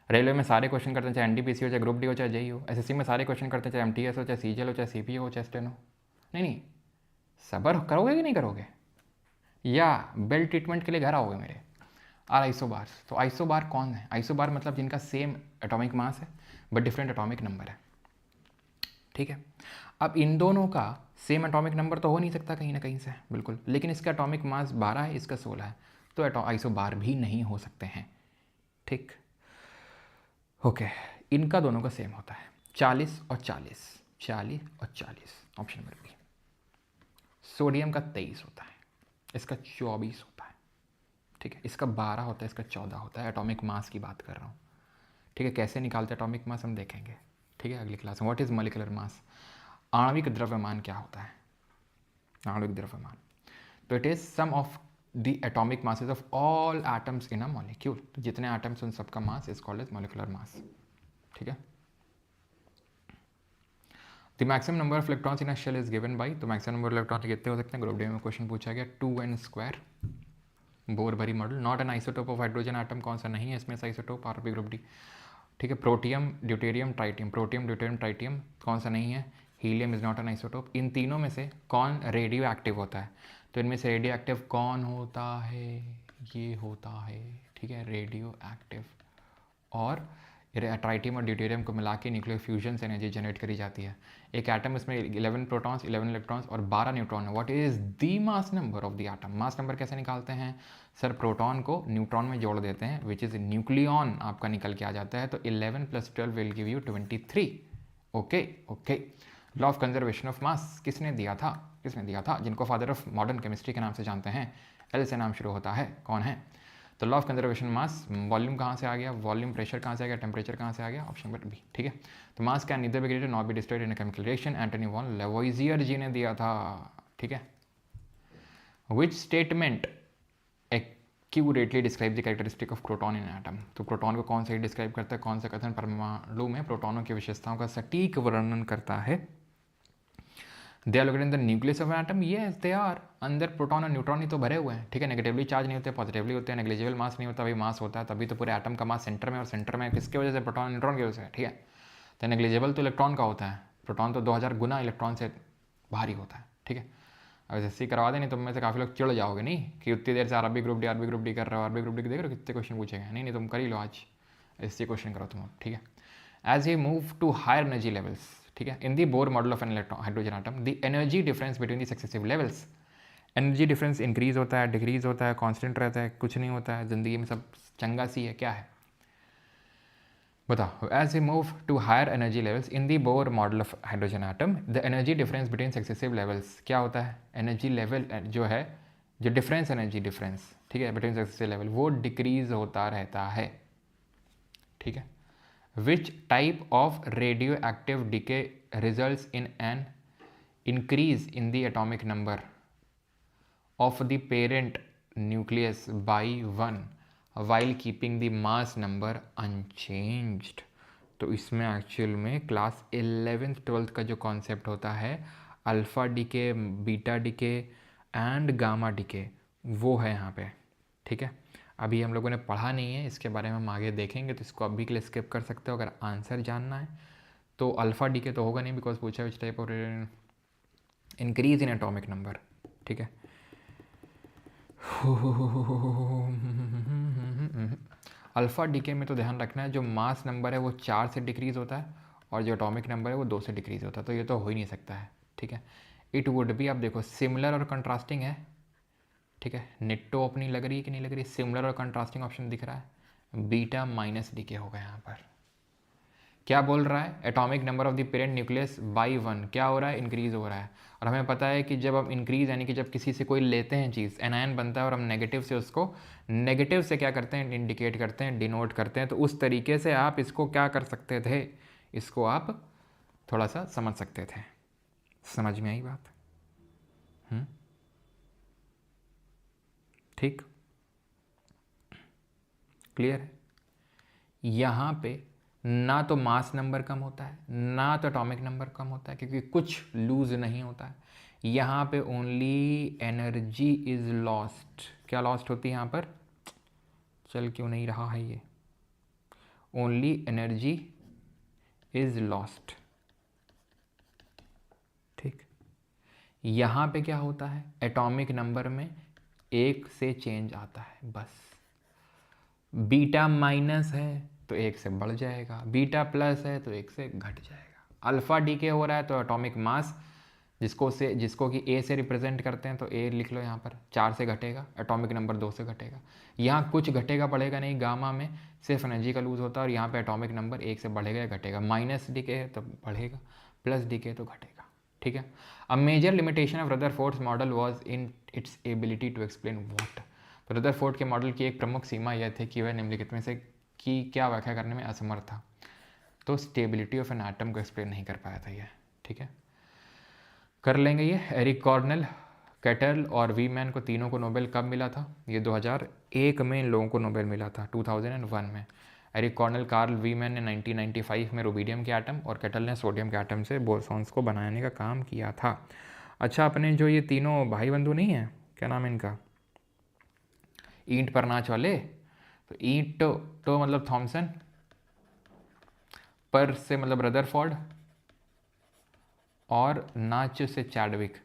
रेलवे में सारे क्वेश्चन करते हैं, चाहे NTPC हो, चाहे ग्रुप डी हो, चाहे JEE हो, SSC में सारे क्वेश्चन करते हैं, चाहे MTS हो, चाहे CGL हो, चाहे CPO हो, चाहे स्टेनो। नहीं, सबर करोगे कि नहीं करोगे, या बेल ट्रीटमेंट के लिए घर आओगे मेरे? और आइसोबार, तो आइसोबार कौन है? आइसोबार मतलब जिनका सेम एटॉमिक मास है बट डिफरेंट एटॉमिक नंबर है, ठीक है। अब इन दोनों का सेम एटॉमिक नंबर तो हो नहीं सकता कहीं ना कहीं से, बिल्कुल, लेकिन इसका एटॉमिक मास 12 है, इसका 16 है, तो आइसोबार भी नहीं हो सकते हैं, ठीक, ओके। इनका दोनों का सेम होता है 40 और 40, 40 और 40, ऑप्शन नंबर बी। सोडियम का 23 होता है, इसका 24 होता है, ठीक है, इसका 12 होता है, इसका 14 होता है। एटॉमिक मास की बात कर रहा हूँ, ठीक है। कैसे निकालते हैं एटॉमिक मास हम देखेंगे, ठीक है, अगली क्लास में। व्हाट इज़ मॉलिक्यूलर मास, आणविक द्रव्यमान क्या होता है, आणविक द्रव्यमान। तो it is sum of the atomic masses of all atoms in a molecule. तो जितने एटम्स उन सबका mass is called as molecular mass, ठीक है। The maximum number of electrons in a shell is given by, तो maximum number of electron कितने हो सकते हैं, ग्रुप डी में क्वेश्चन पूछा गया, 2n²। बोर भरी model, not an isotope of hydrogen atom, कौन सा नहीं है इसमें आइसोटोप, आरबी ग्रुप डी, ठीक है। Protium, deuterium, tritium, protium, deuterium, tritium, कौन सा नहीं है, helium is not an isotope. इन तीनों में से कौन रेडियो एक्टिव होता है, तो इनमें से रेडियो एक्टिव कौन होता है, ये होता है, ठीक है, रेडियो एक्टिव। और ट्राइटियम और ड्यूटेरियम को मिला के न्यूक्लियर फ्यूजन से एनर्जी जनरेट करी जाती है। एक एटम इसमें 11 प्रोटॉन्स, 11 इलेक्ट्रॉन्स और 12 न्यूट्रॉन है। What is the mass number of the atom, mass number कैसे निकालते हैं सर, प्रोटॉन को न्यूट्रॉन में जोड़ देते हैं, विच इज न्यूक्लियॉन आपका निकल के आ जाता है। तो 11 + 12 will give you 23। Okay okay. Law of conservation of मास किसने दिया था, किसने दिया था, जिनको फादर ऑफ मॉडर्न केमिस्ट्री के नाम से जानते हैं, एल से नाम शुरू होता है, कौन है। तो law of conservation mass, volume कहाँ से आ गया, वॉल्यूम, प्रेशर कहाँ से आ गया, टेम्परेचर कहाँ से आ गया, ऑप्शन नंबर बी, ठीक है। तो mass can neither be created not be destroyed in a chemical reaction, Antony von Lavoisier ji ने दिया था, ठीक है। Which statement accurately describe the characteristic of proton in atom, तो प्रोटॉन को कौन सा ही डिस्क्राइब करता है, कौन सा कथन परमाणु में प्रोटॉनों की विशेषताओं का सटीक वर्णन करता है। They are located in the nucleus of atom, yes they are. अंदर प्रोटॉन और न्यूट्रॉन ही तो भरे हुए हैं, ठीक है। नेगेटिवली चार्ज नहीं होते, पॉजिटिवली होते हैं, नेग्लिजिबल मास नहीं होता, भाई मास होता है, तभी तो पूरे एटम का मास सेंटर में, और सेंटर में किसके वजह से, प्रोटॉन न्यूट्रॉन की वजह से, ठीक है। तो नेग्लिजिबल तो इलेक्ट्रॉन का होता है, प्रोटॉन तो 2000 गुना इलेक्ट्रॉन से भारी होता है, ठीक है। अब एस करवा दें नहीं तो में से काफ़ी लोग चिड़ जाओगे, नहीं कि उतनी देर से आरबी ग्रुप डी कर रहे हो, आरबी ग्रुप डी देख रहे हो कितने क्वेश्चन पूछेगा, नहीं तुम कर ही लो आज, ऐसे क्वेश्चन करो तुम, ठीक है। एज ये move to higher energy levels, ठीक है, in the Bohr model of an electron hydrogen atom, the energy difference between the successive levels, energy difference increase होता है, डिक्रीज होता है, कांस्टेंट रहता है, कुछ नहीं होता है, ज़िंदगी में सब चंगा सी है, क्या है बताओ। As a move to higher energy levels in the Bohr model of hydrogen atom, the energy difference between successive levels, क्या होता है, एनर्जी लेवल जो है, जो डिफरेंस, एनर्जी डिफरेंस, ठीक है, बिटवीन सक्सेसिव लेवल, वो डिक्रीज होता रहता है, ठीक है। Which type of radio active decay results in an increase in the atomic number of the parent nucleus by 1 while keeping the mass number unchanged। तो इसमें एक्चुअल में क्लास 11th 12th का जो कॉन्सेप्ट होता है, alpha decay, beta decay and gamma decay, वो है यहाँ पे, ठीक है। अभी हम लोगों ने पढ़ा नहीं है, इसके बारे में हम आगे देखेंगे, तो इसको अभी के लिए स्किप कर सकते हो। अगर आंसर जानना है तो अल्फ़ा डीके तो होगा नहीं, बिकॉज पूछा which type of increase in atomic number, ठीक है। अल्फ़ा डीके में तो ध्यान रखना है, जो मास नंबर है वो 4 से डिक्रीज़ होता है, और जो एटॉमिक नंबर है वो 2 से डिक्रीज़ होता है, तो ये तो हो ही नहीं सकता है, ठीक है। इट वुड भी, आप देखो सिमिलर और कंट्रास्टिंग है, ठीक है, नेटो अपनी लग रही है कि नहीं लग रही, सिमिलर और कंट्रास्टिंग ऑप्शन दिख रहा है, बीटा माइनस डीके होगा यहाँ पर। क्या बोल रहा है, atomic number of the parent nucleus by 1 क्या हो रहा है, इंक्रीज़ हो रहा है। और हमें पता है कि जब हम इंक्रीज़ यानी कि जब किसी से कोई लेते हैं चीज़, एनायन बनता है, और हम नेगेटिव से उसको, नेगेटिव से क्या करते हैं, इंडिकेट करते हैं, डिनोट करते हैं। तो उस तरीके से आप इसको क्या कर सकते थे, इसको आप थोड़ा सा समझ सकते थे। समझ में आई बात, ठीक, क्लियर है। यहाँ पे ना तो मास नंबर कम होता है, ना तो एटॉमिक नंबर कम होता है, क्योंकि कुछ लूज नहीं होता है। यहाँ पे ओनली एनर्जी इज लॉस्ट। क्या लॉस्ट होती है यहाँ पर, चल क्यों नहीं रहा है ये, ओनली एनर्जी इज लॉस्ट, ठीक। यहाँ पे क्या होता है, एटॉमिक नंबर में 1 से चेंज आता है बस। बीटा माइनस है तो 1 से बढ़ जाएगा, बीटा प्लस है तो 1 से घट जाएगा। अल्फ़ा डीके हो रहा है तो एटॉमिक मास जिसको कि ए से रिप्रेजेंट करते हैं, तो ए लिख लो यहाँ पर, 4 से घटेगा, एटॉमिक नंबर 2 से घटेगा। यहाँ कुछ घटेगा बढ़ेगा नहीं, गामा में सिर्फ एनर्जी का लूज होता है, और यहाँ पे एटॉमिक नंबर 1 से बढ़ेगा या घटेगा। माइनस डीके है तो बढ़ेगा, प्लस डीके तो घटेगा, ठीक है। A major limitation of Rutherford's model was in its ability to explain what, तो रदरफोर्ड के मॉडल की एक प्रमुख सीमा यह थी कि वह निम्नलिखित में से की क्या व्याख्या करने में असमर्थ था। तो स्टेबिलिटी ऑफ एन एटम को एक्सप्लेन नहीं कर पाया था ये, ठीक है। कर लेंगे ये। एरिक कॉर्नेल, कैटल और वीमैन को तीनों को नोबेल कब मिला था? ये 2001 में इन लोगों को नोबेल मिला था, 2001 में। एरिक कॉर्नेल, कार्ल वीमैन ने 1995 में रुबीडियम के एटम और कैटल ने सोडियम के एटम से बोसॉन्स को बनाने का काम किया था। अच्छा, अपने जो ये तीनों भाई बंधु नहीं है, क्या नाम है इनका, ईंट पर नाच वाले, तो ईंट तो मतलब थॉमसन, पर से मतलब रदरफोर्ड, और नाच से चैडविक।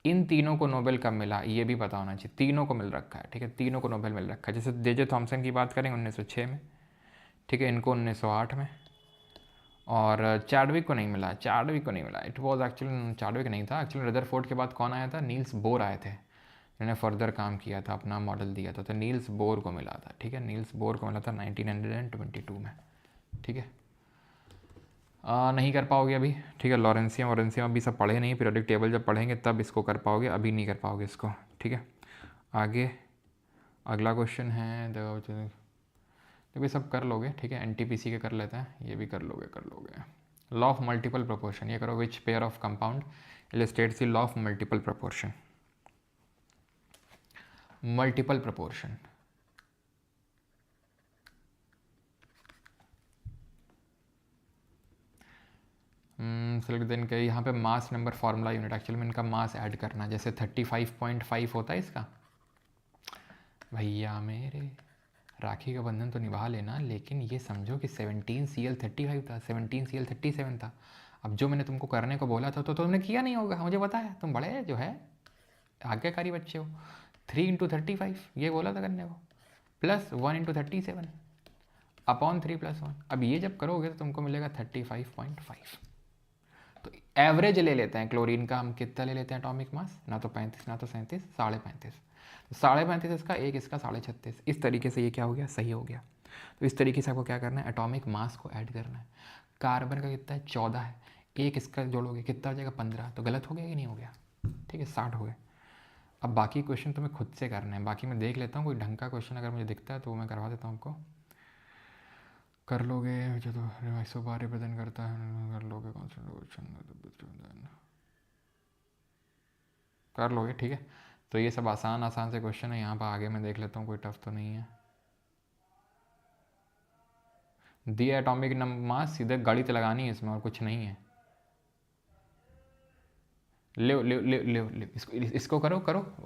इन तीनों को नोबेल कब मिला ये भी पता होना चाहिए। तीनों को मिल रखा है, ठीक है, तीनों को नोबेल मिल रखा है। जैसे जे थॉमसन की बात करें 1906 में, ठीक है, इनको 1908 में, और चैडविक को नहीं मिला, चैडविक को नहीं मिला। इट वॉज एक्चुअली चैडविक नहीं था, एक्चुअली रदरफोर्ड के बाद कौन आया था? नील्स बोर आए थे, जिन्होंने फर्दर काम किया था, अपना मॉडल दिया था, तो नील्स बोर को मिला था, ठीक है, नील्स बोर को मिला था 1922 में, ठीक है। नहीं कर पाओगे अभी, ठीक है। लॉरेंसियम अभी सब पढ़े नहीं, पीरियोडिक टेबल जब पढ़ेंगे तब इसको कर पाओगे, अभी नहीं कर पाओगे इसको, ठीक है। आगे अगला क्वेश्चन है, देखो ये सब कर लोगे, ठीक है। एनटीपीसी के कर लेते हैं, ये भी कर लोगे। लॉ ऑफ मल्टीपल प्रोपोर्शन, ये करो। Which pair of compound illustrates the law of multiple proportion? Multiple proportion, select then के यहाँ पे mass number formula unit, actually में इनका मास ऐड करना, जैसे 35.5 होता है इसका। भैया मेरे, राखी का बंधन तो निभा लेना, लेकिन ये समझो कि 17Cl35 था, 17Cl37 था। अब जो मैंने तुमको करने को बोला था तो तुमने किया नहीं होगा, मुझे पता है, तुम बड़े जो है आज्ञाकारी बच्चे हो। 3 × 35 ये बोला था करने को, प्लस 1 × 37 अपॉन 3 + 1। अब ये जब करोगे तो तुमको मिलेगा 35.5। तो एवरेज ले लेते हैं क्लोरीन का, हम कितना ले लेते हैं एटॉमिक मास, ना तो 35 ना तो 37, 35.5। तो 35.5 इसका, एक इसका 36.5। इस तरीके से ये क्या हो गया, सही हो गया। तो इस तरीके से आपको क्या करना है, एटॉमिक मास को ऐड करना है। कार्बन का कितना है, 14 है, एक इसका जोड़ोगे कितना हो जाएगा, 15। तो गलत हो गया कि नहीं हो गया, ठीक है, 60 हो गए। अब बाकी क्वेश्चन तुम्हें खुद से करना है, बाकी मैं देख लेता हूँ कोई ढंग का क्वेश्चन अगर मुझे दिखता है तो मैं करवा देता हूँ आपको। कर लोगे जो तो रिवाइसोबार रिप्रेजेंट करता है, कर लोगे कर लोगे, ठीक है। तो ये सब आसान से क्वेश्चन है, यहाँ पर आगे मैं देख लेता हूँ कोई टफ तो नहीं है। दिया एटॉमिक मास, सीधे गणित लगानी है इसमें और कुछ नहीं है। ले इसको करो।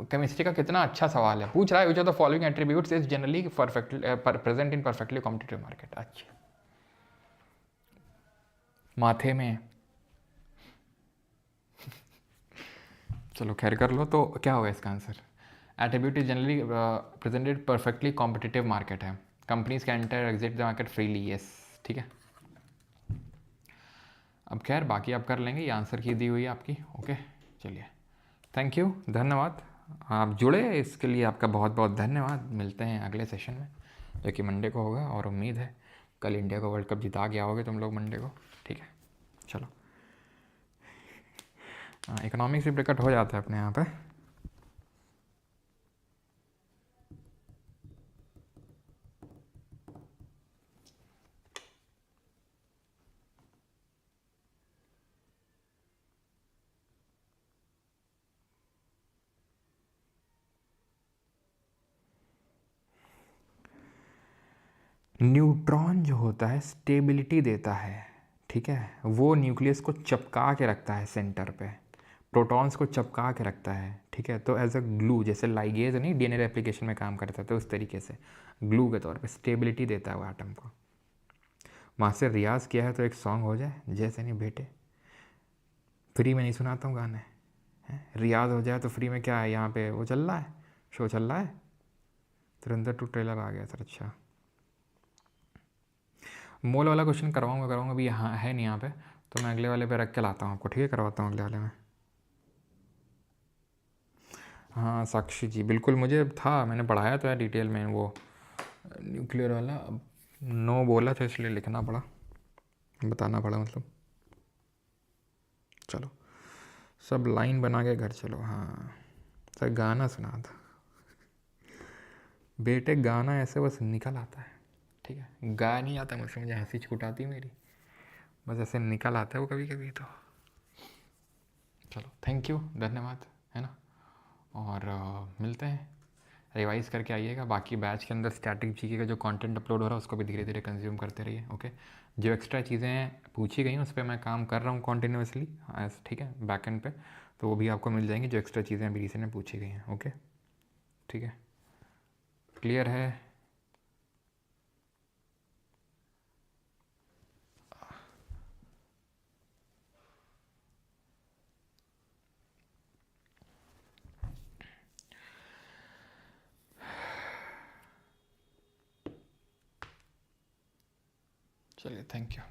केमिस्ट्री का कितना अच्छा सवाल है, पूछ रहा है विच of the following attributes is generally perfectly present in perfectly competitive market. अच्छा, माथे में चलो खैर कर लो। तो क्या होगा इसका answer? Attribute is generally presented perfectly competitive market है। Companies can enter exit the market freely, yes, ठीक है। अब खैर बाकी आप कर लेंगे, ये आंसर की दी हुई है आपकी, ओके। चलिए, थैंक यू, धन्यवाद। आप जुड़े इसके लिए आपका बहुत बहुत धन्यवाद। मिलते हैं अगले सेशन में जो कि मंडे को होगा, और उम्मीद है कल इंडिया को वर्ल्ड कप जिता के आओगे तुम लोग मंडे को, ठीक है। चलो, इकोनॉमिक्स भी ब्रेकआउट हो जाता है अपने यहाँ पे। न्यूट्रॉन जो होता है स्टेबिलिटी देता है, ठीक है, वो न्यूक्लियस को चिपका के रखता है सेंटर पे, प्रोटॉन्स को चिपका के रखता है, ठीक है। तो एज अ ग्लू, जैसे लाइगेज नहीं डीएनए रेप्लिकेशन में काम करता है, तो उस तरीके से ग्लू के तौर पे स्टेबिलिटी देता है वो एटम को। वहाँ से रियाज़ किया है तो एक सॉन्ग हो जाए, जैसे नहीं बेटे, फ्री में नहीं सुनाता हूँ गाने, रियाज हो जाए तो फ्री में क्या है, यहाँ पे वो चल रहा है, शो चल रहा है, धुरंधर 2 ट्रेलर आ गया सर। अच्छा, मोल वाला क्वेश्चन करवाऊँगा अभी, यहाँ है नहीं यहाँ पे, तो मैं अगले वाले पे रख के लाता हूँ आपको, ठीक है, करवाता हूँ अगले वाले में। हाँ साक्षी जी, बिल्कुल, मुझे था, मैंने पढ़ाया तो है डिटेल में वो न्यूक्लियर वाला। अब नो बोला था इसलिए लिखना पड़ा, बताना पड़ा मतलब। चलो, सब लाइन बना के घर चलो। हाँ सर, गाना सुना था, बेटे गाना ऐसे बस निकल आता है, ठीक है, गा नहीं आता मुझसे, मुझे हंसी छूट आती है मेरी, बस ऐसे निकल आता है वो कभी कभी तो। चलो थैंक यू, धन्यवाद, है ना। और मिलते हैं, रिवाइज़ करके आइएगा। बाकी बैच के अंदर स्टैटिक जीके का जो कंटेंट अपलोड हो रहा है उसको भी धीरे धीरे कंज्यूम करते रहिए, ओके। जो एक्स्ट्रा चीज़ें हैं पूछी गई हैं उस पर मैं काम कर रहा हूँ कॉन्टीन्यूसली, ठीक है, बैक एंड पे, तो वो भी आपको मिल जाएंगी जो एक्स्ट्रा चीज़ें अभी किसी ने पूछी गई हैं, ओके, ठीक है, क्लियर है। चलिए थैंक यू।